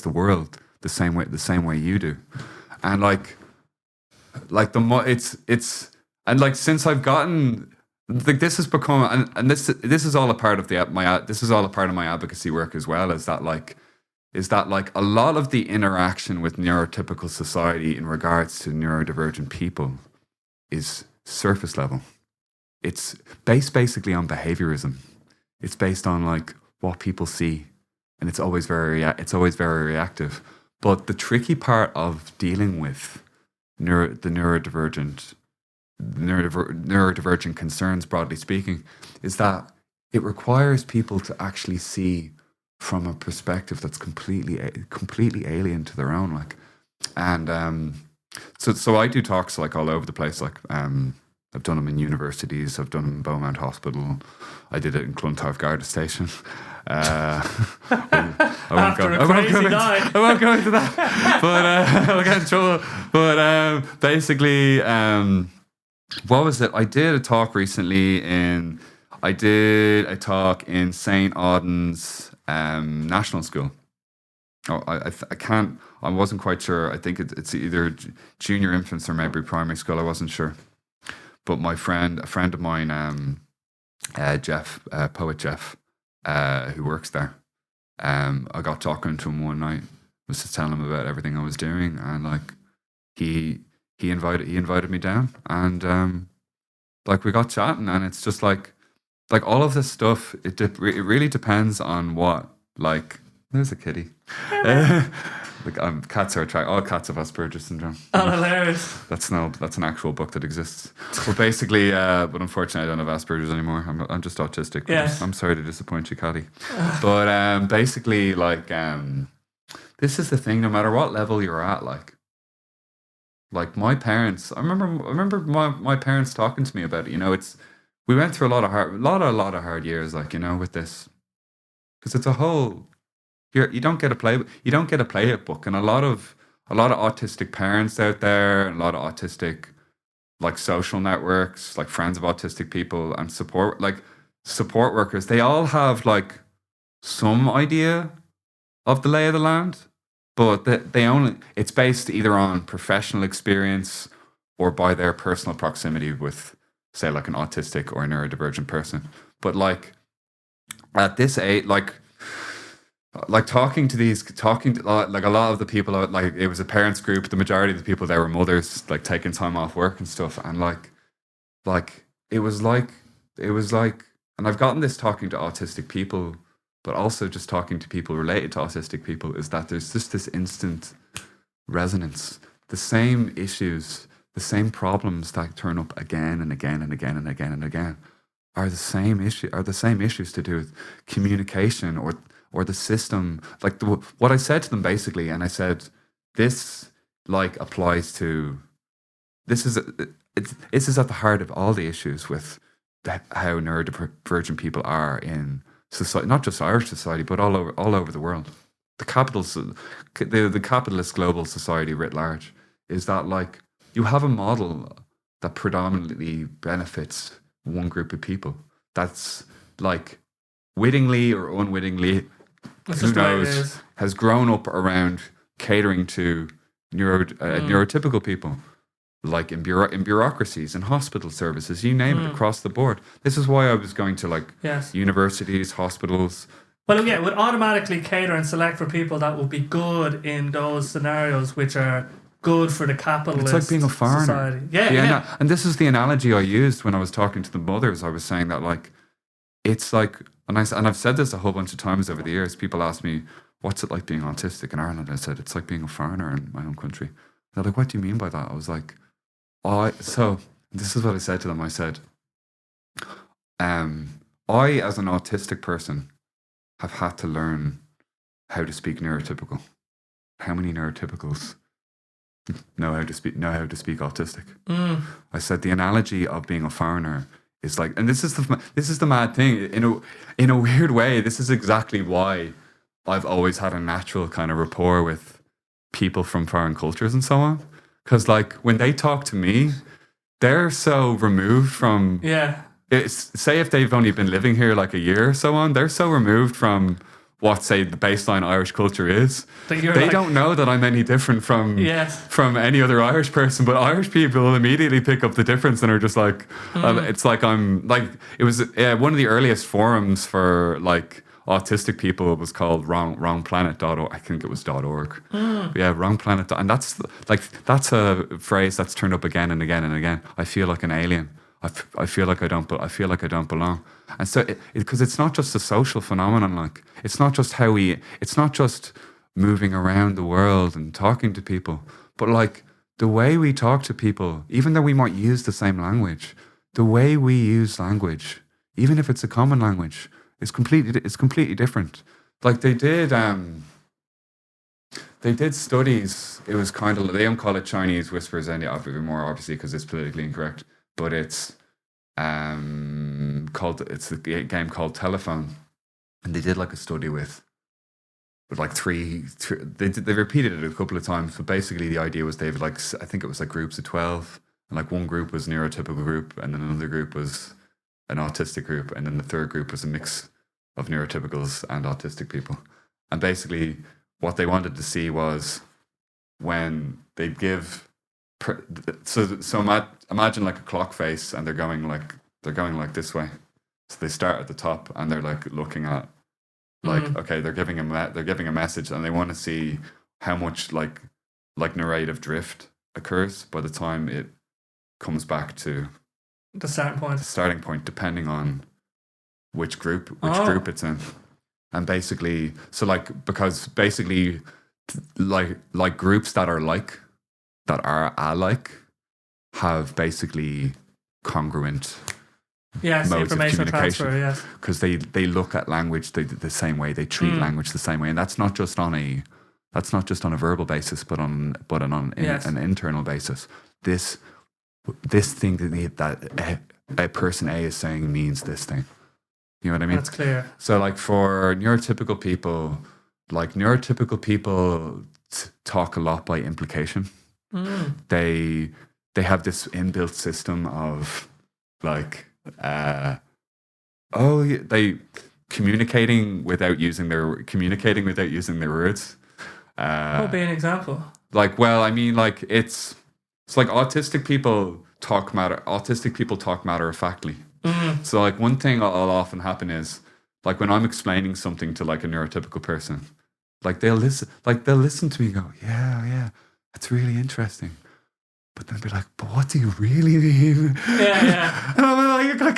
the world the same way you do. And like the more it's and like since I've gotten like this has become and this is all a part of my advocacy work as well, is that like a lot of the interaction with neurotypical society in regards to neurodivergent people is surface level. It's based basically on behaviorism. It's based on like what people see, and it's always very reactive. But the tricky part of dealing with neurodivergent concerns, broadly speaking, is that it requires people to actually see from a perspective that's completely alien to their own. Like, and so I do talks like all over the place. Like, I've done them in universities. I've done them in Beaumont Hospital. I did it in Clontarf Garda Station. I won't go into that. But I'll get in trouble. But basically, what was it? I did a talk recently in St. Auden's National School. Oh, I can't. I wasn't quite sure. I think it's either junior infants or maybe primary school. I wasn't sure. But a friend of mine, Jeff, poet Jeff, who works there, I got talking to him one night. Was just telling him about everything I was doing, and like he invited me down, and like we got chatting, and it's just like all of this stuff. It really depends on what, like. There's a kitty. Like cats are attracted. All cats have Asperger's syndrome. Oh, hilarious! That's an actual book that exists. But basically, but unfortunately, I don't have Asperger's anymore. I'm just autistic. Yes. I'm sorry to disappoint you, Catty. But basically, like this is the thing. No matter what level you're at, like my parents. I remember my parents talking to me about it. You know, we went through a lot of hard years. Like, you know, with this, because it's a whole. You don't get a play book, and a lot of autistic parents out there, and a lot of autistic like social networks, like friends of autistic people and support workers. They all have like some idea of the lay of the land, but it's based either on professional experience or by their personal proximity with, say, like an autistic or a neurodivergent person. But like at this age, like talking to like a lot of the people, like it was a parents group. The majority of the people there were mothers, like taking time off work and stuff. And like it was like, and I've gotten this talking to autistic people, but also just talking to people related to autistic people, is that there's just this instant resonance. The same issues, the same problems that turn up again and again and again and again and again are the same issues to do with communication or the system. Like what I said to them basically, and I said, this like applies to this is this is at the heart of all the issues with how neurodivergent people are in society, not just Irish society, but all over the world. The capitalist global society writ large is that like you have a model that predominantly benefits one group of people. That's like wittingly or unwittingly, who knows, has grown up around catering to neurotypical people, like in bureaucracies and hospital services, you name it, across the board. This is why I was going to like universities, hospitals. Well, yeah, it would automatically cater and select for people that would be good in those scenarios, which are good for the capitalist society. It's like being a foreigner. Society. Yeah. No, and this is the analogy I used when I was talking to the mothers. I was saying that like, it's like, and I've said this a whole bunch of times over the years. People ask me, what's it like being autistic in Ireland? I said, it's like being a foreigner in my own country. They're like, what do you mean by that? I was like, so this is what I said to them. I said, I, as an autistic person, have had to learn how to speak neurotypical. How many neurotypicals know how to speak autistic? I said the analogy of being a foreigner is like, and this is the mad thing. In a weird way, this is exactly why I've always had a natural kind of rapport with people from foreign cultures and so on. Because like when they talk to me, they're so removed from say if they've only been living here like a year or so on, they're so removed from what, say, the baseline Irish culture is. They don't know that I'm any different from any other Irish person, but Irish people will immediately pick up the difference and are just like, it's like I'm like, it was one of the earliest forums for like autistic people was called wrongplanet.org. I think it was .org. Yeah, wrongplanet. And that's a phrase that's turned up again and again and again. I feel like an alien. I feel like I don't belong. And so because it's not just a social phenomenon, like it's not just moving around the world and talking to people, but like the way we talk to people, even though we might use the same language, the way we use language, even if it's a common language, it's completely different. Like they did studies. It was kind of, they don't call it Chinese whispers anymore, obviously, because it's politically incorrect. But it's a game called Telephone, and they did like a study with like three they repeated it a couple of times, but basically the idea was they would like, I think it was like groups of 12, and like one group was neurotypical group, and then another group was an autistic group, and then the third group was a mix of neurotypicals and autistic people. And basically what they wanted to see was when they give imagine like a clock face, and they're going like this way. So they start at the top, and they're like looking at like, okay, they're giving a message, and they want to see how much like narrative drift occurs by the time it comes back to the starting point, depending on which group it's in. And basically, so like, because basically like groups that are alike have basically congruent modes of communication, because they look at language the same way, they treat language the same way, and that's not just on a verbal basis, but on an internal basis. This thing that a person A is saying means this thing. You know what I mean? That's clear. So like for neurotypical people, talk a lot by implication. They have this inbuilt system of like they communicating without using their words. What would be an example? Like, well, I mean, like it's like autistic people talk matter of factly. So like one thing will often happen is like when I'm explaining something to like a neurotypical person, like they'll listen to me and go, yeah, that's really interesting. But then be like, but what do you really mean? Yeah. And I'm like, I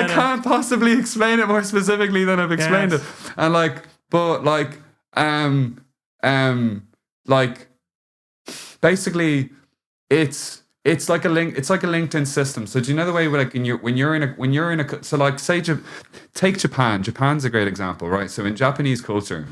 can't possibly explain it more specifically than I've explained it. And like, but like, like basically it's like a LinkedIn system. So do you know the way like when you're in a so like say take Japan. Japan's a great example, right? So in Japanese culture,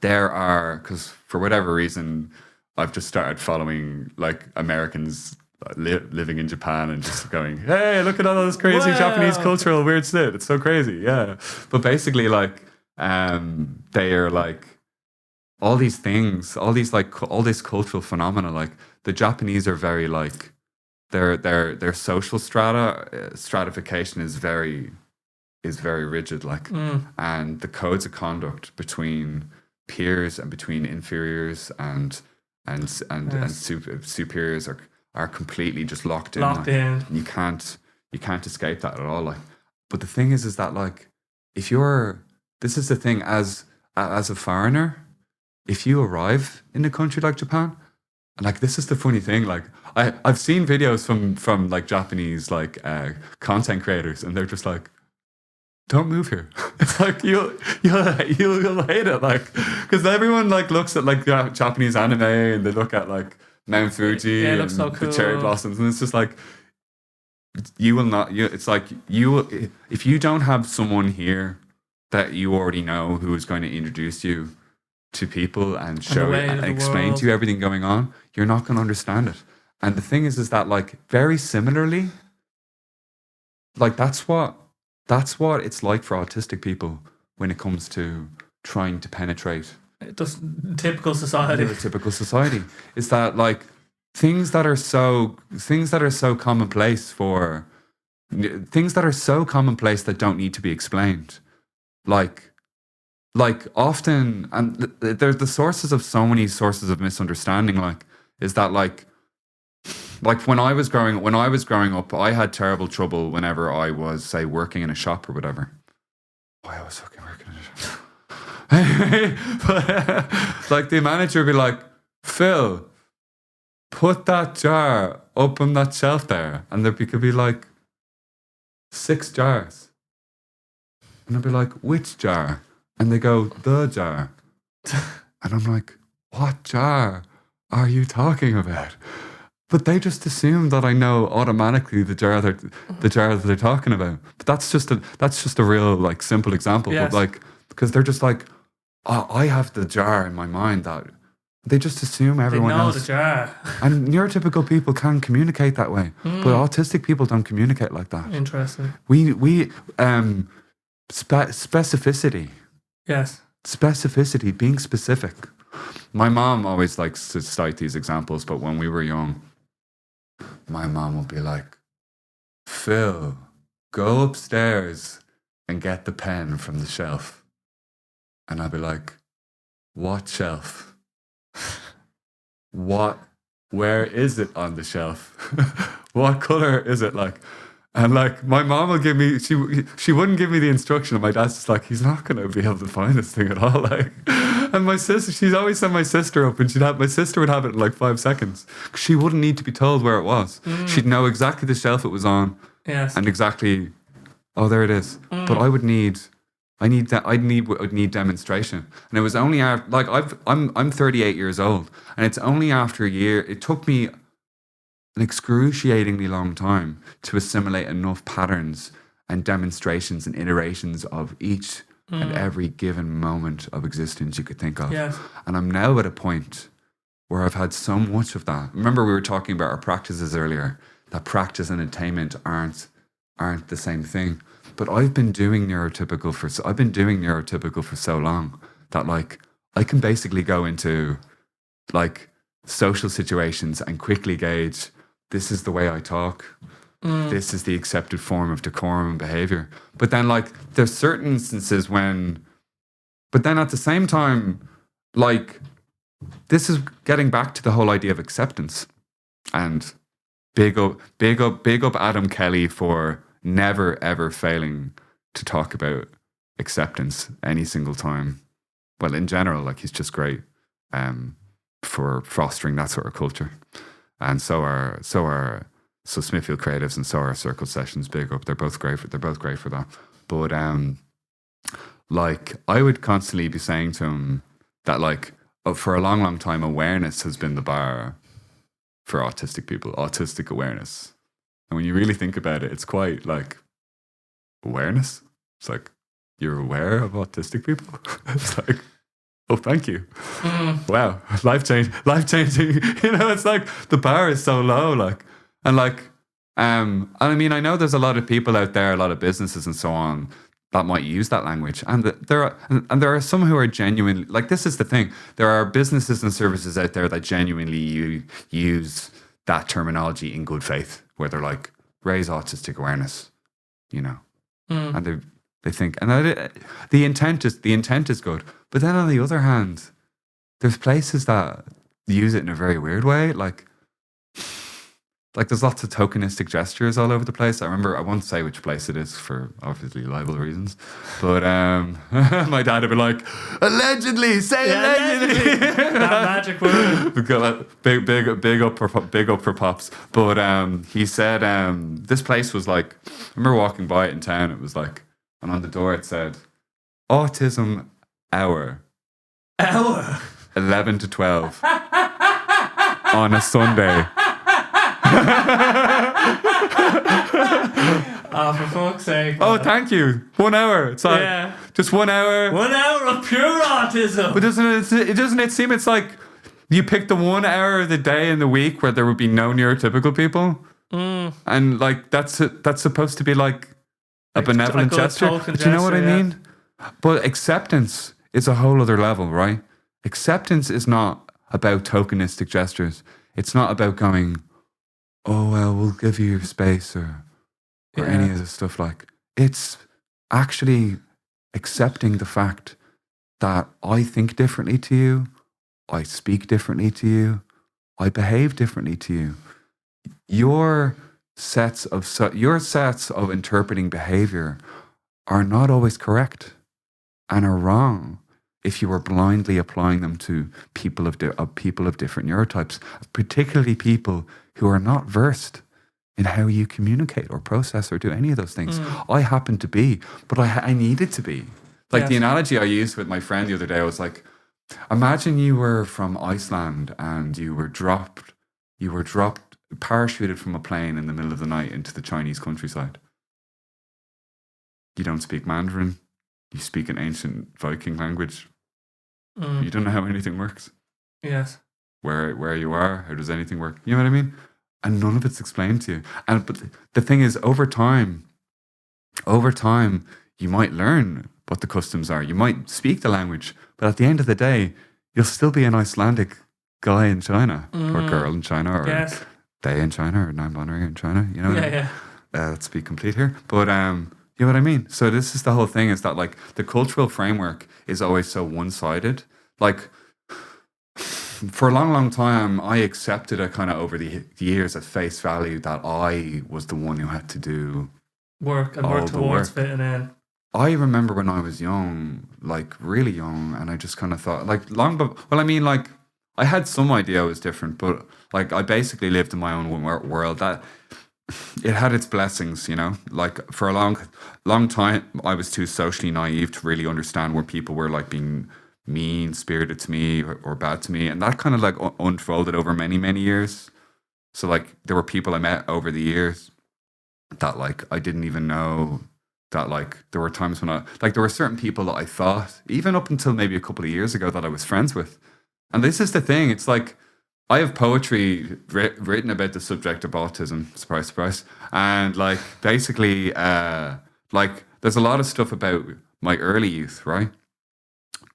there are, because for whatever reason, I've just started following like Americans living in Japan and just going, hey, look at all this crazy Japanese cultural weird shit. It's so crazy. Yeah. But basically, like, they are like all these things, all these like all this cultural phenomena. Like the Japanese are very like their social stratification is very rigid. Like, and the codes of conduct between peers and between inferiors and superiors are completely just locked in. And you can't escape that at all. Like, but the thing is that like this is the thing as a foreigner, if you arrive in a country like Japan, and like this is the funny thing, like I've seen videos from like Japanese like content creators, and they're just like, don't move here. It's like you'll hate it, like, because everyone like looks at like Japanese anime and they look at like Mount Fuji and so cool. The cherry blossoms, and it's just like you will not. It's like if you don't have someone here that you already know who is going to introduce you to people and show you and explain to you everything going on, you're not going to understand it. And the thing is that like very similarly, like that's what it's like for autistic people when it comes to trying to penetrate typical society. The typical society is that like things that are so commonplace that don't need to be explained, like often, and they're the sources of so many sources of misunderstanding. Like, is that like when I was growing up, I had terrible trouble whenever I was, say, working in a shop or whatever. Why I was fucking working in a shop. But like the manager would be like, Phil, put that jar up on that shelf there, and there could be like 6 jars, and I'd be like, which jar? And they go, the jar. And I'm like, what jar are you talking about? But they just assume that I know automatically the jar that they're talking about. But that's just a real like simple example. Yes. But like, because they're just like, oh, I have the jar in my mind that they just assume everyone else. The jar. And neurotypical people can communicate that way, but autistic people don't communicate like that. Interesting. We specificity. Yes. Specificity, being specific. My mom always likes to cite these examples, but when we were young, my mom would be like, Phil, go upstairs and get the pen from the shelf. And I'd be like, what shelf? Where is it on the shelf? What color is it like? And like my mom will give me, she wouldn't give me the instruction, and my dad's just like, he's not going to be able to find this thing at all. Like, and my sister, she's always sent my sister up, and my sister would have it in like 5 seconds. She wouldn't need to be told where it was. She'd know exactly the shelf it was on. Yes. And exactly, oh, there it is. But I would need demonstration. And it was only after, like I'm 38 years old, and it's only after a year. It took me an excruciatingly long time to assimilate enough patterns and demonstrations and iterations of each and every given moment of existence you could think of. Yes. And I'm now at a point where I've had so much of that. Remember we were talking about our practices earlier, that practice and attainment aren't the same thing. But I've been doing neurotypical for so long that like I can basically go into like social situations and quickly gauge, this is the way I talk. This is the accepted form of decorum and behavior. But then like there's certain instances but then at the same time, like this is getting back to the whole idea of acceptance. And big up Adam Kelly for never ever failing to talk about acceptance any single time. Well, in general, like he's just great for fostering that sort of culture. And so Smithfield Creatives and so are Circle Sessions. Big up. They're both great for that. But like I would constantly be saying to him that like for a long time awareness has been the bar for autistic people, autistic awareness. And when you really think about it, it's quite like awareness. It's like you're aware of autistic people. It's like Oh, thank you. Wow, life changing. It's like the bar is so low, and I mean, I know there's a lot of people out there, a lot of businesses and so on that might use that language, and there are some who are genuinely like. This is the thing: there are businesses and services out there that genuinely use that terminology in good faith, where they're like, raise autistic awareness, and they think, and the intent is good. But then on the other hand, there's places that use it in a very weird way, like there's lots of tokenistic gestures all over the place. I won't say which place it is for obviously libel reasons, but my dad would be like, allegedly, allegedly. That magic word. Big up for Pops. But he said this place was like, I remember walking by it in town, it was like, and on the door it said, autism hour. 11 to 12 on a Sunday. Oh, for fuck's sake. Oh, thank you. 1 hour. It's like just 1 hour. 1 hour of pure autism. But doesn't it seem it's like you pick the 1 hour of the day in the week where there would be no neurotypical people, and like that's supposed to be like a benevolent gesture. Do you know what I mean? But acceptance is a whole other level, right? Acceptance is not about tokenistic gestures. It's not about going, oh, well, we'll give you your space or any of this stuff. Like, it's actually accepting the fact that I think differently to you, I speak differently to you, I behave differently to you. Your sets of interpreting behavior are not always correct and are wrong if you are blindly applying them to people of different neurotypes, particularly people who are not versed in how you communicate or process or do any of those things. I happen to be, but I needed to be. Like the analogy I used with my friend the other day, I was like, imagine you were from Iceland and you were parachuted from a plane in the middle of the night into the Chinese countryside. You don't speak Mandarin. You speak an ancient Viking language. You don't know how anything works. Yes. Where you are, how does anything work? You know what I mean? And none of it's explained to you. But the thing is, over time, you might learn what the customs are. You might speak the language, but at the end of the day, you'll still be an Icelandic guy in China or girl in China or they in China or non-binary in China. You know? Let's be complete here. But you know what I mean? So this is the whole thing, is that like the cultural framework is always so one-sided. Like for a long time, I accepted it kind of over the years at face value that I was the one who had to do work towards fitting in. I remember when I was young, like really young, and I just kind of thought, like I had some idea I was different, but like I basically lived in my own world that it had its blessings, you know. Like for a long time, I was too socially naive to really understand where people were like being mean-spirited to me or bad to me, and that kind of like unfolded over many years. So like there were people I met over the years that like I didn't even know that like there were times when there were certain people that I thought even up until maybe a couple of years ago that I was friends with. And this is the thing, it's like I have poetry written about the subject of autism, surprise, surprise. And like basically like there's a lot of stuff about my early youth, right?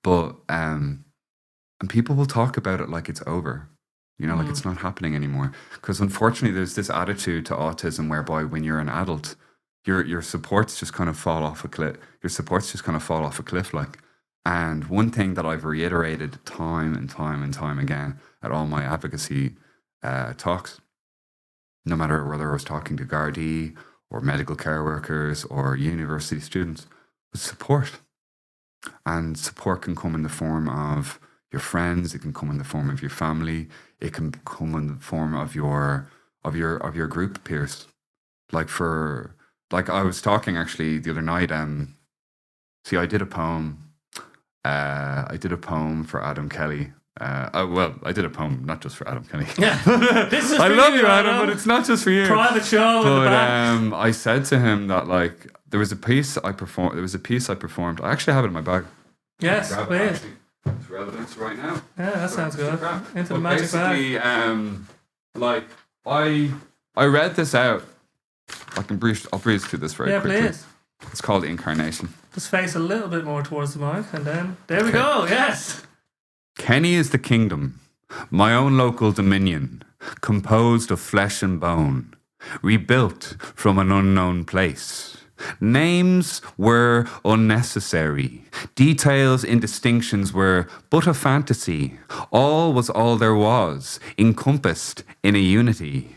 But and people will talk about it like it's over, you know, like it's not happening anymore. Because unfortunately there's this attitude to autism whereby when you're an adult, your supports just kind of fall off a cliff. Your supports just kind of fall off a cliff, like. And one thing that I've reiterated time and time again at all my advocacy talks, no matter whether I was talking to Gardaí or medical care workers or university students, was support. And support can come in the form of your friends. It can come in the form of your family. It can come in the form of your group peers. Like I was talking actually the other night. See, I did a poem. I did a poem for Adam Kelly. I did a poem not just for Adam Kelly. Yeah, this is I love you, Adam, but it's not just for you. Private show. But in the back. I said to him that like there was a piece I performed. I actually have it in my bag. Yes, please. It's relevant right now. Yeah, that sounds good. Into the magic bag. I read this out. I'll breeze through this very quickly. Yeah, please. It's called Incarnation. Just face a little bit more towards the mic, and then there we go. Yes. Kenny is the kingdom, my own local dominion, composed of flesh and bone, rebuilt from an unknown place. Names were unnecessary. Details in distinctions were but a fantasy. All was all there was, encompassed in a unity.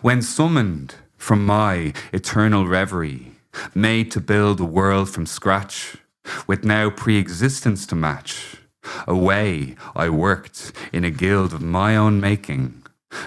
When summoned from my eternal reverie, made to build a world from scratch, with now pre-existence to match, away I worked in a guild of my own making.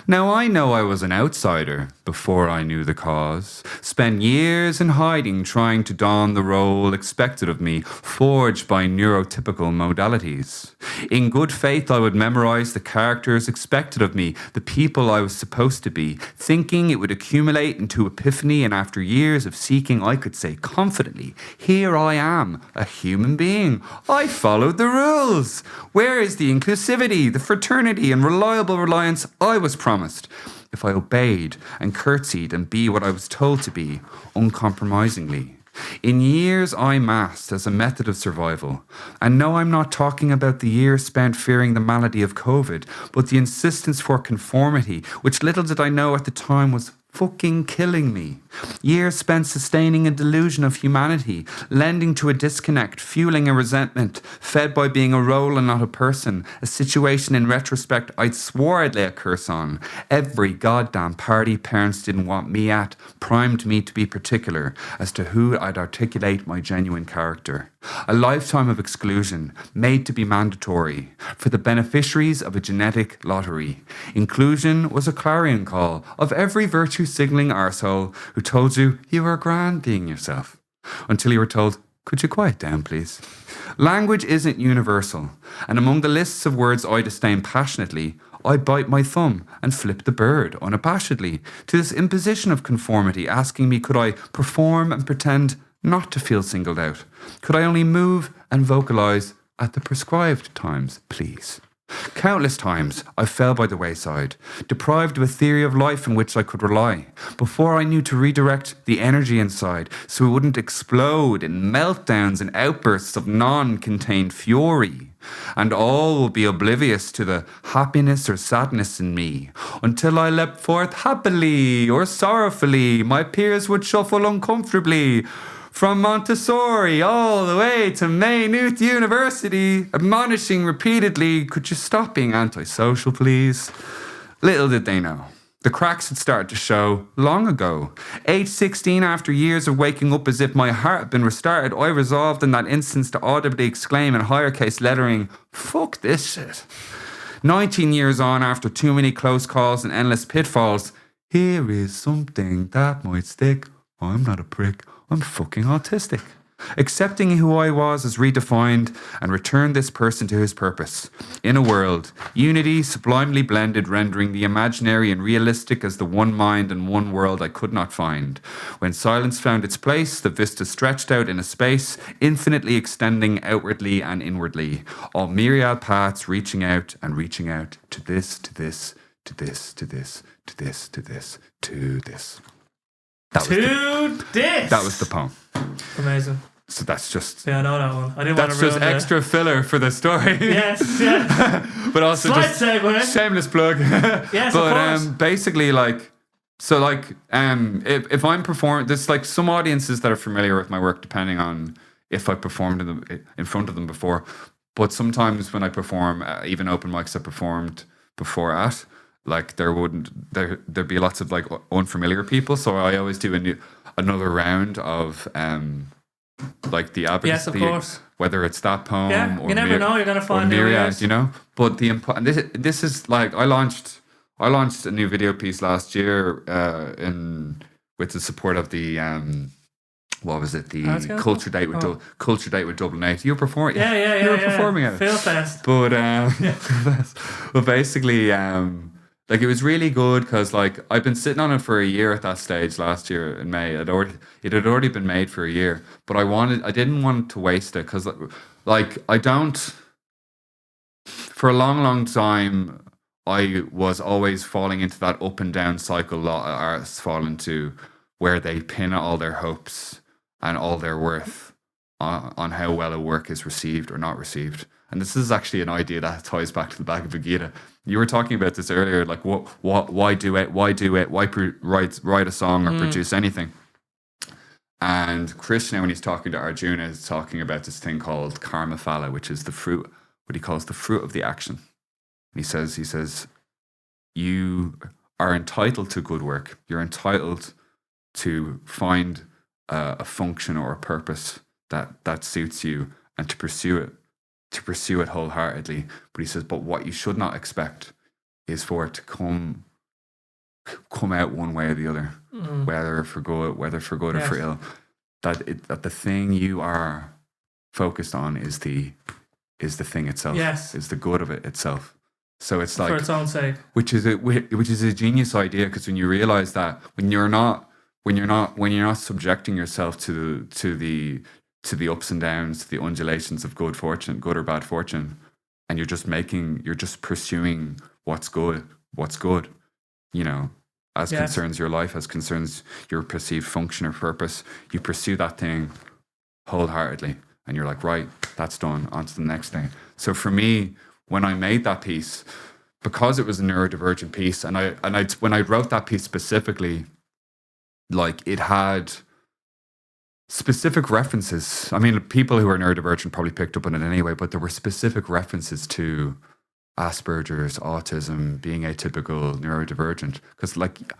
Now I know I was an outsider before I knew the cause. Spent years in hiding trying to don the role expected of me, forged by neurotypical modalities. In good faith I would memorize the characters expected of me, the people I was supposed to be, thinking it would accumulate into epiphany, and after years of seeking I could say confidently, here I am, a human being. I followed the rules. Where is the inclusivity, the fraternity and reliable reliance I was promised? If I obeyed and curtsied and be what I was told to be, uncompromisingly. In years I masked as a method of survival. And no, I'm not talking about the years spent fearing the malady of COVID, but the insistence for conformity, which little did I know at the time was fucking killing me. Years spent sustaining a delusion of humanity, lending to a disconnect, fueling a resentment, fed by being a role and not a person, a situation in retrospect I'd swore I'd lay a curse on. Every goddamn party parents didn't want me at primed me to be particular as to who I'd articulate my genuine character. A lifetime of exclusion, made to be mandatory, for the beneficiaries of a genetic lottery. Inclusion was a clarion call of every virtue-signalling arsehole who told you were grand being yourself, until you were told, could you quiet down, please? Language isn't universal, and among the lists of words I disdain passionately, I bite my thumb and flip the bird unabashedly to this imposition of conformity, asking me could I perform and pretend not to feel singled out? Could I only move and vocalise at the prescribed times, please? Countless times I fell by the wayside, deprived of a theory of life in which I could rely, before I knew to redirect the energy inside so it wouldn't explode in meltdowns and outbursts of non-contained fury. And all will be oblivious to the happiness or sadness in me, until I leapt forth happily or sorrowfully, my peers would shuffle uncomfortably, from Montessori all the way to Maynooth University, admonishing repeatedly, could you stop being antisocial, please? Little did they know. The cracks had started to show long ago. Age 16, after years of waking up as if my heart had been restarted, I resolved in that instance to audibly exclaim in higher case lettering, fuck this shit. 19 years on, after too many close calls and endless pitfalls, here is something that might stick. I'm not a prick. I'm fucking autistic. Accepting who I was as redefined and returned this person to his purpose. In a world, unity sublimely blended, rendering the imaginary and realistic as the one mind and one world I could not find. When silence found its place, the vista stretched out in a space, infinitely extending outwardly and inwardly. All myriad paths reaching out to this, to this, to this, to this, to this, to this, to this. That was the poem. Amazing. So that's just... Yeah, I know that one. I didn't want to ruin That's just extra filler for the story. Yes, yeah. But also slight just... segue. Shameless plug. Yes, but, of course. basically, like... So, like, if I'm performing... There's, like, some audiences that are familiar with my work, depending on if I performed in front of them before. But sometimes when I perform, even open mics I performed before at... Like there'd be lots of like unfamiliar people, so I always do another round of like the average. Yes, of course. Whether it's that poem or you never know, you're gonna find new myriad, you know. But this is like I launched a new video piece last year with the support of the what was it? The Culture Date with Dublin 8. You were performing. Yeah. You were performing it. Feel Fest. But but basically. Like it was really good because like I've been sitting on it for a year at that stage last year in May. It had already been made for a year, but I didn't want to waste it because like I don't for a long, long time, I was always falling into that up and down cycle a lot of artists fall into, where they pin all their hopes and all their worth on how well a work is received or not received. And this is actually an idea that ties back to the Bhagavad Gita. You were talking about this earlier, like why do it? Why write a song or produce anything? And Krishna, when he's talking to Arjuna, is talking about this thing called karma phala, which is the fruit, what he calls the fruit of the action. He says, you are entitled to good work. You're entitled to find a function or a purpose that suits you and to pursue it wholeheartedly. But he says, but what you should not expect is for it to come out one way or the other, whether for good or for ill. That the thing you are focused on is the thing itself. Yes, is the good of it itself. So it's like, for its own sake, which is a genius idea, because when you realize that when you're not subjecting yourself to the ups and downs, to the undulations of good or bad fortune, and you're just pursuing what's good, as concerns your life, as concerns your perceived function or purpose, you pursue that thing wholeheartedly, and you're like, right, that's done, on to the next thing. So for me, when I made that piece, because it was a neurodivergent piece, and when I wrote that piece specifically, like, it had specific references. I mean, people who are neurodivergent probably picked up on it anyway, but there were specific references to Asperger's, autism, being atypical, neurodivergent, because like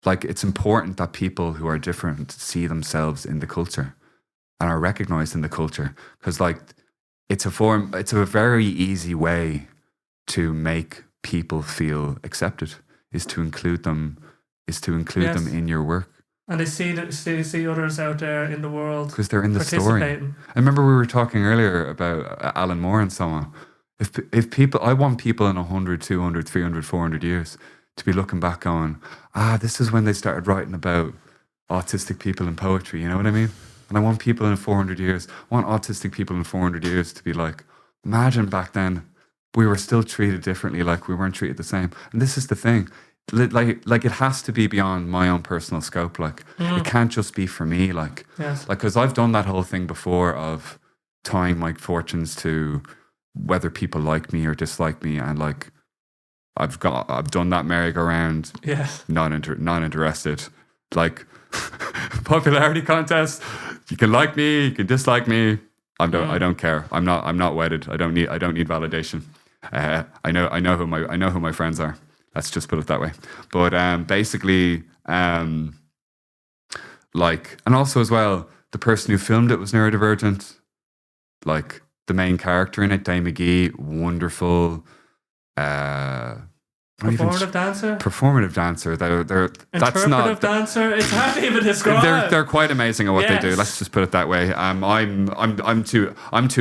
it's important that people who are different see themselves in the culture and are recognized in the culture, because like it's a very easy way to make people feel accepted, is to include them them in your work. And they see others out there in the world because they're in the story. I remember we were talking earlier about Alan Moore and so on. If people, I want people in 100, 200, 300, 400 years to be looking back on, this is when they started writing about autistic people in poetry, you know what I mean? And I want people in 400 years, I want autistic people in 400 years to be like, imagine back then we were still treated differently, like we weren't treated the same. And this is the thing. Like it has to be beyond my own personal scope. Like it can't just be for me. Like, because I've done that whole thing before of tying my fortunes to whether people like me or dislike me, and like I've done that merry-go-round. Yes. Not interested. Like popularity contest. You can like me, you can dislike me. I don't care. I'm not wedded. I don't need validation. I know who my friends are. Let's just put it that way. But basically, like, and also as well, the person who filmed it was neurodivergent. Like the main character in it, Dave McGee, wonderful. Performative dancer. Interpretive dancer. It's hard to even describe. They're quite amazing at what they do. Let's just put it that way. I'm too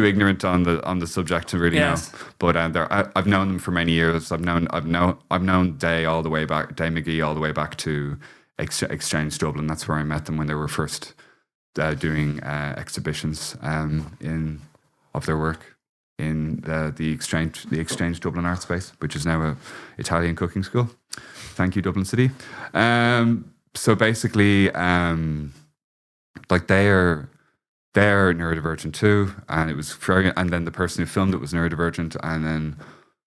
ignorant on the subject to really know. But I've known them for many years. I've known Dave McGee all the way back to Exchange Dublin. That's where I met them when they were first doing exhibitions of their work in the Exchange Dublin Art Space, which is now a Italian cooking school. Thank you, Dublin City. So basically, like they're neurodivergent too, and it was and then the person who filmed it was neurodivergent, and then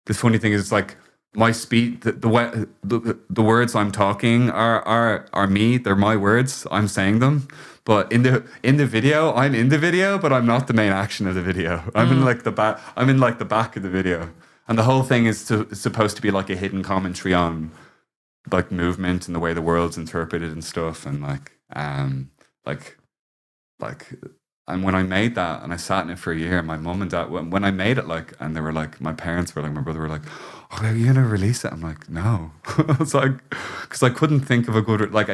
the funny thing is, like, my speed, the words I'm talking are me. They're my words. I'm saying them. But in the video, I'm in the video, but I'm not the main action of the video. I'm in like the back. I'm in like the back of the video, and the whole thing is supposed to be like a hidden commentary on like movement and the way the world's interpreted and stuff, and and when I made that and I sat in it for a year, my mum and dad, when I made it, like, and they were like, my parents were like, my brother were like, "Oh, are you gonna release it?" I'm like, "No." I was like, because I couldn't think of a good, like,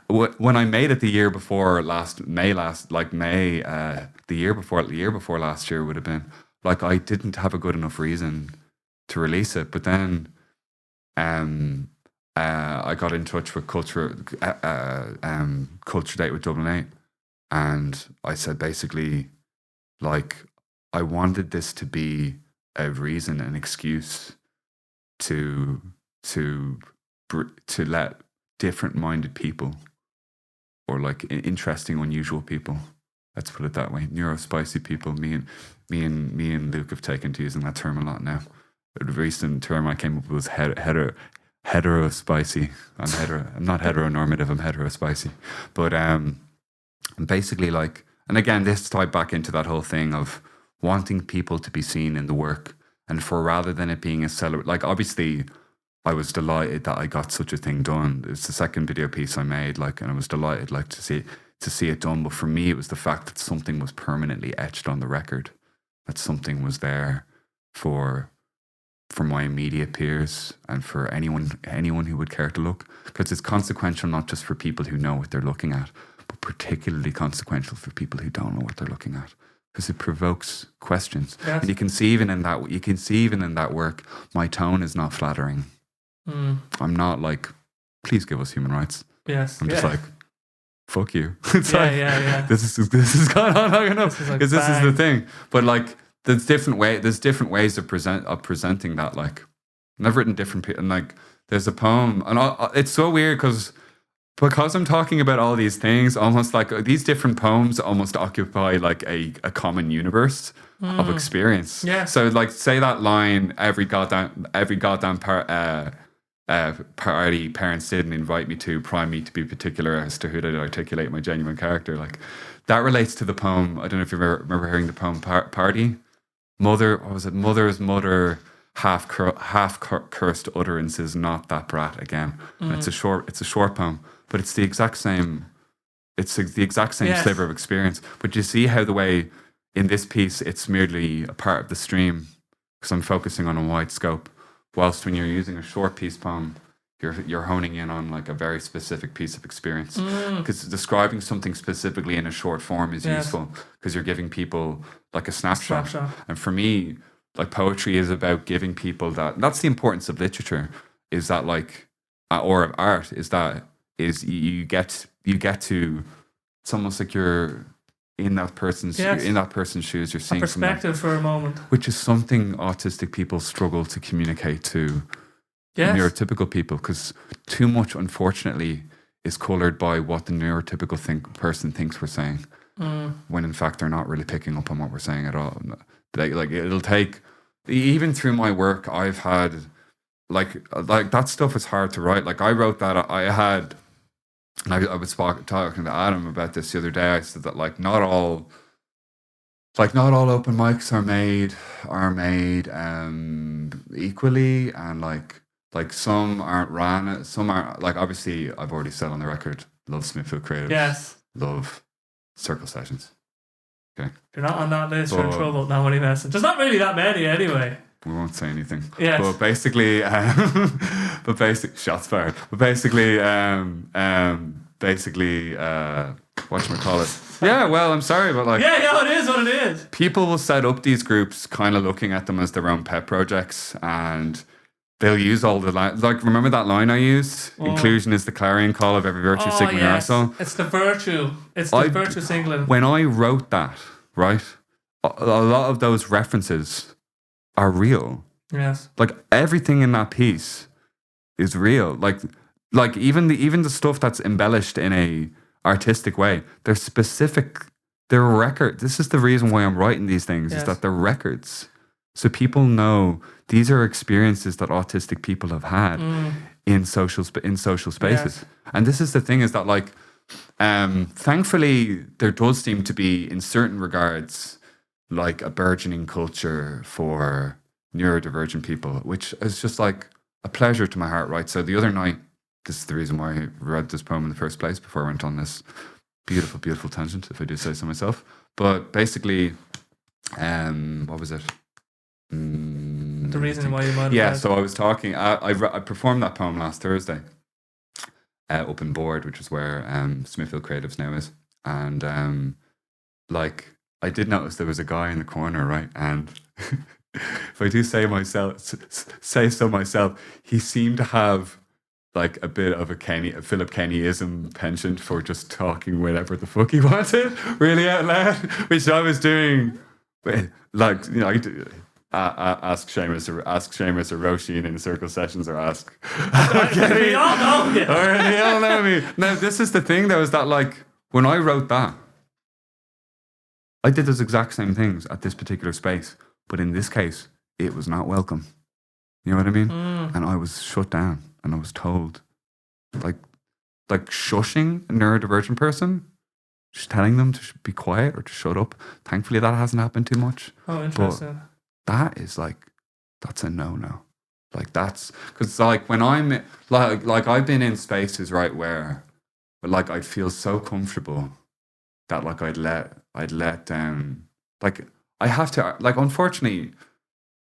when I made it the year before last, the year before last year would have been, like, I didn't have a good enough reason to release it. But then I got in touch with Culture Date with Dublin 8. And I said, basically, like, I wanted this to be a reason, an excuse to let different-minded people, or like interesting, unusual people, let's put it that way, neurospicy people. Me and Luke have taken to using that term a lot now. The recent term I came up with was heterospicy. I'm not heteronormative. I'm heterospicy. But basically, like, and again, this tied back into that whole thing of wanting people to be seen in the work, and for rather than it being a like, obviously, I was delighted that I got such a thing done. It's the second video piece I made, like, and I was delighted, like, to see it done. But for me, it was the fact that something was permanently etched on the record, that something was there for my immediate peers and for anyone who would care to look, because it's consequential not just for people who know what they're looking at, but particularly consequential for people who don't know what they're looking at, because it provokes questions. Yes. And you can see even in that work, my tone is not flattering. I'm not like, please give us human rights. Yes. I'm just like, fuck you. It's this has gone on long enough, because this is the thing. But like, there's different ways of presenting that. Like, and I've written different, and like, there's a poem, and it's so weird because I'm talking about all these things, almost like these different poems almost occupy like a common universe of experience. Yeah. So like, say that line, every goddamn party parents didn't invite me to, prime me to be particular as to who to articulate my genuine character. Like, that relates to the poem. I don't know if you remember hearing the poem Party. Mother, what was it? Mother's mother, half cursed utterances, not that brat again. And it's a short poem, but it's the exact same. It's the exact same sliver of experience. But you see how the way in this piece it's merely a part of the stream, because I'm focusing on a wide scope. Whilst when you're using a short piece poem, you're honing in on like a very specific piece of experience. Because describing something specifically in a short form is useful, because you're giving people like a snapshot. And for me, like, poetry is about giving people that. That's the importance of literature, is that, like, or of art, is you get to. It's almost like you're in that person's shoes. You're seeing a perspective for a moment, which is something autistic people struggle to communicate to neurotypical people, because too much, unfortunately, is colored by what the neurotypical person thinks we're saying, when in fact they're not really picking up on what we're saying at all. Like it'll take, even through my work, I've had like that stuff is hard to write. Like, I wrote that. I was talking to Adam about this the other day. I said that not all open mics are made equally, and like some aren't ran, some aren't, like, obviously I've already said on the record, love Smithfield Creative. Yes. Love Circle Sessions. Okay. If you're not on that list, you're in trouble. Not many messing. There's not really that many anyway. We won't say anything. Yes. But basically, shots fired. But basically, whatchamacallit? Yeah, well, I'm sorry, but like... Yeah, it is what it is. People will set up these groups kind of looking at them as their own pet projects, and they'll use all the lines. Like, remember that line I used? Inclusion is the clarion call of every virtue, sigma universal. It's the virtue. It's the virtue singlet. When I wrote that, right, a lot of those references are real. Yes. Like, everything in that piece is real. Like even the stuff that's embellished in a artistic way, they're specific. They're record. This is the reason why I'm writing these things, is that they're records. So people know these are experiences that autistic people have had in social spaces. Yes. And this is the thing, is that, like, thankfully there does seem to be, in certain regards, like a burgeoning culture for neurodivergent people, which is just like a pleasure to my heart, right? So the other night, this is the reason why I read this poem in the first place, before I went on this beautiful, beautiful tangent, if I do say so myself. But basically, what was it? The reason why you might have... Yeah, so I was talking, I performed that poem last Thursday up in Board, which is where Smithfield Creatives now is. And like, I did notice there was a guy in the corner, right? And if I do say so myself, he seemed to have like a bit of a Philip Kennyism penchant for just talking whatever the fuck he wanted, really out loud, which I was doing. Like, you know, ask Seamus or Roisin in circle sessions, or ask. We all know you. They all know me. Now, this is the thing, though, is that like when I wrote that, I did those exact same things at this particular space, but in this case, it was not welcome. You know what I mean? And I was shut down, and I was told, like shushing a neurodivergent person, just telling them to be quiet or to shut up. Thankfully, that hasn't happened too much. Oh, interesting. But that is like, that's a no-no. Like that's, because like when I'm, like I've been in spaces, right, where like I'd feel so comfortable that like I'd let down, like I have to, like unfortunately,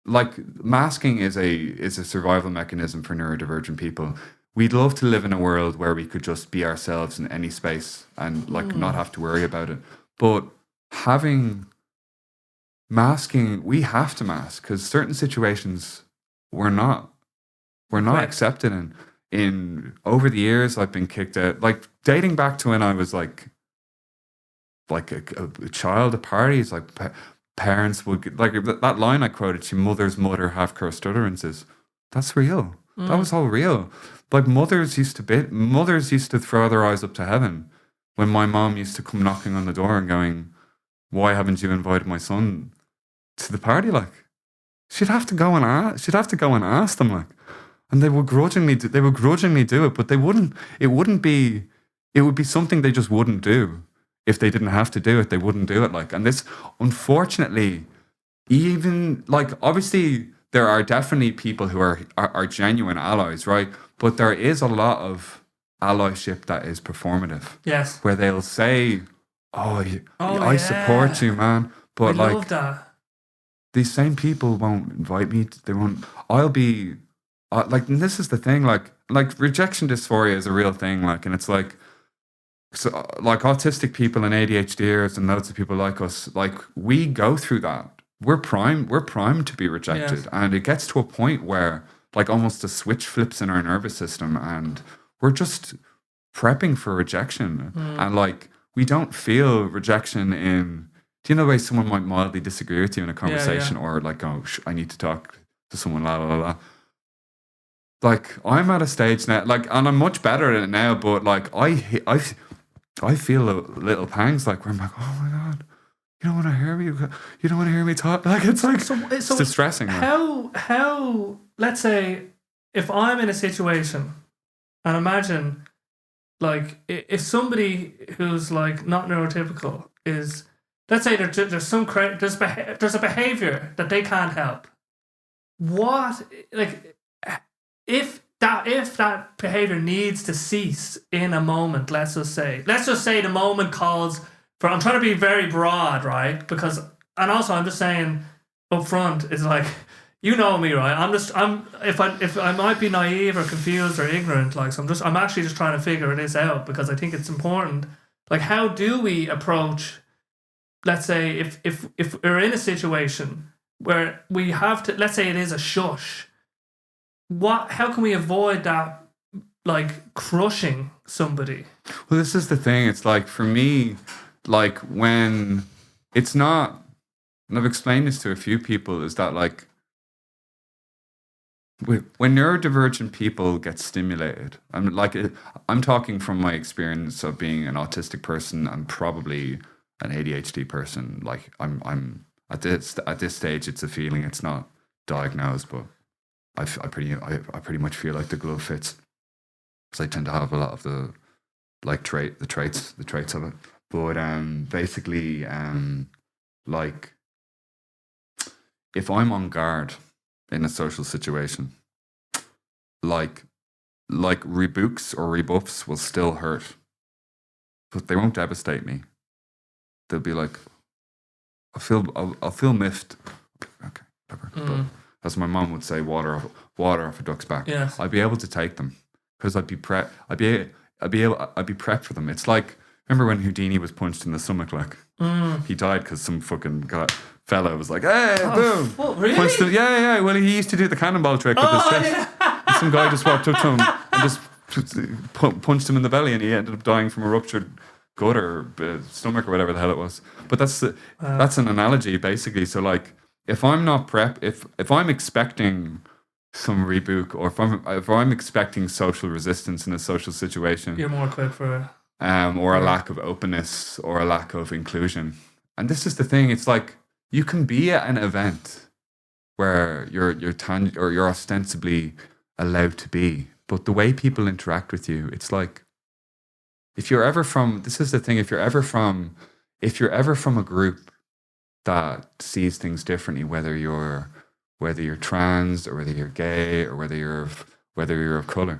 like masking is a survival mechanism for neurodivergent people. We'd love to live in a world where we could just be ourselves in any space and like not have to worry about it. But having masking, we have to mask because certain situations we're not accepted in. In over the years, I've been kicked out. Like dating back to when I was like a child at parties, like parents would get, like that line I quoted, mother's mother have cursed utterances. That's real. That was all real. Like mothers used to throw their eyes up to heaven when my mom used to come knocking on the door and going, "Why haven't you invited my son to the party?" Like she'd have to go and ask them, like, and they would grudgingly do it, but it would be something they just wouldn't do. If they didn't have to do it, they wouldn't do it. Like, and this, unfortunately, even like obviously there are definitely people who are genuine allies, right? But there is a lot of allyship that is performative. Yes. Where they'll say, I support you, man. But I love that. These same people won't invite me. They won't. I'll be like, and this is the thing. Like rejection dysphoria is a real thing. Like, and it's like, so like autistic people and ADHDers and loads of people like us, like we go through that. We're primed to be rejected. Yes. And it gets to a point where like almost a switch flips in our nervous system and we're just prepping for rejection. And like, we don't feel rejection in, do you know the way someone might mildly disagree with you in a conversation or like, oh, I need to talk to someone, la, la, la. Like I'm at a stage now, like, and I'm much better at it now, but like I feel little pangs like where I'm like, oh my God, you don't want to hear me. You don't want to hear me talk. Like it's like it's distressing. How? Let's say if I'm in a situation, and imagine, like if somebody who's like not neurotypical is, let's say there's a behavior that they can't help. What, like if that behavior needs to cease in a moment, let's just say the moment calls for, I'm trying to be very broad, right? Because, and also I'm just saying up front, it's like, you know me, right? If I might be naive or confused or ignorant, like, so I'm actually just trying to figure this out because I think it's important. Like, how do we approach, let's say if we're in a situation where we have to, let's say it is a shush, how can we avoid that, like, crushing somebody? Well, this is the thing. It's like, for me, like, when it's not, and I've explained this to a few people, is that, like, when neurodivergent people get stimulated, I'm talking from my experience of being an autistic person and probably an ADHD person. Like, I'm at this stage, it's a feeling. It's not diagnosed, but I pretty much feel like the glove fits, because I tend to have a lot of the traits of it. But basically, like, if I'm on guard in a social situation, like rebukes or rebuffs will still hurt, but they won't devastate me. They'll be like, I'll feel miffed. Okay, whatever. But as my mom would say, water off a duck's back. Yes. I'd be able to take them because I'd be prepped for them. It's like, remember when Houdini was punched in the stomach? Like he died because some fucking fella was like, "Hey, boom!" What, really? Punched him. Yeah. Well, he used to do the cannonball trick with his fist. Yeah. And some guy just walked up to him and just punched him in the belly, and he ended up dying from a ruptured gut or stomach or whatever the hell it was. But that's an analogy, basically. So like, if I'm not if I'm expecting some reboot, or if I'm expecting social resistance in a social situation, you're more equipped for or a lack of openness or a lack of inclusion. And this is the thing, it's like you can be at an event where you're ostensibly allowed to be, but the way people interact with you, it's like, if you're ever from a group that sees things differently, whether you're trans, or whether you're gay, or whether you're of color,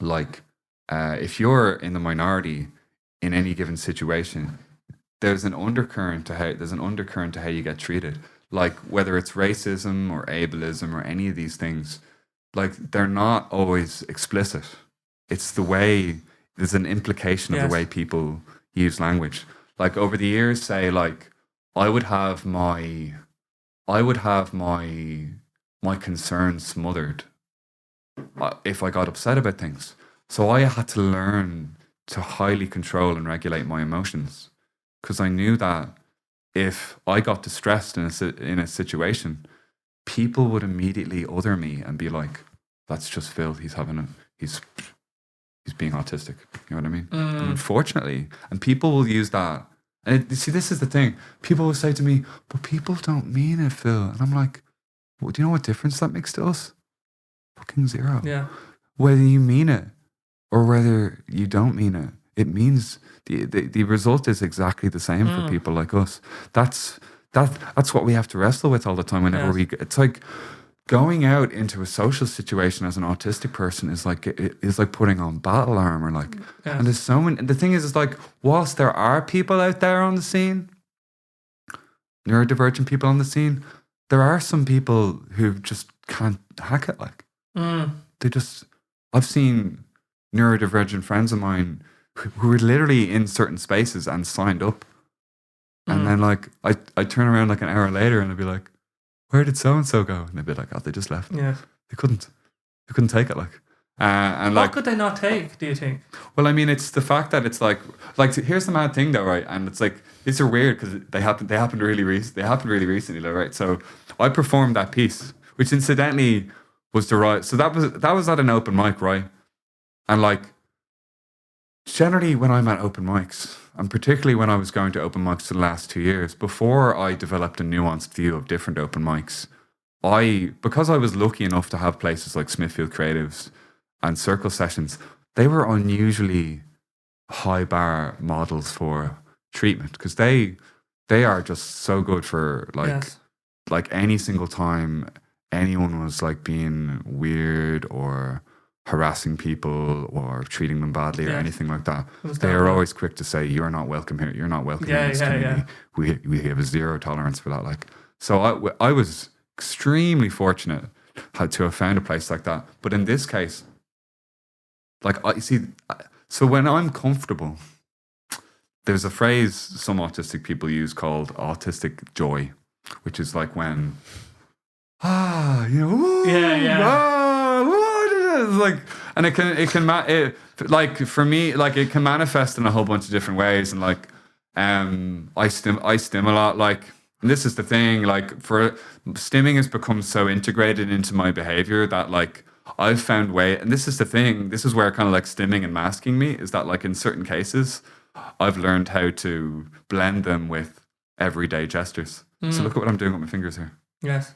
like if you're in the minority in any given situation, there's an undercurrent to how you get treated. Like whether it's racism or ableism or any of these things, like they're not always explicit. It's the way, there's an implication of the way people use language. Like over the years, say, like I would have my concerns smothered if I got upset about things. So I had to learn to highly control and regulate my emotions, because I knew that if I got distressed in a situation, people would immediately other me and be like, "That's just Phil. He's being autistic." You know what I mean? And unfortunately, and people will use that. And see, this is the thing. People will say to me, "But people don't mean it, Phil." And I'm like, "Well, do you know what difference that makes to us? Fucking zero." Yeah. Whether you mean it or whether you don't mean it, it means the result is exactly the same for people like us. That's what we have to wrestle with all the time. Whenever it's like going out into a social situation as an autistic person is like putting on battle armor. Like, and there's so many. And the thing is like, whilst there are people out there on the scene, neurodivergent people on the scene, there are some people who just can't hack it. Like, I've seen neurodivergent friends of mine who were literally in certain spaces and signed up. And then like, I turn around like an hour later and I'd be like, "Where did so-and-so go?" And they'd be like, "Oh, they just left." Yeah. They couldn't take it. Like, and what like, could they not take, do you think? Well, I mean, it's the fact that it's like, here's the mad thing though, right? And it's like, these are weird because they happened really recently, though, right? So I performed that piece, which incidentally was so that was at an open mic, right? And like, generally when I'm at open mics, and particularly when I was going to open mics for the last 2 years, before I developed a nuanced view of different open mics, because I was lucky enough to have places like Smithfield Creatives and Circle Sessions, they were unusually high bar models for treatment, because they are just so good for like any single time anyone was like being weird or harassing people or treating them badly or anything like that, they are always quick to say, "You're not welcome here. You're not welcome in this community. We have a zero tolerance for that." Like, so I was extremely fortunate to have found a place like that. But in this case, like, so when I'm comfortable, there's a phrase some autistic people use called autistic joy, which is like when, like, and like for me, like it can manifest in a whole bunch of different ways, and like I stimulate, like, and this is the thing, like, for stimming has become so integrated into my behavior that like I've found and this is the thing, this is where kind of like stimming and masking me is that, like, in certain cases I've learned how to blend them with everyday gestures. So look at what I'm doing with my fingers here. Yes.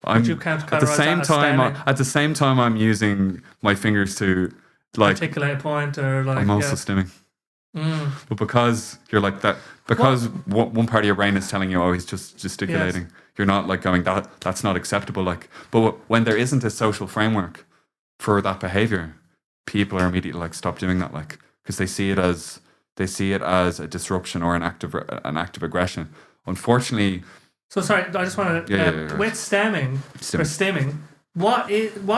At the same time I'm using my fingers to like articulate a point, or like I'm also stimming. But because you're like that, because one part of your brain is telling you, "Oh, he's just gesticulating." Yes. You're not like going, that's not acceptable. Like, but when there isn't a social framework for that behavior, people are immediately like, "Stop doing that," like, because they see it as a disruption or an act of aggression. Unfortunately. So sorry, I just want to with stimming. What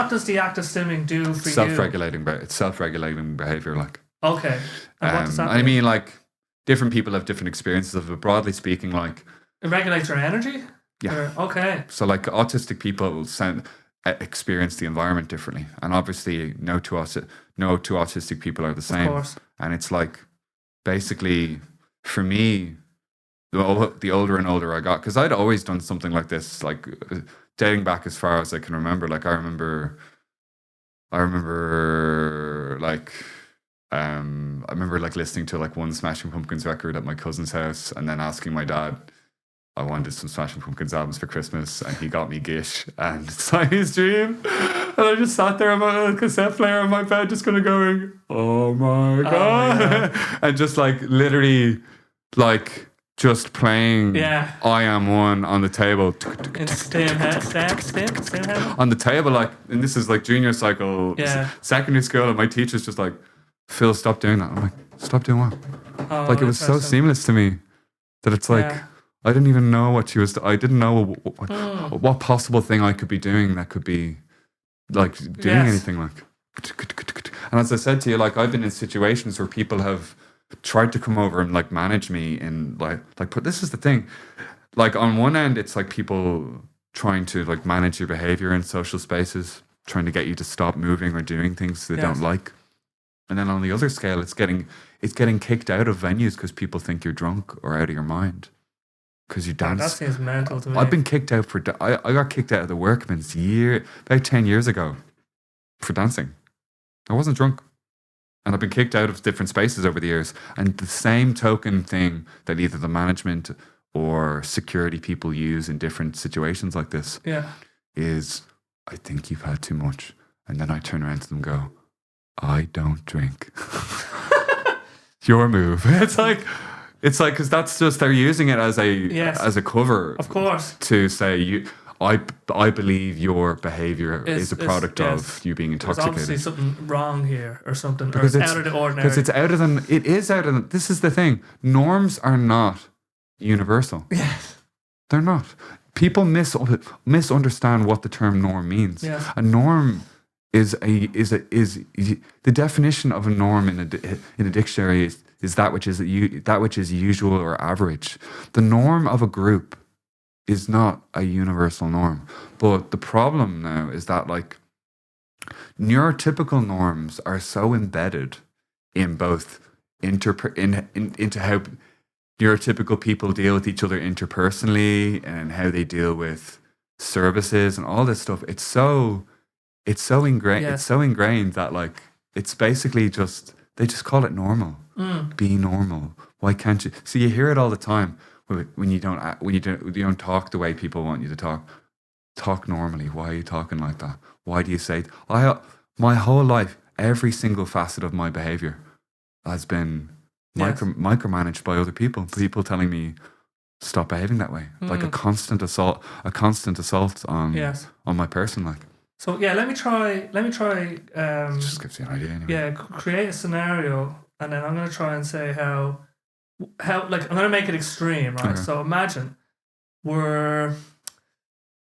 does the act of stimming do for you? It's self-regulating behavior, like. Okay. And what does that mean? I mean, like, different people have different experiences of it. Broadly speaking, like, it regulates your energy? Yeah. Okay. So like autistic people experience the environment differently. And obviously no two autistic people are the same. Of course. And it's like, basically, for me, the older and older I got, because I'd always done something like this, like dating back as far as I can remember. Like I remember like I remember like listening to like one Smashing Pumpkins record at my cousin's house, and then asking my dad, I wanted some Smashing Pumpkins albums for Christmas, and he got me Gish and Siamese Dream. And I just sat there on my cassette player on my bed, just kind of going, oh my God. Yeah. And just like literally like just playing I Am One on the table. On the table, like, and this is like junior cycle, secondary school, and my teacher's just like, Phil, stop doing that. I'm like, stop doing what? Like, it was so seamless to me that it's like, I didn't even know what she was. I didn't know what possible thing I could be doing that could be like doing anything like. And as I said to you, like I've been in situations where people have tried to come over and like manage me in but this is the thing. Like on one end, it's like people trying to like manage your behavior in social spaces, trying to get you to stop moving or doing things they don't like. And then on the other scale, it's getting kicked out of venues because people think you're drunk or out of your mind. Because you dance. That seems mental to me. I've been kicked out I got kicked out of the Workman's about 10 years ago for dancing. I wasn't drunk. And I've been kicked out of different spaces over the years. And the same token thing that either the management or security people use in different situations like this is, I think you've had too much. And then I turn around to them and go, I don't drink. Your move. It's like, because that's just, they're using it as a cover, of course, to say I believe your behavior is a product of you being intoxicated. There's obviously something wrong here or something, or it's out of the ordinary. Because it is out of this is the thing. Norms are not universal. Yes. They're not. People misunderstand what the term norm means. Yes. A norm is the definition of a norm in a dictionary is that which is usual or average. The norm of a group is not a universal norm. But the problem now is that like neurotypical norms are so embedded in both into how neurotypical people deal with each other interpersonally and how they deal with services and all this stuff. It's so ingrained. It's so ingrained that like it's basically just they just call it normal. Be normal. Why can't you? So you hear it all the time when you don't talk the way people want you to talk. Talk normally. Why are you talking like that? Why do you say? My whole life, every single facet of my behavior has been micromanaged by other people. People telling me stop behaving that way. Like a constant assault on my person. Like. So let me try. Just gives you an idea. Anyway. Yeah, create a scenario, and then I'm going to try and say how like I'm going to make it extreme, right? Okay. So imagine we're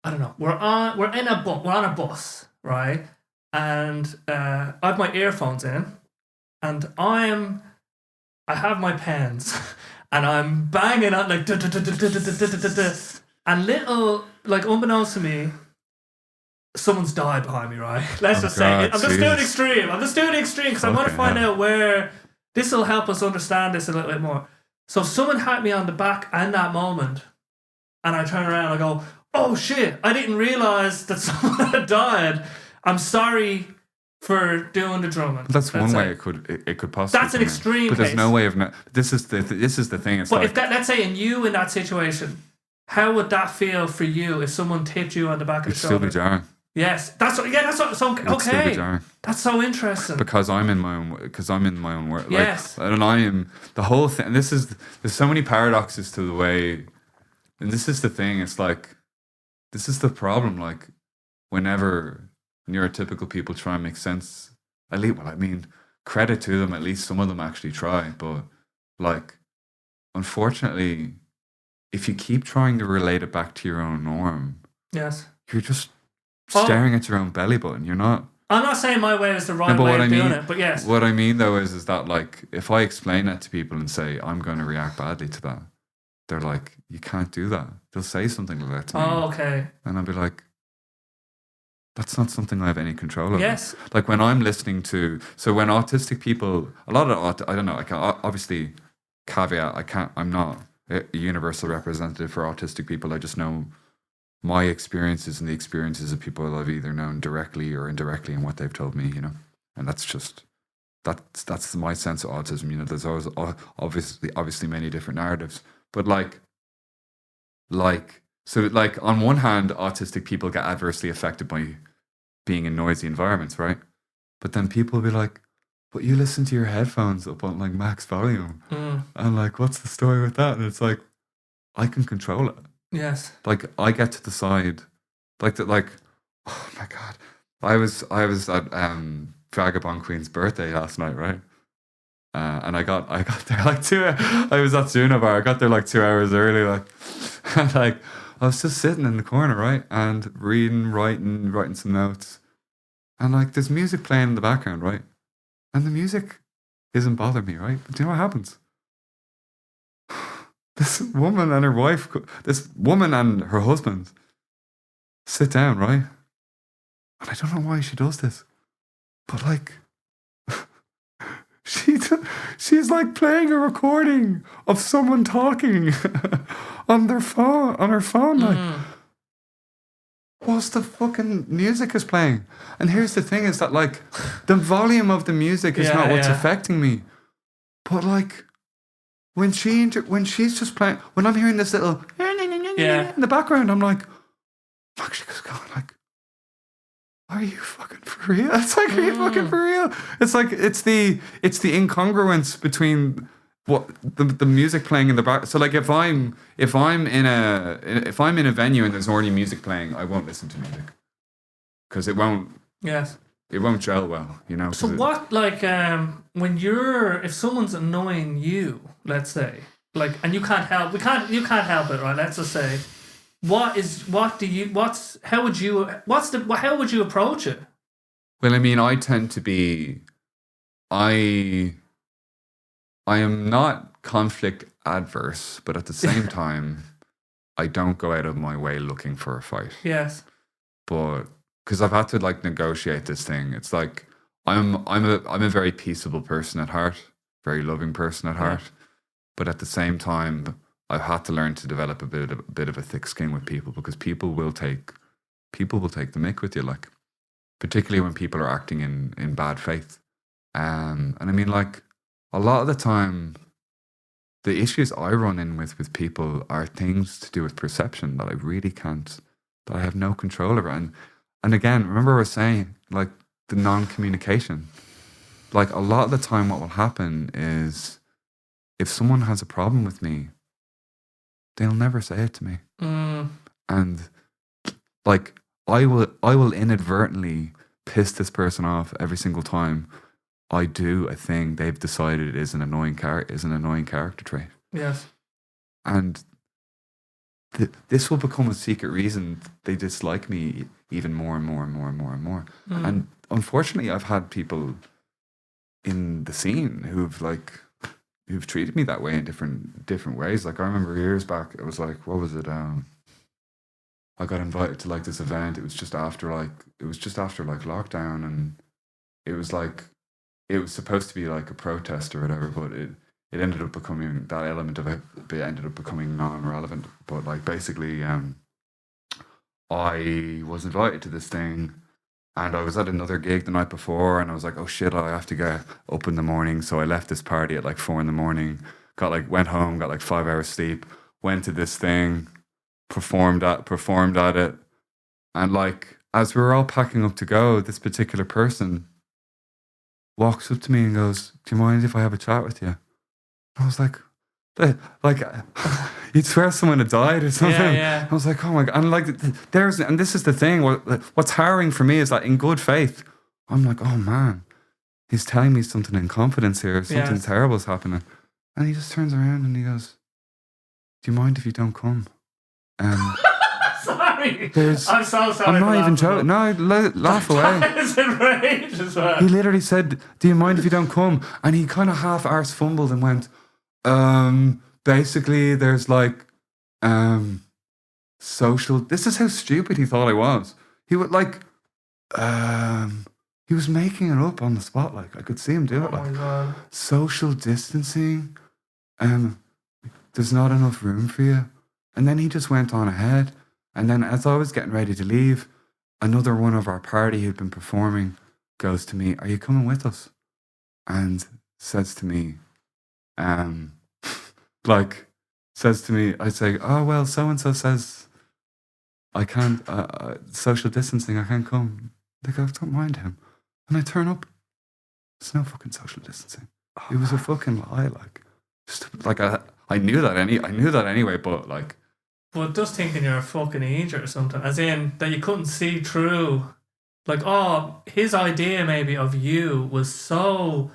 on a bus, right? And I have my earphones in, and I have my pens, and I'm banging out like and little like unbeknownst to me, someone's died behind me, right? Let's just say I'm just doing extreme because I want to find out where this will help us understand this a little bit more. So if someone had me on the back in that moment, and I turn around and I go, oh shit, I didn't realize that someone had died. I'm sorry for doing the drumming. That's one way it could possibly. That's an extreme but there's no way of this is the thing. It's but if let's say in that situation, how would that feel for you if someone tipped you on the back of the shoulder? It'd still be jarring. Yes, that's so okay. That's so interesting. Because I'm in my own work. Yes, and I am the whole thing. And there's so many paradoxes to the way, and this is the thing. It's like this is the problem. Like whenever neurotypical people try and make sense, credit to them. At least some of them actually try. But like, unfortunately, if you keep trying to relate it back to your own norm, yes, you're just staring at your own belly button. You're not. I'm not saying my way is the right way of doing it, but yes. What I mean though is that like if I explain that to people and say I'm going to react badly to that, they're like, you can't do that. They'll say something like that to me. Oh, okay. And I'll be like, that's not something I have any control over. Yes. Like when I'm listening to, so when autistic people, I don't know, I can obviously caveat, I'm not a universal representative for autistic people. I just know my experiences and the experiences of people I've either known directly or indirectly and what they've told me, you know. And that's just that's my sense of autism. You know, there's always obviously many different narratives, but like on one hand, autistic people get adversely affected by being in noisy environments, right? But then people will be like, but you listen to your headphones up on like max volume. And like, what's the story with that? And it's like, I can control it. Yes. Like I get to decide oh my God. I was at Vagabond Queen's birthday last night, right? And I got there like I was at Juno Bar. I got there like 2 hours early, like and like I was just sitting in the corner, right? And reading, writing some notes. And like there's music playing in the background, right? And the music isn't bothering me, right? But do you know what happens? This woman and her husband sit down, right? And I don't know why she does this, but like, she's like playing a recording of someone talking on her phone, like, whilst the fucking music is playing. And here's the thing: is that like, the volume of the music is not what's affecting me, but like, when she's just playing, when I'm hearing this little in the background, I'm like, actually, just going like, are you fucking for real? It's like, are you fucking for real? It's like it's the incongruence between what the music playing in the back. So like if I'm in a venue and there's already music playing, I won't listen to music because it won't. Yes. It won't gel well, you know. So what, like, when if someone's annoying you, let's say, like, and you can't help it, right? Let's just say, how would you approach it? Well, I mean, I tend to be, I am not conflict adverse, but at the same time, I don't go out of my way looking for a fight. Yes. But because I've had to like negotiate this thing, it's like I'm a very peaceable person at heart, very loving person at heart, but at the same time, I've had to learn to develop a bit of a thick skin with people because people will take the mick with you, like particularly when people are acting in bad faith. And I mean, like a lot of the time, the issues I run in with people are things to do with perception that I really can't, that I have no control over. And again, remember I was saying, like, the non-communication. Like, a lot of the time what will happen is if someone has a problem with me, they'll never say it to me. And, like, I will inadvertently piss this person off every single time I do a thing they've decided is an annoying character trait. Yes. And this will become a secret reason they dislike me even more and more and more and more and more. And unfortunately, I've had people in the scene who've treated me that way in different ways. Like I remember years back, it was like, what was it? I got invited to like this event. It was just after lockdown, and it was supposed to be like a protest or whatever, but it ended up becoming, that element of it ended up becoming non-relevant. But like basically, I was invited to this thing, and I was at another gig the night before, and I was like, oh shit, I have to get up in the morning. So I left this party at like 4 a.m. Went home, got like 5 hours sleep, went to this thing, performed at it, and like as we were all packing up to go, this particular person walks up to me and goes, do you mind if I have a chat with you? I was like you'd swear someone had died or something. Yeah. I was like, oh my God. And like, and this is the thing, what's harrowing for me is that in good faith, I'm like, oh man, he's telling me something in confidence here, something terrible is happening. And he just turns around and he goes, do you mind if you don't come? Sorry. I'm so sorry. I'm not even joking. No, laugh away. It's enraged as well. He literally said, do you mind if you don't come? And he kind of half-arse fumbled and went, basically there's like social, this is how stupid he thought I was. He would like he was making it up on the spot, like I could see him do it, like my God. social distancing, there's not enough room for you. And then he just went on ahead. And then as I was getting ready to leave, another one of our party who'd been performing goes to me, are you coming with us? And says to me, I say, oh, well, so-and-so says I can't, social distancing, I can't come. They go, don't mind him. And I turn up, there's no fucking social distancing. It was a fucking lie, like, just like I knew that anyway, but like. But just thinking you're a fucking idiot or something, as in that you couldn't see through, like, oh, his idea maybe of you was so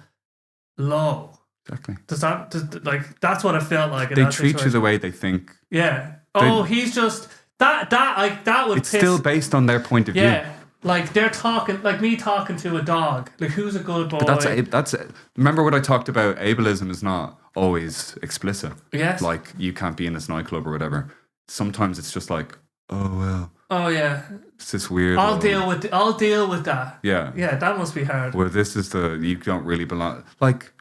low. Exactly. That's what it felt like. They treat you the way they think. Yeah. Oh, he's just that would. It's still based on their point of view. Yeah. Like they're talking, like me talking to a dog. Like, who's a good boy? But that's. Remember what I talked about? Ableism is not always explicit. Yes. Like, you can't be in this nightclub or whatever. Sometimes it's just like, oh well. Oh yeah. It's this weird. I'll deal with that. Yeah. Yeah, that must be hard. Well, this is you don't really belong. Like,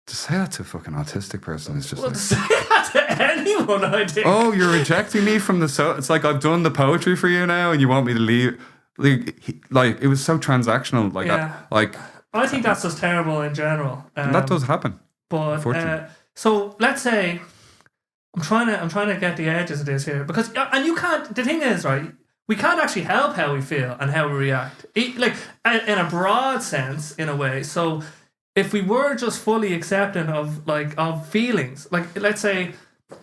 to say that to a fucking autistic person is just. Well, to say that to anyone, I think. Oh, you're rejecting me from the It's like, I've done the poetry for you now, and you want me to leave. Like it was so transactional. Like, yeah. I think that's just terrible in general. And that does happen. But so let's say I'm trying to get the edges of this here, because and you can't. The thing is, right, we can't actually help how we feel and how we react. Like in a broad sense, in a way. So if we were just fully accepting of feelings, like let's say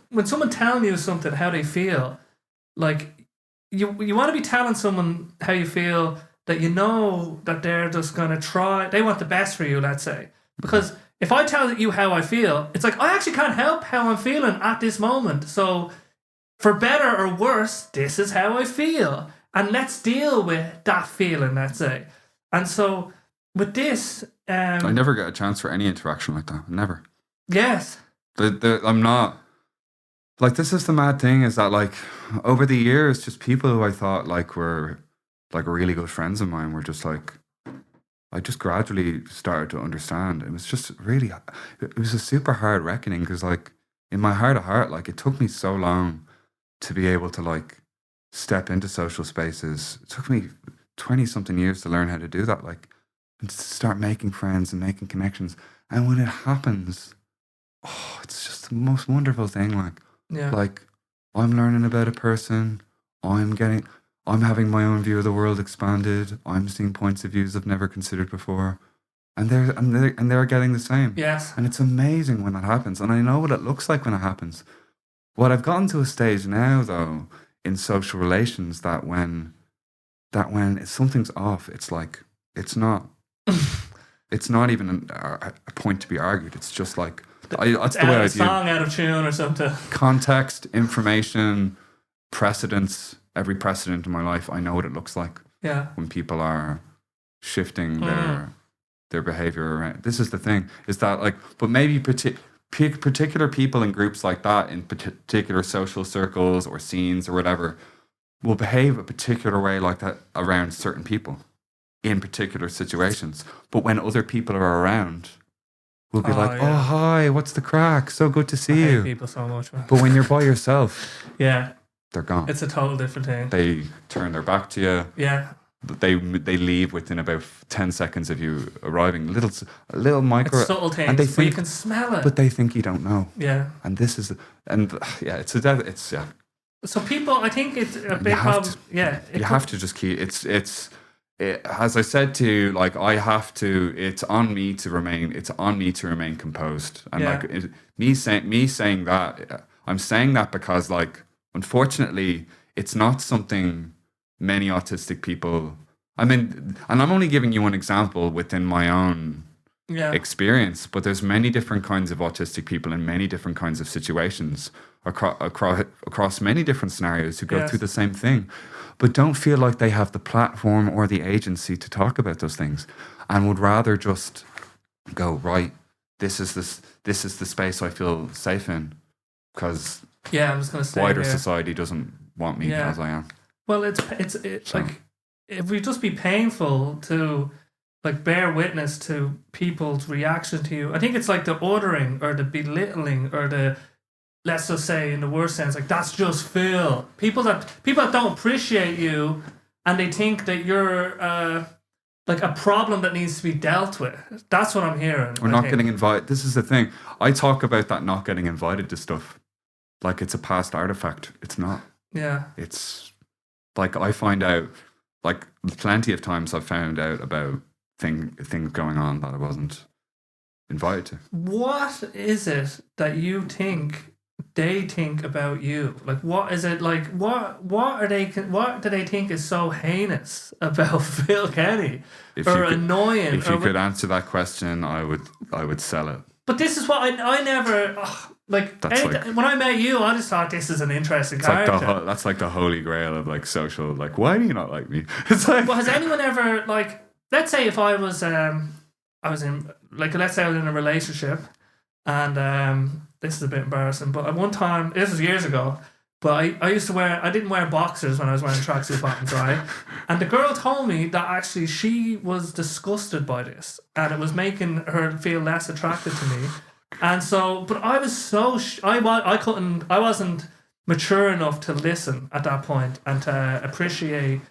when someone telling you something, how they feel, like. You want to be telling someone how you feel that you know that they're just going to try. They want the best for you, let's say. Because if I tell you how I feel, it's like I actually can't help how I'm feeling at this moment. So for better or worse, this is how I feel. And let's deal with that feeling, let's say. And so with this... I never get a chance for any interaction like that. Never. Yes. I'm not... Like, this is the mad thing, is that, like, over the years, just people who I thought, like, were, like, really good friends of mine were just, like, I just gradually started to understand. It was just really, it was a super hard reckoning, because, like, in my heart of heart, like, it took me so long to be able to, like, step into social spaces. It took me 20-something years to learn how to do that, like, and to start making friends and making connections. And when it happens, oh, it's just the most wonderful thing, like. Yeah. Like, I'm learning about a person, I'm having my own view of the world expanded, I'm seeing points of views I've never considered before, and they're getting the same. Yes. And it's amazing when that happens, and I know what it looks like when it happens. What I've gotten to a stage now, though, in social relations, that when something's off, it's like, it's not even a point to be argued. It's just like, that's the way I view. Song out of tune or something. Context, information, precedents. Every precedent in my life, I know what it looks like. Yeah. When people are shifting their behavior around. This is the thing. Is that, like, but maybe particular people in groups like that, in particular social circles or scenes or whatever, will behave a particular way like that around certain people in particular situations. But when other people are around, we'll be like, yeah. oh, hi, what's the crack? So good to see I hate you. people so much, man. But when you're by yourself, yeah, they're gone. It's a total different thing. They turn their back to you. Yeah. They leave within about 10 seconds of you arriving. A little micro. It's subtle things, and they but you can smell it. But they think you don't know. Yeah. And this is, yeah. So people, I think it's a big problem. Yeah. You have to just keep, as I said to you, like, it's on me to remain composed. And like, me saying that, I'm saying that because, like, unfortunately, it's not something many autistic people, I mean, and I'm only giving you one example within my own experience, but there's many different kinds of autistic people in many different kinds of situations across many different scenarios who go through the same thing, but don't feel like they have the platform or the agency to talk about those things, and would rather just go, right, this is the space I feel safe in, because I'm just gonna say wider society doesn't want me as I am. Well, it's like, it would just be painful to, like, bear witness to people's reaction to you. I think it's like the ordering or the belittling or the let's just say in the worst sense, like that's just Phil. People that don't appreciate you, and they think that you're like a problem that needs to be dealt with. That's what I'm hearing. We're not getting invited. This is the thing. I talk about that not getting invited to stuff like it's a past artifact. It's not. Yeah. It's like I find out, like plenty of times I've found out about things going on that I wasn't invited to. What is it that you think they think about you? Like, what is it like? What do they think is so heinous about Phil Kenny annoying? If you could answer that question, I would sell it. But this is what I never when I met you, I just thought this is an interesting character. That's like the holy grail of like social. Like, why do you not like me? It's like. Well, has anyone ever like? Let's say if I was let's say I was in a relationship, and this is a bit embarrassing, but at one time, this was years ago, but I didn't wear boxers when I was wearing tracksuit bottoms, right? And the girl told me that actually she was disgusted by this, and it was making her feel less attracted to me. And so, but I was I wasn't mature enough to listen at that point and to appreciate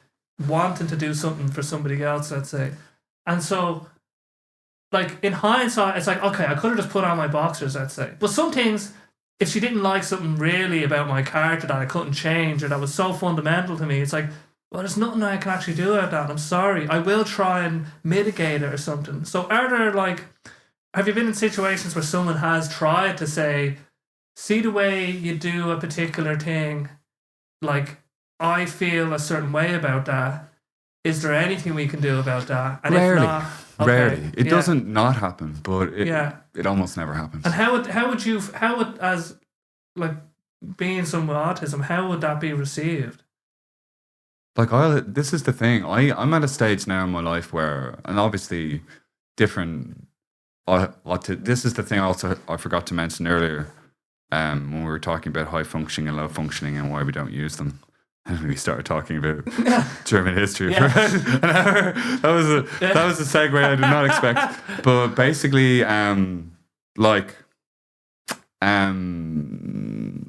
wanting to do something for somebody else, let's say. And so, like, in hindsight, it's like, okay, I could have just put on my boxers, let's say. But some things, if she didn't like something really about my character that I couldn't change or that was so fundamental to me, it's like, well, there's nothing I can actually do about that. I'm sorry. I will try and mitigate it or something. So are there, like, have you been in situations where someone has tried to say, see the way you do a particular thing, like, I feel a certain way about that. Is there anything we can do about that? And rarely. If not, okay, rarely. It doesn't not happen, but it almost never happens. And how would as like being someone with autism, how would that be received? Like this is the thing. I'm at a stage now in my life where, and obviously different. This is the thing. Also, I forgot to mention earlier, when we were talking about high functioning and low functioning and why we don't use them. And we started talking about German history for an hour. That was a segue I did not expect. But basically,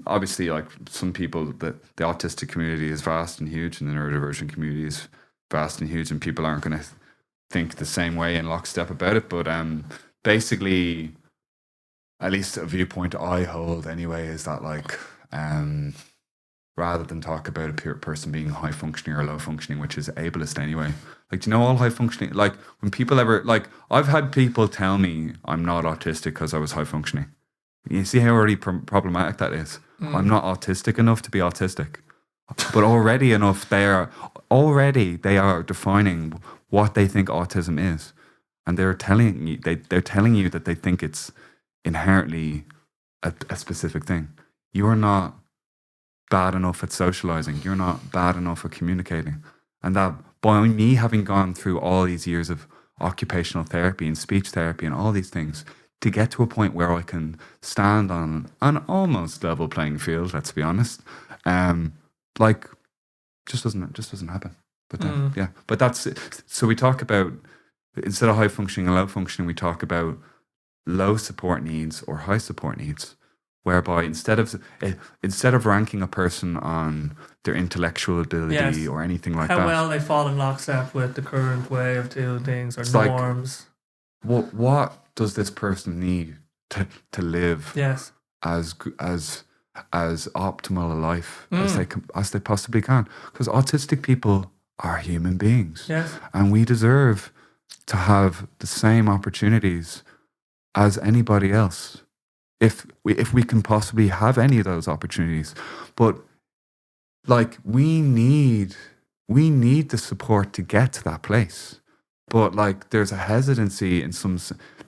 obviously, like some people, the autistic community is vast and huge, and the neurodivergent community is vast and huge, and people aren't going to think the same way in lockstep about it. But basically, at least a viewpoint I hold anyway, is that like. Rather than talk about a person being high functioning or low functioning, which is ableist anyway. Like, do you know all high functioning? Like, when people ever, like, I've had people tell me I'm not autistic because I was high functioning. You see how already problematic that is? I'm not autistic enough to be autistic. But already they are defining what they think autism is. And they're telling you, they're telling you that they think it's inherently a specific thing. You are not bad enough at socializing. You're not bad enough at communicating. And that by me having gone through all these years of occupational therapy and speech therapy and all these things to get to a point where I can stand on an almost level playing field, let's be honest, just doesn't happen. But then, but that's it. So we talk about, instead of high functioning and low functioning, we talk about low support needs or high support needs. Whereby instead of ranking a person on their intellectual ability or anything like that, how well they fall in lockstep with the current way of doing things or norms. Like, what does this person need to live as optimal a life as they possibly can? Because autistic people are human beings, and we deserve to have the same opportunities as anybody else. If we can possibly have any of those opportunities. But like we need the support to get to that place. But like there's a hesitancy in some,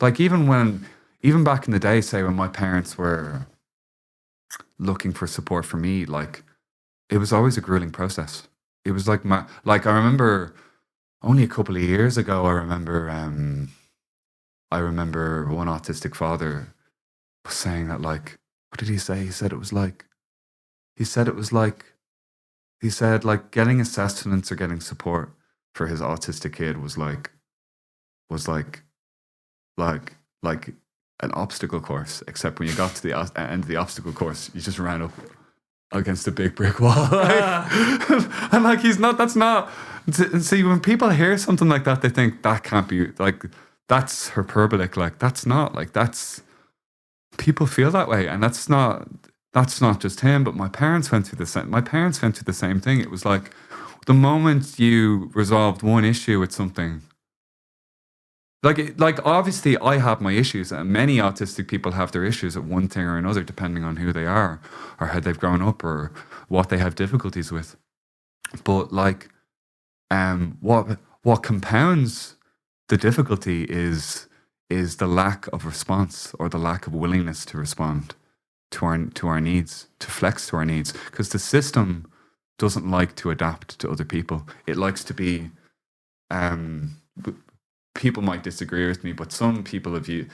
like even back in the day, say when my parents were looking for support for me, like it was always a grueling process. It was like I remember only a couple of years ago, I remember one autistic father was saying that, like, what did he say? He said getting assessments or getting support for his autistic kid was like an obstacle course, except when you got to the end of the obstacle course, you just ran up against a big brick wall. And like, that's not. See, when people hear something like that, they think that can't be, like, that's hyperbolic. Like, that's not, like, that's, people feel that way. And that's not just him, but my parents went through the same thing. It was like, the moment you resolved one issue with something, like obviously I have my issues, and many autistic people have their issues at one thing or another, depending on who they are or how they've grown up or what they have difficulties with. But like, what compounds the difficulty is the lack of response, or the lack of willingness to respond to our needs, to flex to our needs, because the system doesn't like to adapt to other people. It likes to be. People might disagree with me, but some people view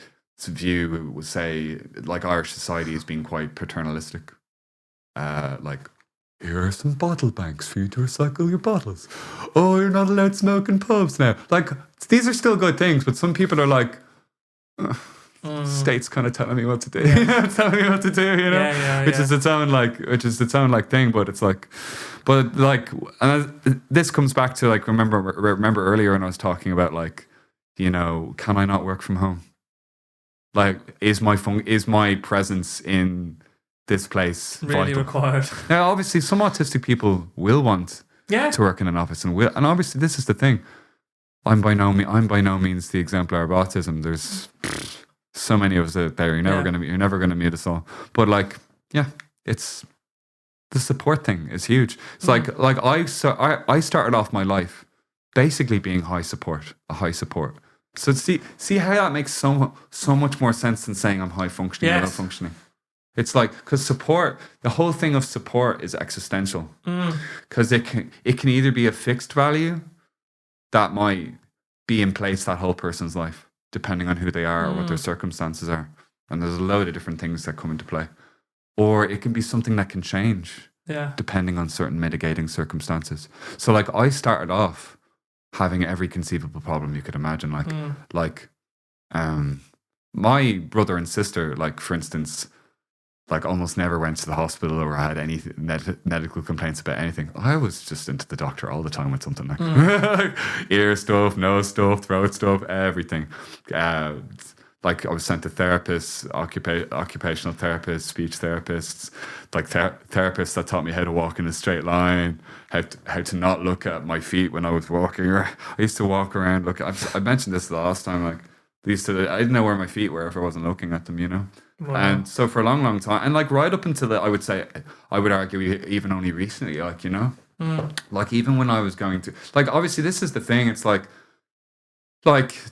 would say, like, Irish society as being quite paternalistic. Like, here are some bottle banks for you to recycle your bottles. Oh, you're not allowed to smoke in pubs now. Like, these are still good things, but some people are like, state's kind of telling me what to do. Telling me what to do, you know? Which is its own like thing, but it's like, and this comes back to, like, remember earlier when I was talking about, like, you know, can I not work from home? Like, is my presence in this place really vital? Required? Now, obviously, some autistic people will want to work in an office, and obviously, this is the thing. I'm by no means the exemplar of autism. There's so many of us out there. You're never gonna meet us all. But like, it's the support thing is huge. It's like I started off my life basically being a high support. So see how that makes so much more sense than saying I'm high functioning or low functioning. It's like, because support, the whole thing of support is existential, because it can either be a fixed value that might be in place that whole person's life, depending on who they are or what their circumstances are, and there's a load of different things that come into play, or it can be something that can change depending on certain mitigating circumstances. So like, I started off having every conceivable problem you could imagine, like my brother and sister, like, for instance, like, almost never went to the hospital or had any medical complaints about anything. I was just into the doctor all the time with something, like ear stuff, nose stuff, throat stuff, everything. Like, I was sent to therapists, occupational therapists, speech therapists, like therapists that taught me how to walk in a straight line, how to not look at my feet when I was walking. I used to walk around, I mentioned this the last time, like, I didn't know where my feet were if I wasn't looking at them, you know? Wow. And so for a long, long time, and like right up until I would argue even only recently, like, you know, like, even when I was going to, like, obviously this is the thing, it's like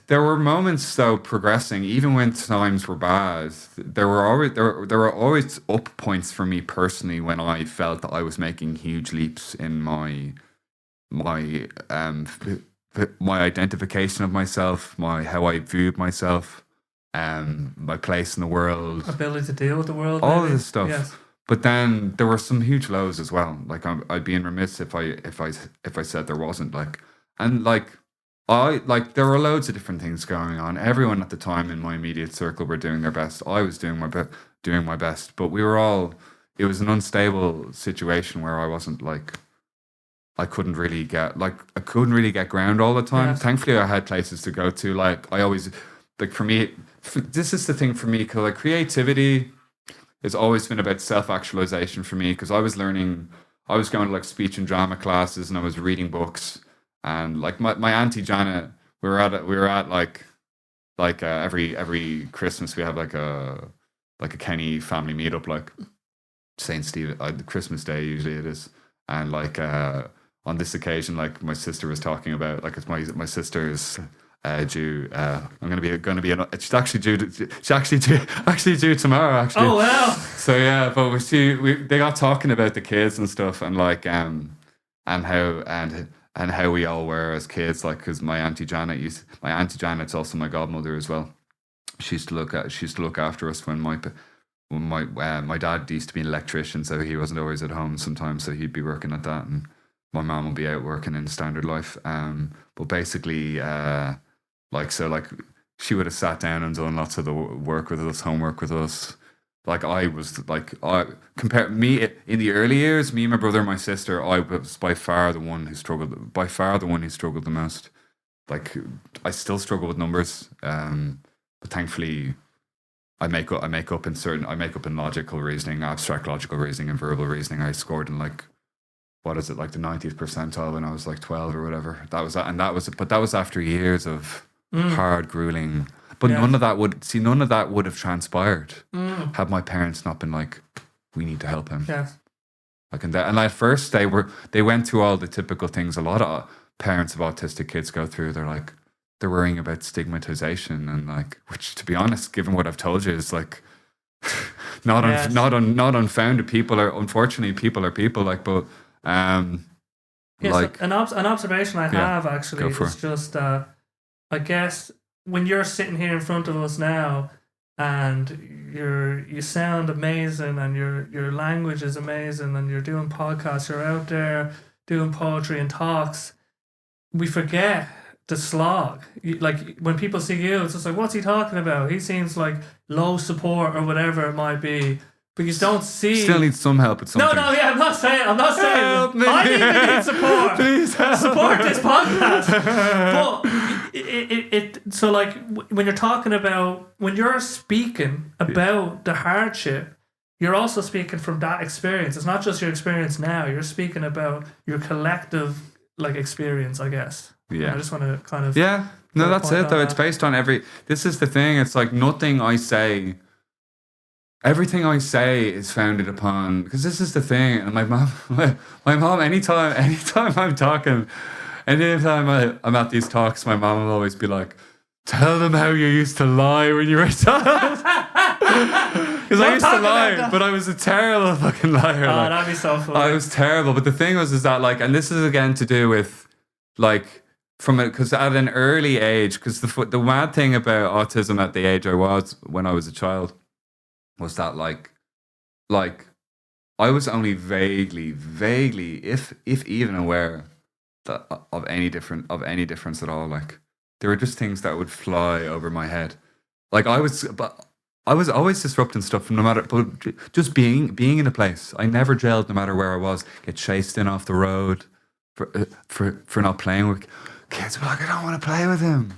there were moments though progressing, even when times were bad, there were always up points for me personally when I felt that I was making huge leaps in my identification of myself, how I viewed myself, my place in the world, ability to deal with the world, all of this stuff. Yes. But then there were some huge lows as well. Like, I'd be remiss if I said there wasn't. Like, and like, there were loads of different things going on. Everyone at the time in my immediate circle were doing their best. I was doing my best, but we were all. It was an unstable situation where I wasn't like. I couldn't really get ground all the time. Yes. Thankfully, I had places to go to. Like, I always, like, for me, this is the thing for me, because like, creativity has always been about self-actualization for me, because I was going to like speech and drama classes, and I was reading books, and like my auntie Janet, we were at like every Christmas we have like a Kenny family meetup, like St. Stephen, Christmas Day usually it is, and like on this occasion, like, my sister was talking about, like, it's my sister's due. I'm gonna be. She's actually due tomorrow. Actually. Oh wow! So yeah, but they got talking about the kids and stuff, and like and how we all were as kids, like, because my auntie Janet's also my godmother as well. She used to look after us when my dad used to be an electrician, so he wasn't always at home sometimes, so he'd be working at that, and my mum would be out working in standard life. But basically, she would have sat down and done lots of the work with us, homework with us. Like I was like, compare me in the early years, me, my brother, and my sister. I was by far the one who struggled. By far the one who struggled the most. Like I still struggle with numbers, but thankfully, I make up in logical reasoning, abstract logical reasoning, and verbal reasoning. I scored in like, what is it, like the 90th percentile when I was like 12 or whatever. That was after years of hard, grueling. But none of that would have transpired had my parents not been like, we need to help him. Yes. Like and at first they went through all the typical things a lot of parents of autistic kids go through. They're worrying about stigmatization and like, which to be honest, given what I've told you, is like not unfounded. People are people like, but like an observation I have actually is just I guess when you're sitting here in front of us now and you sound amazing and your language is amazing and you're doing podcasts, you're out there doing poetry and talks, we forget the slog. Like when people see you, it's just like, what's he talking about? He seems like low support or whatever it might be. But you don't see. Still need some help at something. No, yeah, I'm not saying. Help me. I even need support. Please help. Support this podcast. But so like when you're talking about, when you're speaking about the hardship, you're also speaking from that experience. It's not just your experience now. You're speaking about your collective like experience, I guess. Yeah. I just want to kind of. Yeah. No, that's it though. It's based on this is the thing. It's like nothing I say. Everything I say is founded upon, because this is the thing. And my mom, anytime I'm talking, anytime I'm at these talks, my mom will always be like, tell them how you used to lie when you were a child. Because I used to lie, but I was a terrible fucking liar. Oh, that'd be so funny. I was terrible. But the thing is that like, and this is again to do with like, because at an early age, because the mad thing about autism at the age I was when I was a child, was that like I was only vaguely, if even aware that of any difference at all. Like there were just things that would fly over my head. Like I was always disrupting stuff, no matter, but just being in a place. I never gelled, no matter where I was. Get chased in off the road for not playing with kids. Were like, I don't want to play with him.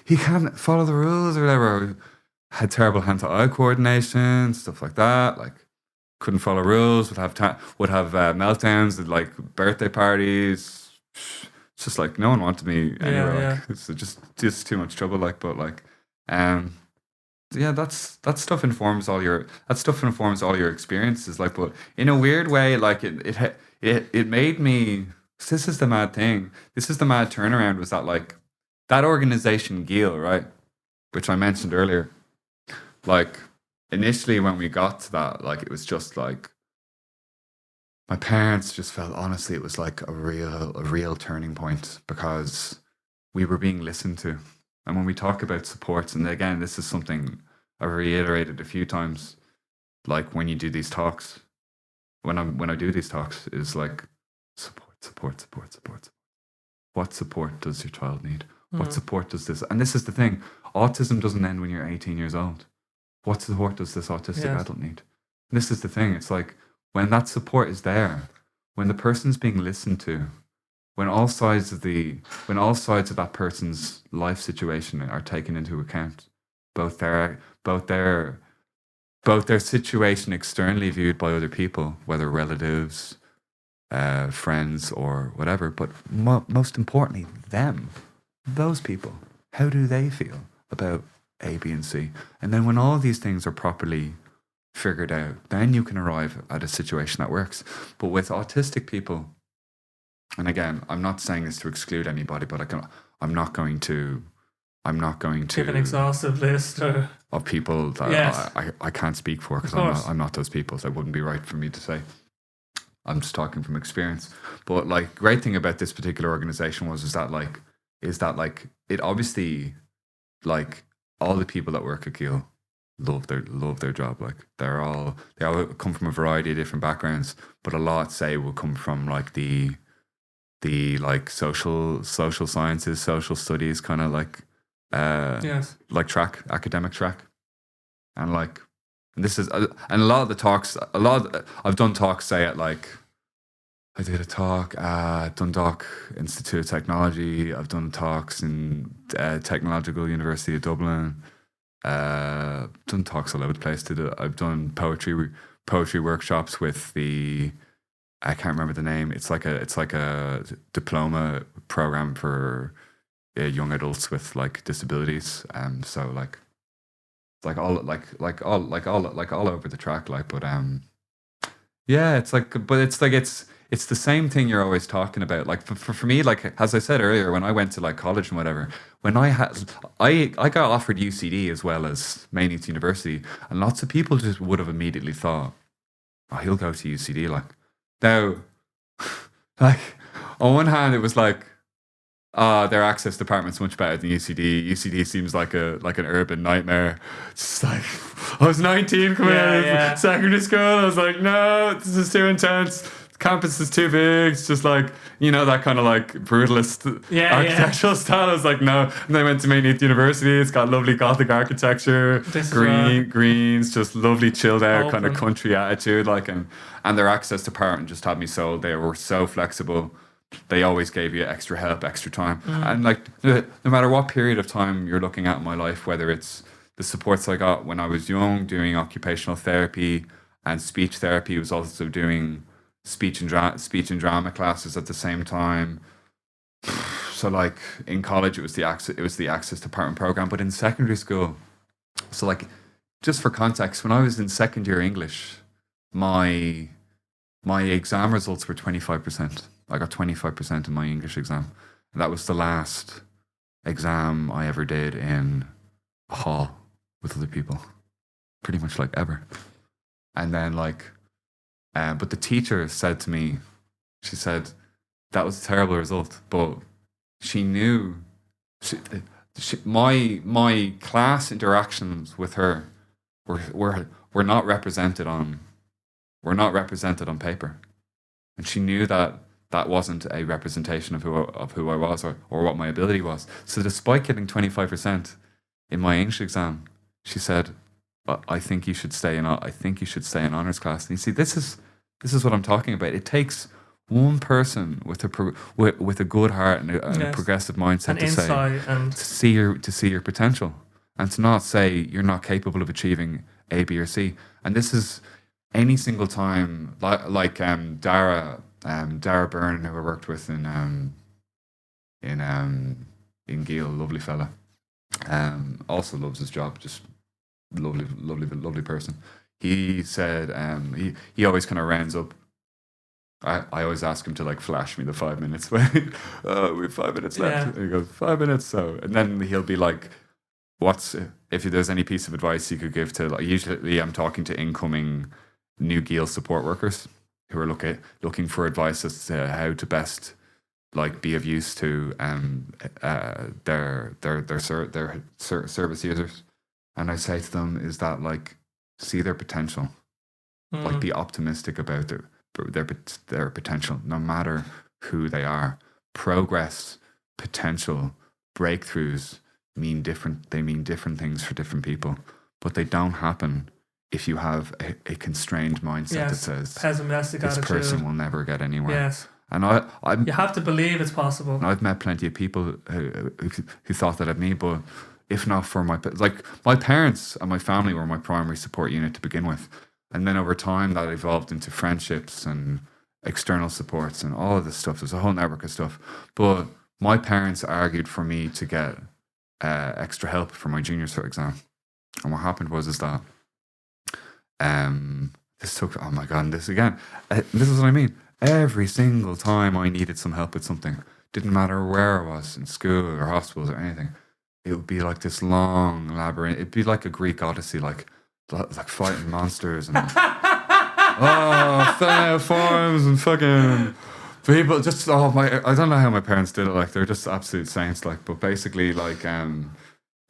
He can't follow the rules or whatever. Had terrible hand-to-eye coordination, stuff like that. Like, couldn't follow rules. Would have meltdowns at like birthday parties. It's just like no one wanted me anywhere. Yeah. Like, it's just too much trouble. Like, but like, that stuff informs all your experiences. Like, but in a weird way, like it made me. This is the mad thing. This is the mad turnaround. Was that like that organization Geel, right? Which I mentioned earlier. Like initially when we got to that, like it was just like my parents just felt, honestly, it was like a real turning point, because we were being listened to. And when we talk about supports, and again, this is something I reiterated a few times, like when you do these talks, when I do these talks, is like support. What support does your child need? What support does this? And this is the thing. Autism doesn't end when you're 18 years old. What support does this autistic adult need? And this is the thing. It's like when that support is there, when the person's being listened to, when all sides of that person's life situation are taken into account, both their situation externally viewed by other people, whether relatives, friends, or whatever, but most importantly, those people, how do they feel about A, B, and C? And then when all of these things are properly figured out, then you can arrive at a situation that works. But with autistic people, and again, I'm not saying this to exclude anybody, but I'm not going to give an exhaustive list of people that I can't speak for, because I'm not those people, so it wouldn't be right for me to say. I'm just talking from experience. But like, great thing about this particular organization is that it obviously, like, all the people that work at Geel love their job. Like they all come from a variety of different backgrounds, but a lot say will come from like the like social sciences, social studies kind of like like academic track, and like, and this is, and a lot of the talks, I've done talks, say at like, I did a talk at Dundalk Institute of Technology. I've done talks in Technological University of Dublin. Done talks all over the place. I've done poetry workshops with I can't remember the name. It's like a diploma program for young adults with like disabilities. So like all over the track. Like, but yeah, it's like, but it's like it's the same thing you're always talking about. Like for me, like as I said earlier, when I went to like college and whatever, when I got offered UCD as well as Maynooth Youth University, and lots of people just would have immediately thought, oh, he'll go to UCD. Like now, like on one hand, it was like, their access department's much better than UCD. UCD seems like an urban nightmare. It's just like, I was 19 coming out of secondary school. I was like, no, this is too intense. Campus is too big. It's just like, you know, that kind of like brutalist architectural style. I was like, no. And then I went to Maynooth University. It's got lovely Gothic architecture, greens, just lovely chilled out kind of country attitude. Like, and their access department just had me sold. They were so flexible. They always gave you extra help, extra time. And like, no matter what period of time you're looking at in my life, whether it's the supports I got when I was young, doing occupational therapy and speech therapy, was also doing speech and drama classes at the same time. So like in college, it was the access department program, but in secondary school, so like, just for context, when I was in second year English, my exam results were 25%. I got 25% in my English exam. And that was the last exam I ever did in a hall with other people, pretty much like ever. And then like, but the teacher said to me, she said, that was a terrible result, but she knew my class interactions with her were not represented on paper, and she knew that wasn't a representation of who I was or what my ability was. So despite getting 25% in my English exam, she said, I think you should stay in honors class. And you see, this is what I'm talking about. It takes one person with a good heart and a progressive mindset to see your potential, and to not say you're not capable of achieving A, B, or C. And this is any single time, like Dara Byrne, who I worked with in Geel, lovely fella. Also loves his job, just lovely person. He said he always kind of rounds up. I always ask him to like flash me the 5 minutes. We have 5 minutes left. And he goes, 5 minutes. So, and then he'll be like, if there's any piece of advice you could give to, like, usually I'm talking to incoming new Geel support workers who are looking for advice as to how to best like be of use to their service users. And I say to them is that like, see their potential, like be optimistic about their potential, no matter who they are. Progress, potential, breakthroughs mean different things for different people, but they don't happen if you have a constrained mindset that says pessimistic this attitude. Person will never get anywhere. Yes. And you have to believe it's possible. And I've met plenty of people who thought that of me, but if not for my parents and my family were my primary support unit to begin with. And then over time that evolved into friendships and external supports and all of this stuff. There's a whole network of stuff. But my parents argued for me to get extra help for my junior cert exam. And what happened was that this took, oh my God, this again. This is what I mean. Every single time I needed some help with something, didn't matter where I was, in school or hospitals or anything, it would be like this long labyrinth. It'd be like a Greek Odyssey, like fighting monsters and forms and fucking people. Just I don't know how my parents did it. Like they're just absolute saints. Like, but basically, like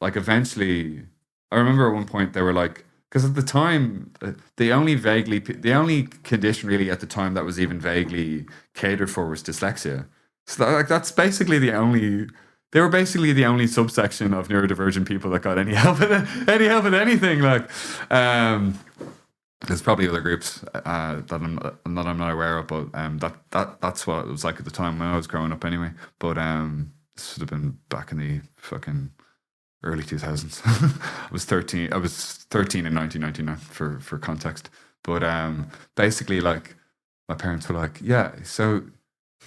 eventually, I remember at one point they were like, because at the time, the only condition really at the time that was even vaguely catered for was dyslexia. So that's basically the only they were basically the only subsection of neurodivergent people that got any help with anything. Like, there's probably other groups that I'm not aware of, but that's what it was like at the time when I was growing up, anyway. But this would have been back in the fucking early 2000s. I was 13 in 1999 for context. But basically, like, my parents were like, yeah, so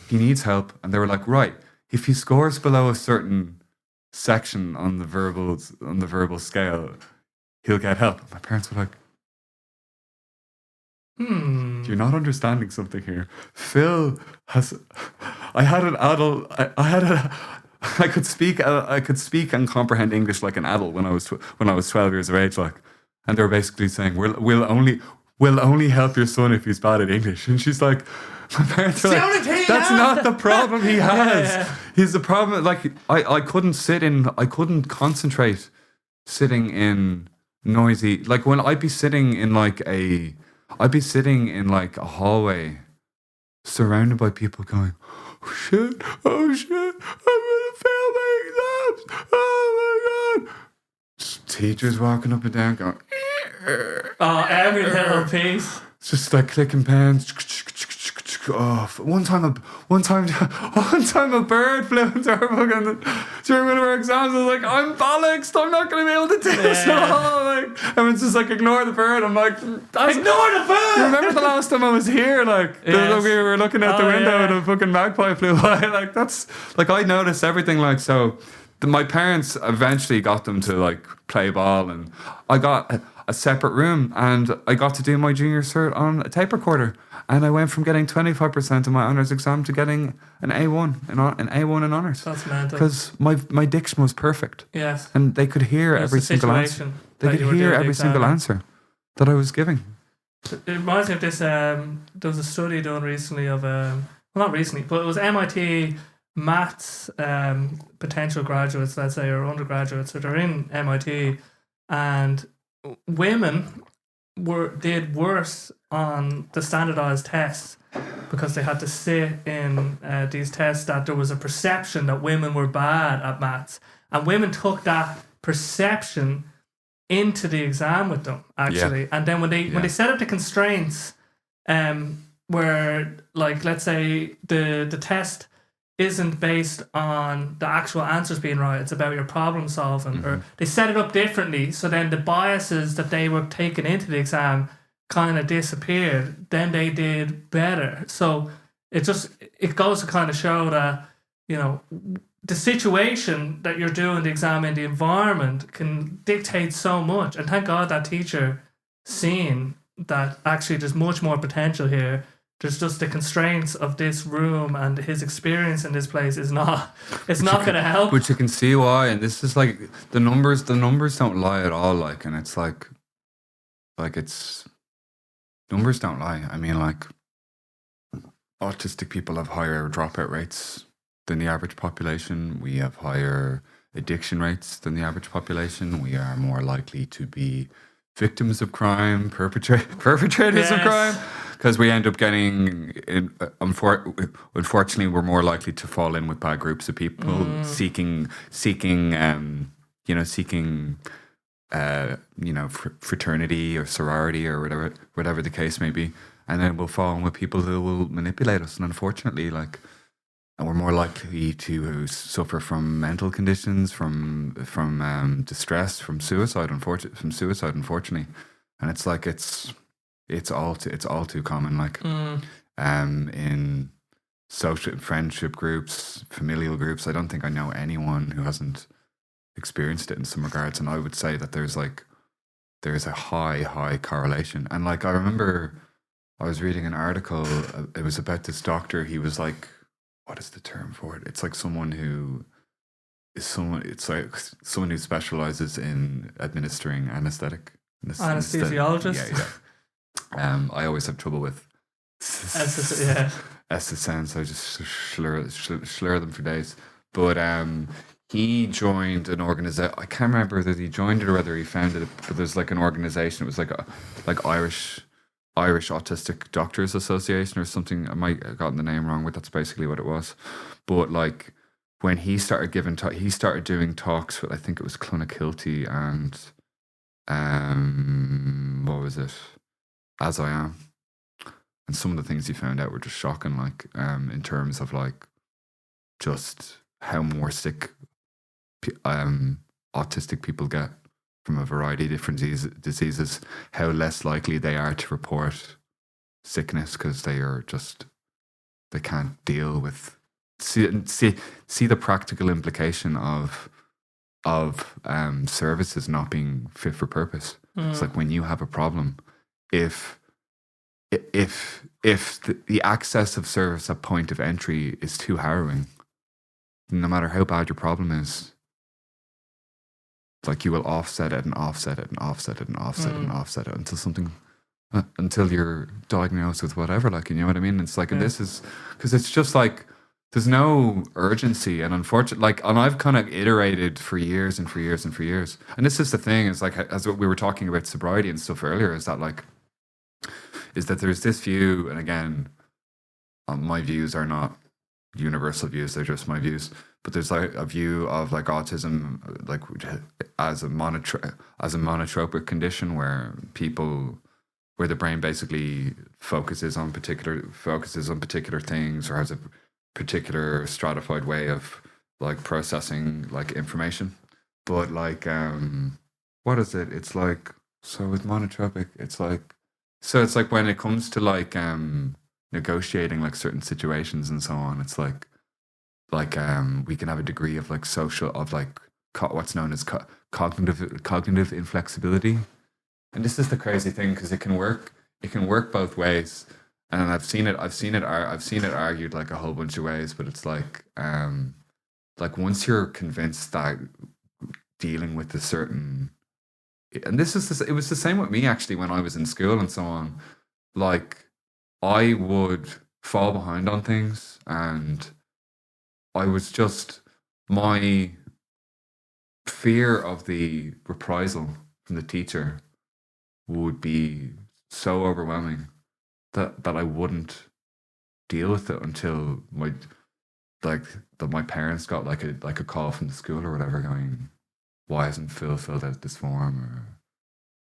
he needs help, and they were like, right, if he scores below a certain section on the verbal scale, he'll get help. My parents were like, you're not understanding something here. Phil has. I had an adult. I could speak and comprehend English like an adult when I was 12 years of age. Like, and they were basically saying, we'll only help your son if he's bad at English. And she's like, my parents are like, that's not the problem he has. Yeah. He's the problem. Like, I couldn't concentrate sitting in noisy. Like, when I'd be sitting in like a hallway surrounded by people going, oh shit, I'm gonna fail my exams, oh my god. Teachers walking up and down going, oh, every little piece. It's just like clicking pens. Oh, one time a bird flew into our book during one of our exams. I was like, I'm bollocks, I'm not going to be able to do this at all. Like, everyone's just like, ignore the bird. I'm like, ignore the bird. Remember the last time I was here? Like, yes. We were looking out the window and a fucking magpie flew by. Like, that's like, I noticed everything. Like, so my parents eventually got them to like play ball, and I got a separate room, and I got to do my junior cert on a tape recorder, and I went from getting 25% of my honours exam to getting an A1 in honours. That's mental. Because my diction was perfect. Yes. And they could hear every single answer. They could hear every single answer that I was giving. It reminds me of this. There was a study done recently of well, not recently, but it was MIT maths potential graduates, let's say, or undergraduates that are in MIT, and women did worse on the standardized tests because they had to sit in these tests that there was a perception that women were bad at maths, and women took that perception into the exam with them, actually. And then when they set up the constraints, where, like, let's say the test isn't based on the actual answers being right, it's about your problem solving, or they set it up differently, so then the biases that they were taking into the exam kind of disappeared, then they did better. So it goes to kind of show that, you know, the situation that you're doing the exam in, the environment, can dictate so much. And thank God that teacher seen that actually there's much more potential here. There's just the constraints of this room, and his experience in this place is not going to help. But you can see why, and this is like the numbers don't lie at all. Like, and it's like it's numbers don't lie. I mean, like, autistic people have higher dropout rates than the average population. We have higher addiction rates than the average population. We are more likely to be victims of crime, perpetrators of crime, because we end up getting, unfortunately, we're more likely to fall in with bad groups of people seeking fraternity or sorority or whatever the case may be, and then we'll fall in with people who will manipulate us, and unfortunately, like, and we're more likely to suffer from mental conditions, from distress, from suicide. Unfortunately, and it's like it's all too common. Like, in social friendship groups, familial groups, I don't think I know anyone who hasn't experienced it in some regards. And I would say that there's a high correlation. And like, I remember I was reading an article. It was about this doctor. He was like, what is the term for it? It's like someone who specializes in administering anesthetic. Anesthesiologist? Yeah. I always have trouble with SSN, so I just slur them for days. But he joined an organization. I can't remember whether he joined it or whether he founded it, but there's like an organization. It was like Irish Autistic Doctors Association or something. I might have gotten the name wrong, but that's basically what it was. But like, when he started he started doing talks with, I think it was Clonakilty and what was it? As I Am. And some of the things he found out were just shocking, like in terms of like just how more sick autistic people get from a variety of different diseases, how less likely they are to report sickness because they can't deal with see the practical implication of services not being fit for purpose. It's like when you have a problem, if the access of service at point of entry is too harrowing, no matter how bad your problem is, like you will offset it and offset it and offset it and offset it and offset it until you're diagnosed with whatever, like, you know what I mean? It's like, and this is because it's just like there's no urgency, and unfortunately, like, and I've kind of iterated for years and for years and for years, and this is the thing, is like, as we were talking about sobriety and stuff earlier, is that there's this view, and again, my views are not universal views, they're just my views, but there's like a view of like autism like as a monotropic condition where the brain basically focuses on particular things, or has a particular stratified way of like processing like information. But like what is it? It's like, so with monotropic, it's like when it comes to like negotiating like certain situations and so on, it's like we can have a degree of like what's known as cognitive inflexibility. And this is the crazy thing, because it can work both ways, and I've seen it argued like a whole bunch of ways. But it's like once you're convinced that dealing with a certain, and it was the same with me actually when I was in school and so on. Like I would fall behind on things, and I was just, my fear of the reprisal from the teacher would be so overwhelming that I wouldn't deal with it until my parents got like a call from the school or whatever going, why hasn't Phil filled out this form,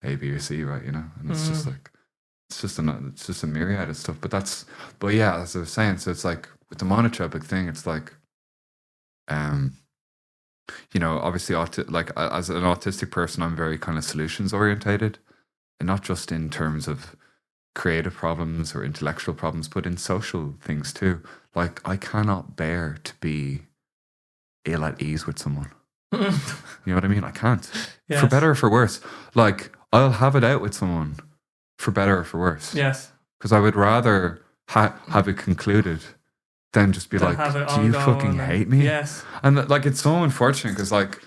or A, B, or C, right? You know, and it's just like it's just a myriad of stuff. But yeah, as I was saying, so it's like with the monotropic thing, it's like you know, obviously like as an autistic person, I'm very kind of solutions orientated. And not just in terms of creative problems or intellectual problems, but in social things too. Like, I cannot bear to be ill at ease with someone. You know what I mean? I can't. Yes. For better or for worse. Like, I'll have it out with someone for better or for worse. Yes. Because I would rather have it concluded than just be like, do you fucking hate me? Yes. And like, it's so unfortunate because like,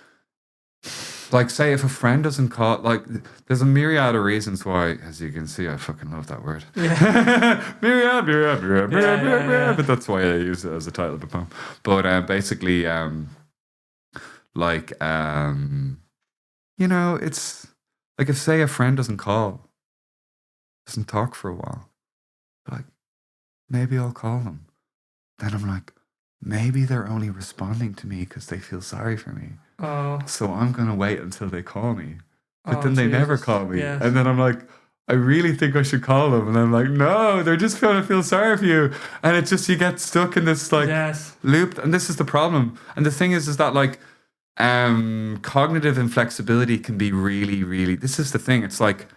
say if a friend doesn't call, like, there's a myriad of reasons why, as you can see, I fucking love that word. Yeah. myriad. But that's why I use it as a title of the poem. But basically, you know, it's like if, say, a friend doesn't talk for a while, like, maybe I'll call them. Then I'm like, maybe they're only responding to me because they feel sorry for me. Oh. So I'm going to wait until they call me. But then they never call me. Yes. And then I'm like, I really think I should call them. And I'm like, no, they're just going to feel sorry for you. And it's just, you get stuck in this like loop. And this is the problem. And the thing is that like cognitive inflexibility can be really, really, this is the thing. It's like,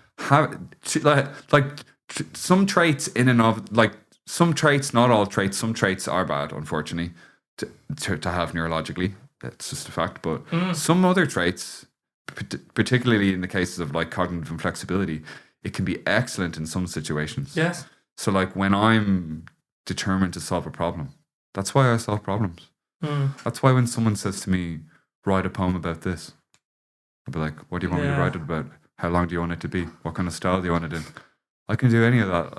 some traits in and of, like, some traits, not all traits, some traits are bad, unfortunately, to have neurologically. That's just a fact. But some other traits, particularly in the cases of like cognitive inflexibility, it can be excellent in some situations. Yes. So like when I'm determined to solve a problem, that's why I solve problems. That's why when someone says to me, write a poem about this, I'll be like, what do you want me to write it about? How long do you want it to be? What kind of style do you want it in? I can do any of that.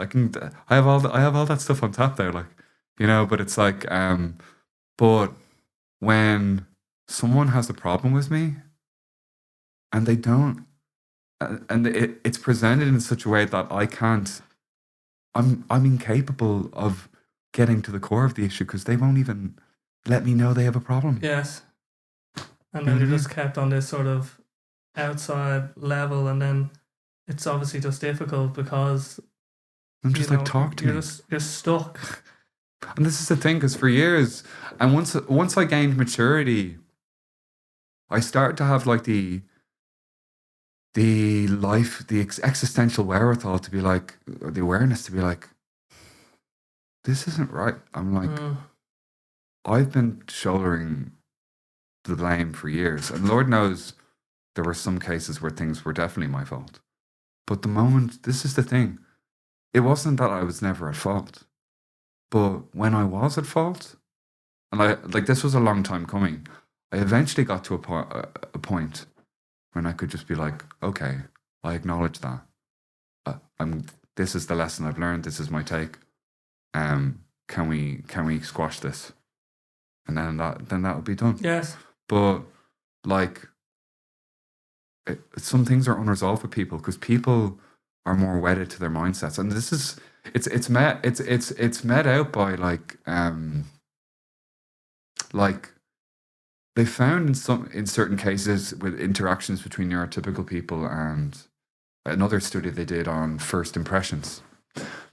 I have all that stuff on tap there, like, you know, but it's like, but when someone has a problem with me and they don't, and it's presented in such a way that I'm incapable of getting to the core of the issue because they won't even let me know they have a problem. Yes. And then you're just kept on this sort of outside level, and then it's obviously just difficult because I'm just talk to me. You're stuck. And this is the thing, because for years, and once I gained maturity, I started to have like the existential wherewithal to be like, or the awareness to be like, this isn't right. I'm like, I've been shouldering the blame for years, and Lord knows there were some cases where things were definitely my fault. But the moment, this is the thing, it wasn't that I was never at fault, but when I was at fault, and this was a long time coming, I eventually got to a point when I could just be like, okay, I acknowledge that. This is the lesson I've learned. This is my take. Can we squash this? And then that would be done. Yes. But some things are unresolved with people because people are more wedded to their mindsets, and this is it's met out by they found in certain cases with interactions between neurotypical people, and another study they did on first impressions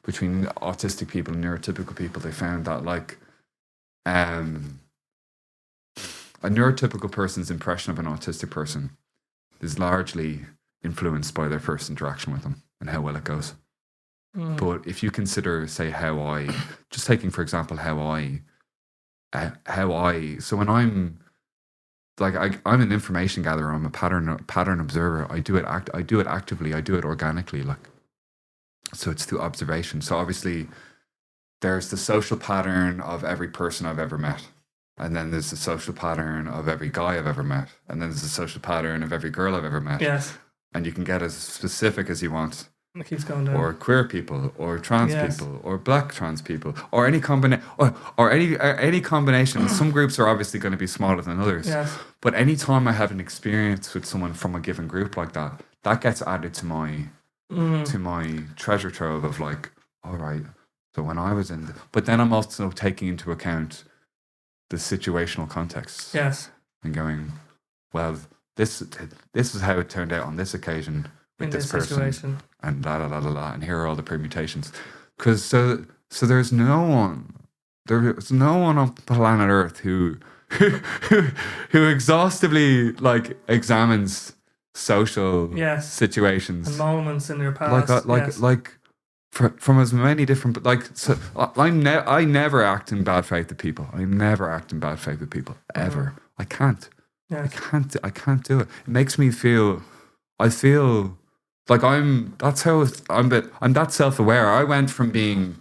between autistic people and neurotypical people, they found that a neurotypical person's impression of an autistic person is largely influenced by their first interaction with them and how well it goes. But if you consider, say, just taking for example how I so when I'm an information gatherer, I'm a pattern observer. I do it actively, I do it organically, so it's through observation. So obviously there's the social pattern of every person I've ever met. And then there's the social pattern of every guy I've ever met. And then there's the social pattern of every girl I've ever met. Yes. And you can get as specific as you want. It keeps going down. Or queer people, or trans people, or black trans people, or any any combination. Some groups are obviously going to be smaller than others. Yes. But anytime I have an experience with someone from a given group like that, that gets added to my treasure trove of all right, so when I was but then I'm also taking into account the situational context. Yes. And going, well, this is how it turned out on this occasion with this person situation. And and here are all the permutations. Because so there's no one on planet Earth who exhaustively examines social situations and moments in your past. From as many different, I never act in bad faith with people. I never act in bad faith with people ever. I can't. Yes. I can't do it. It makes me feel. I feel like I'm that self-aware. I went from being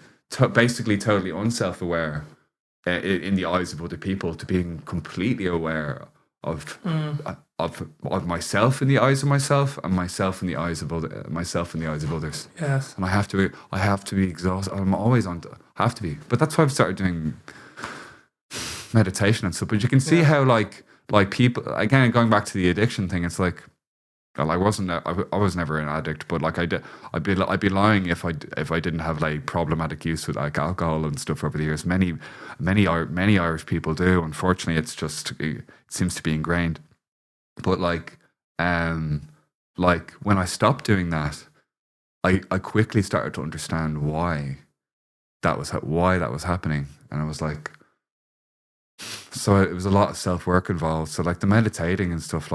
basically totally unself-aware in the eyes of other people to being completely aware of myself in the eyes of myself, and myself in the eyes of others. Yes. And I have to be exhausted. I'm always on. I have to be. But that's why I've started doing meditation and stuff. But you can see how people, again, going back to the addiction thing, it's I was never an addict, but I'd be lying if I didn't have problematic use with alcohol and stuff over the years. Many Irish people do. Unfortunately, it seems to be ingrained. But when I stopped doing that, I quickly started to understand why that was happening, and I was so it was a lot of self-work involved. So the meditating and stuff,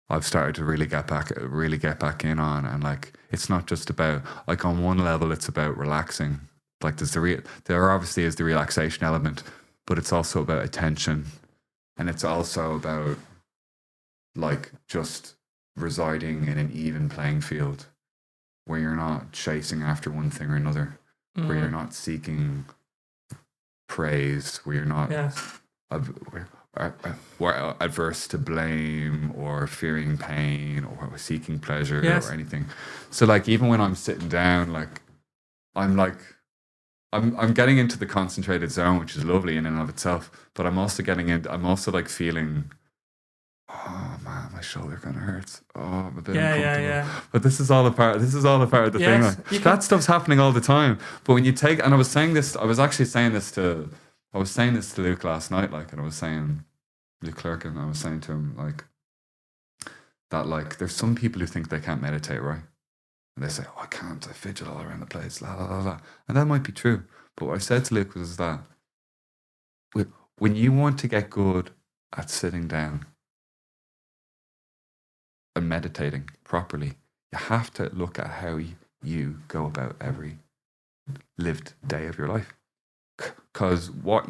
I've started to really get back in on, and it's not just about on one level it's about relaxing. There obviously is the relaxation element, but it's also about attention, and it's also about just residing in an even playing field where you're not chasing after one thing or another, where you're not seeking praise, where you're not we're adverse to blame or fearing pain or seeking pleasure or anything. So even when I'm sitting down, I'm getting into the concentrated zone, which is lovely in and of itself, but I'm also feeling, oh man, my shoulder kind of hurts. Oh, I'm a bit uncomfortable. But this is all a part of the thing. That stuff's happening all the time. But when you take, and I was actually saying this to I was saying this to Luke last night, like, and I was saying, Luke Clerk, and I was saying to him, like, that, like, there's some people who think they can't meditate, right? And they say, oh, I can't, I fidget all around the place, la, la, la, la. And that might be true. But what I said to Luke was that when you want to get good at sitting down and meditating properly, you have to look at how you go about every lived day of your life. Because what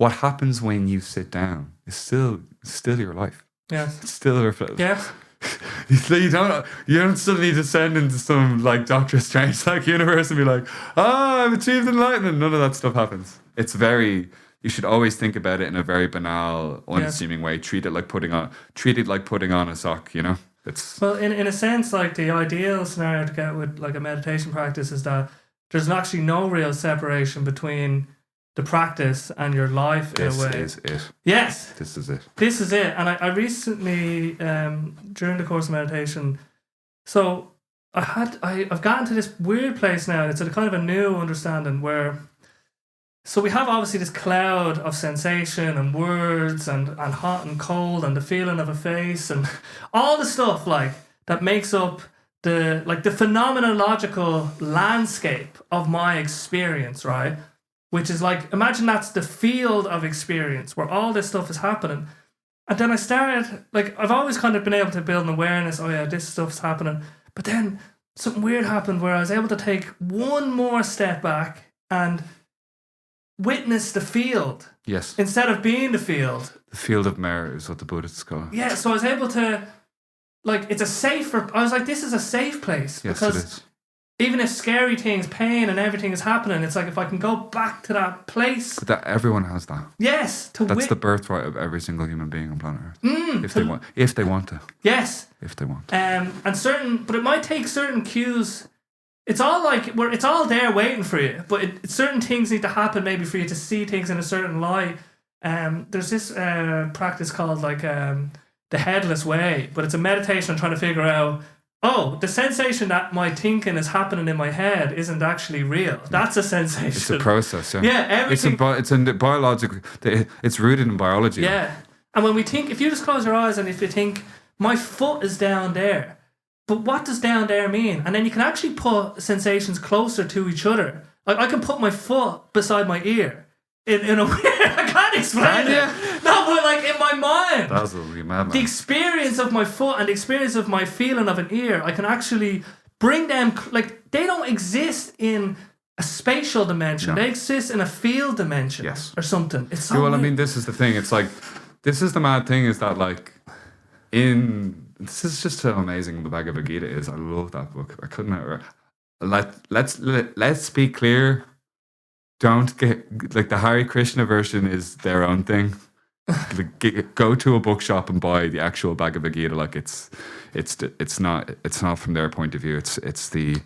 happens when you sit down is still your life. Yes. It's still a reflection. Yes. You don't suddenly descend into some like Doctor Strange like universe and be like, I've achieved enlightenment. None of that stuff happens. You should always think about it in a very banal, unassuming way. Treat it like putting on a sock, you know? Well, in a sense, like the ideal scenario to get with like a meditation practice is that there's actually no real separation between the practice and your life in a way. This is it. Yes. This is it. This is it. And I recently, during the course of meditation, so I've gotten to this weird place now. It's a kind of a new understanding where, so we have obviously this cloud of sensation and words and hot and cold and the feeling of a face and all the stuff like that makes up the phenomenological landscape of my experience, right? Which is like, imagine that's the field of experience where all this stuff is happening. And then I started, like, I've always kind of been able to build an awareness, oh yeah, this stuff's happening. But then something weird happened where I was able to take one more step back and witness the field. Yes. Instead of being the field. The field of mirror is what the Buddhists call it. Yeah, so I was able to, like, I was like, this is a safe place. Yes, because it is. even if scary things, pain and everything is happening, it's like if I can go back to that place. But that everyone has that. Yes. That's the birthright of every single human being on planet Earth. If they want to. Yes. If they want. But it might take certain cues. It's all like it's all there waiting for you. But certain things need to happen maybe for you to see things in a certain light. There's this practice called like the headless way, but it's a meditation on trying to figure out, oh, the sensation that my thinking is happening in my head isn't actually real. That's a sensation. It's a process, yeah. Yeah, everything. It's a biological. It's rooted in biology. Yeah, and when we think, if you just close your eyes and if you think, my foot is down there, but what does down there mean? And then you can actually put sensations closer to each other. Like I can put my foot beside my ear in a way I can't explain it. No, but like in my mind, Basil, you madman. The experience of my foot and the experience of my feeling of an ear, I can actually bring them, like they don't exist in a spatial dimension. No. They exist in a field dimension, or something. It's so well, I mean, this is the thing. It's like, this is the mad thing. Is that like this is just how amazing the Bhagavad Gita is. I love that book. I couldn't ever. Let's be clear. Don't get like the Hare Krishna version is their own thing. Go to a bookshop and buy the actual Bhagavad Gita. Like it's not from their point of view. It's the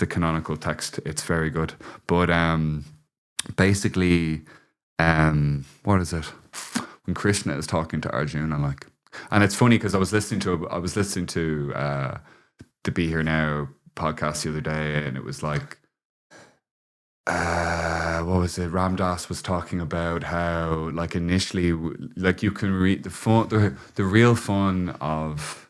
canonical text. It's very good. But basically, what is it? When Krishna is talking to Arjuna, like, and it's funny because I was listening to the Be Here Now podcast the other day, and it was like, what was it? Ram Dass was talking about how, like, initially, like, you can read the real fun of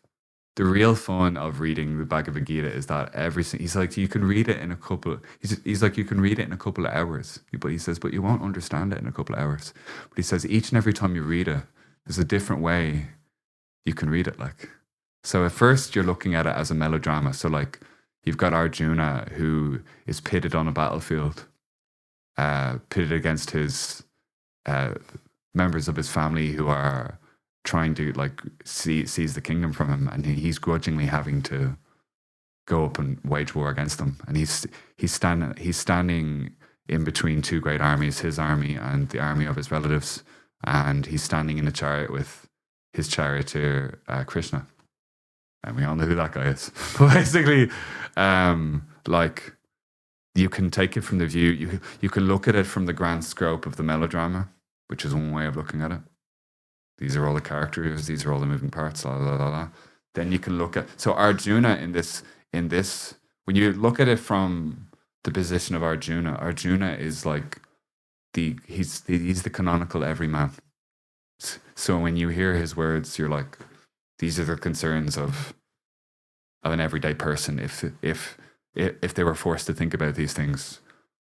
reading the Bhagavad Gita is that everything. He's like, you can read it in a couple. He's like, you can read it in a couple of hours, but he says, but you won't understand it in a couple of hours. But he says, each and every time you read it, there's a different way you can read it. Like, so at first you're looking at it as a melodrama. So like, you've got Arjuna who is pitted on a battlefield, pitted against his members of his family who are trying to like seize the kingdom from him, and he's grudgingly having to go up and wage war against them. And he's standing in between two great armies, his army and the army of his relatives, and he's standing in a chariot with his charioteer Krishna. And we all know who that guy is. But basically, like, you can take it from the view, you can look at it from the grand scope of the melodrama, which is one way of looking at it. These are all the characters, these are all the moving parts, la la la la. Then you can look at, so Arjuna in this, when you look at it from the position of Arjuna is like he's the canonical everyman. So when you hear his words, you're like, these are the concerns of an everyday person. If they were forced to think about these things,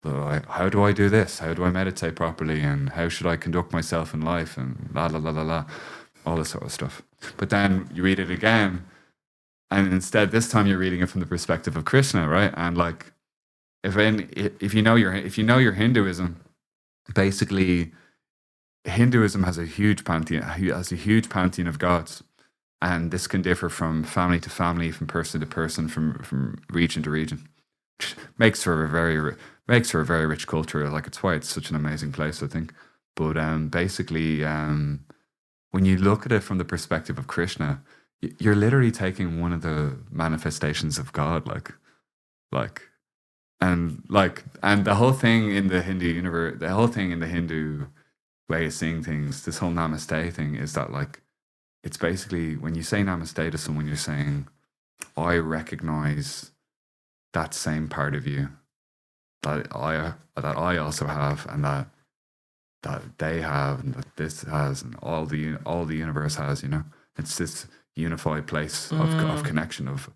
how do I do this? How do I meditate properly? And how should I conduct myself in life? And la la la la la, all this sort of stuff. But then you read it again, and instead this time you're reading it from the perspective of Krishna, right? And like, if you know your Hinduism, basically Hinduism has a huge pantheon of gods, and this can differ from family to family, from person to person, from region to region. Which makes for a very rich culture. Like, it's why it's such an amazing place, I think. But basically, when you look at it from the perspective of Krishna, you're literally taking one of the manifestations of God, and the whole thing in the Hindu universe, the whole thing in the Hindu way of seeing things, this whole namaste thing, is that like, it's basically, when you say namaste to someone, you're saying, I recognize that same part of you that I also have, and that they have, and that this has, and all the universe has. You know, it's this unified place of connection, of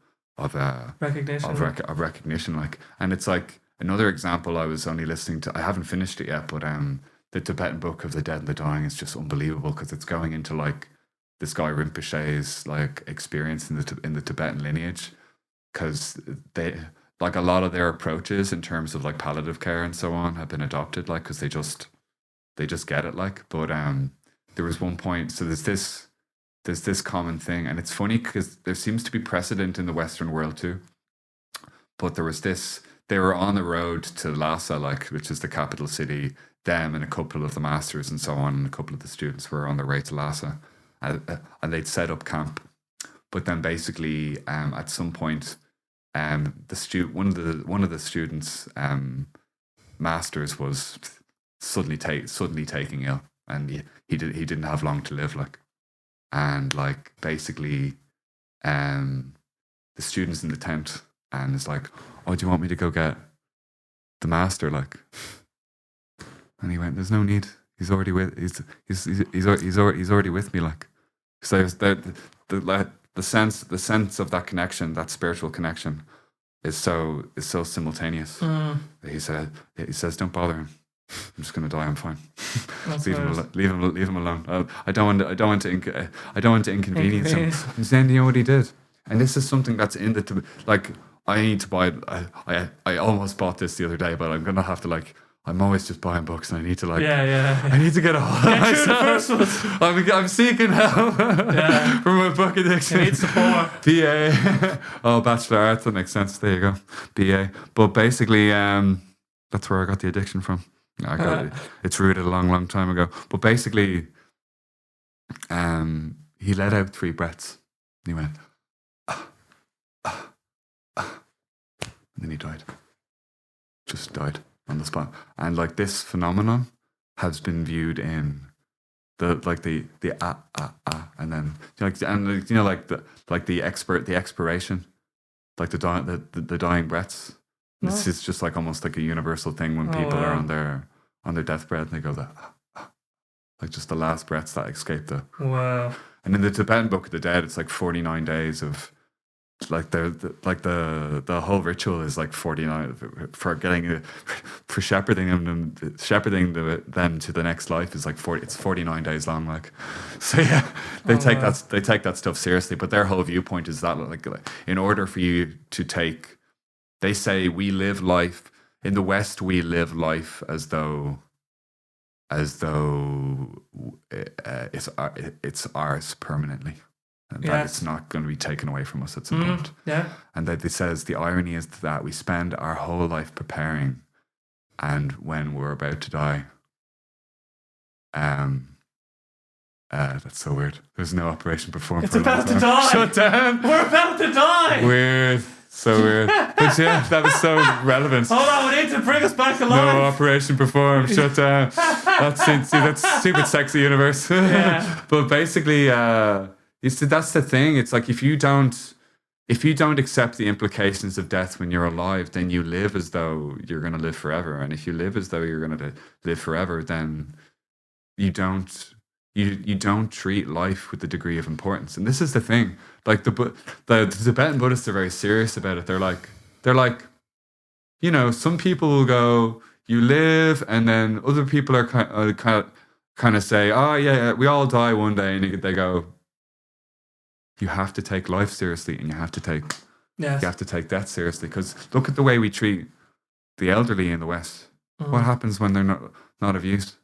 recognition, of recognition. Like, and it's like another example. I was only listening to. I haven't finished it yet, but the Tibetan Book of the Dead and the Dying is just unbelievable, because it's going into like this guy Rinpoche's like experience in the Tibetan lineage, because they, like, a lot of their approaches in terms of like palliative care and so on have been adopted, like, because they just get it, like. But there was one point, so there's this common thing, and it's funny because there seems to be precedent in the Western world too. But there was this, they were on the road to Lhasa, like, which is the capital city. Them and a couple of the masters and so on, and a couple of the students were on their way to Lhasa, and they'd set up camp. But then basically, at some point, one of the students' masters was suddenly taking ill, and he didn't have long to live, like. And like, basically, the student's in the tent and is like, oh, do you want me to go get the master, like? And he went, there's no need, he's already he's already with me, like. So the sense of that connection, that spiritual connection, is so simultaneous. He says, don't bother him, I'm just going to die, I'm fine. Leave him alone. I don't want to inconvenience him. And then, you know what he did? And this is something that's in the, like, I need to buy, I almost bought this the other day, but I'm going to have to, like, I'm always just buying books, and I need to, like, I need to get a hold of myself. I'm seeking help for my book addiction. You need support. BA. Oh, Bachelor of Arts, that makes sense. There you go. BA. But basically, that's where I got the addiction from. I got it. It's rooted a long, long time ago. But basically, he let out 3 breaths. And he went, and then he died. Just died on the spot. And like, this phenomenon has been viewed in the and then, like the expiration, like the dying breaths. No. This is just like almost like a universal thing when people are on their deathbed, and they go like just the last breaths that escape the. Wow. And in the Tibetan Book of the Dead, it's like 49 days of, like, the whole ritual is like 49 for shepherding them to the next life is like 49 days long, like. So yeah, they take that stuff seriously. But their whole viewpoint is that, like, in order for you to take, they say, we live life in the West, we live life as though it's ours permanently, and that it's not going to be taken away from us at some point. Yeah. And that it says the irony is that we spend our whole life preparing, and when we're about to die, that's so weird. There's no operation performed. It's about to die. Shut down. We're about to die. Weird. So weird. But yeah, that was so relevant. Hold on, we need to bring us back alive. No operation performed. Shut down. That's stupid sexy universe. Yeah. But basically, that's the thing. It's like, if you don't if you don't accept the implications of death when you're alive, then you live as though you're going to live forever. And if you live as though you're going to live forever, then you don't treat life with the degree of importance. And this is the thing. Like the Tibetan Buddhists are very serious about it. They're like, you know, some people will go, you live, and then other people are kind of say, oh yeah, we all die one day, and they go, you have to take life seriously, and you have to take death seriously, because look at the way we treat the elderly in the West. What happens when they're not of use?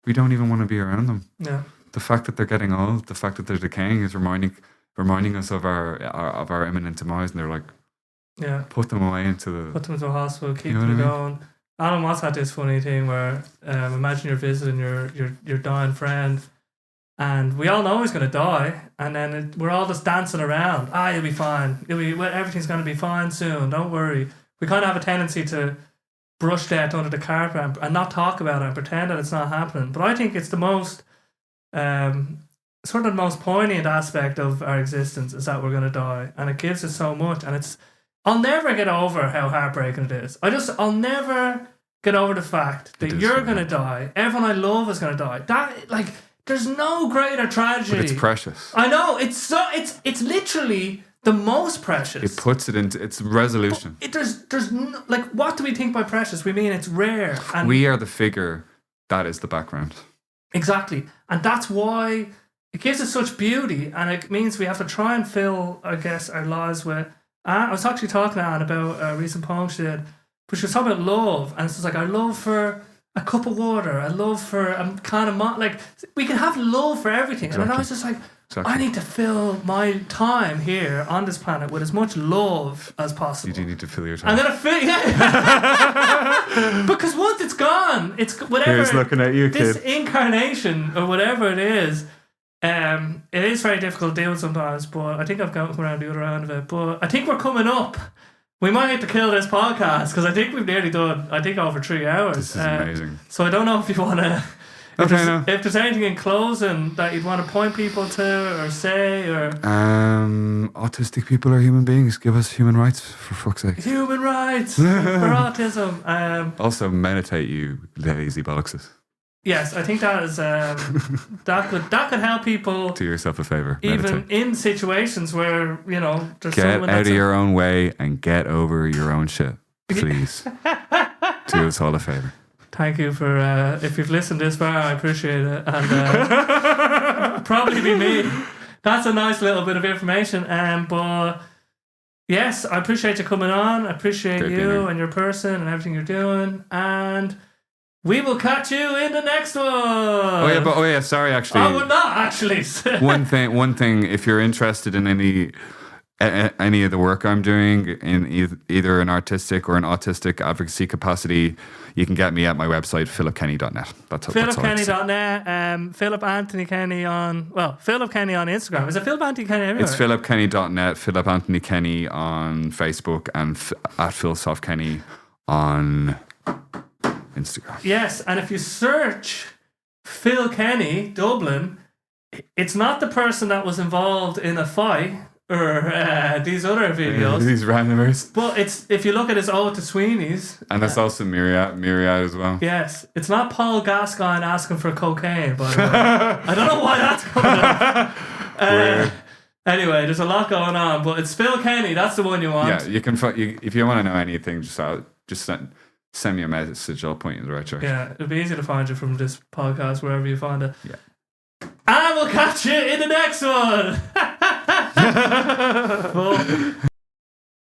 We don't even want to be around them. Yeah. The fact that they're getting old, the fact that they're decaying is reminding us of our imminent demise, and they're like, put them into a hospital, keep them going. Alan Watts had this funny thing where imagine you're visiting your dying friend, and we all know he's going to die, and then we're all just dancing around. You'll be fine. Everything's going to be fine soon. Don't worry. We kind of have a tendency to brush death under the carpet and not talk about it and pretend that it's not happening. But I think it's the most sort of the most poignant aspect of our existence is that we're going to die, and it gives us so much. And I'll never get over how heartbreaking it is. I'll never get over the fact that you're going to die. Everyone I love is going to die. That, like, there's no greater tragedy. But it's precious. I know. It's literally the most precious. It puts it into its resolution. There's no, like, what do we think by precious? We mean it's rare. And we are the figure that is the background. Exactly. And that's why it gives us such beauty, and it means we have to try and fill, I guess, our lives with. I was actually talking to Anne about a recent poem she did, but she was talking about love, and it's just like, I love for a cup of water, I love for a kind of like, we can have love for everything. Exactly. And I was just like, I need to fill my time here on this planet with as much love as possible. You do need to fill your time. I'm gonna fill, because once it's gone, it's whatever. Here's looking at you, this kid. Incarnation or whatever it is very difficult to deal with sometimes. But I think I've come around the other end of it. But I think we're coming up. We might have to kill this podcast because I think we've nearly done, over 3 hours. This is amazing. So I don't know if you want to... If there's anything in closing that you'd want to point people to or say, or... autistic people are human beings. Give us human rights, for fuck's sake. Human rights for autism. Also, meditate, you lazy bollockses. Yes, I think that is that could help people. Do yourself a favor. Even meditate. In situations where, there's get someone out of your own way and get over your own shit. Please. Do us all a favor. Thank you for if you've listened this far, I appreciate it. And probably be me. That's a nice little bit of information. But yes, I appreciate you coming on. I appreciate you and your person and everything you're doing. And we will catch you in the next one. Oh yeah, sorry, actually. Oh, we're not actually. one thing. If you're interested in any of the work I'm doing in either an artistic or an autistic advocacy capacity, you can get me at my website, philipkenny.net. That's philipkenny.net. Philip Anthony Kenny Philip Kenny on Instagram. Is it Philip Anthony Kenny everywhere? It's philipkenny.net, Philip Anthony Kenny on Facebook, and at philsoftkenny on Instagram. Yes, and if you search Phil Kenny, Dublin, it's not the person that was involved in a fight or these other videos. These randomers. But if you look at his ode to Sweeney's. And that's also Myriad as well. Yes. It's not Paul Gascoigne asking for cocaine, by the way. I don't know why that's coming up. Anyway, there's a lot going on, but it's Phil Kenny. That's the one you want. Yeah, you can. If you want to know anything, just send me a message. I'll point you in the right direction. Yeah, it'll be easy to find you from this podcast, wherever you find it. Yeah. And we'll catch you in the next one. Cool.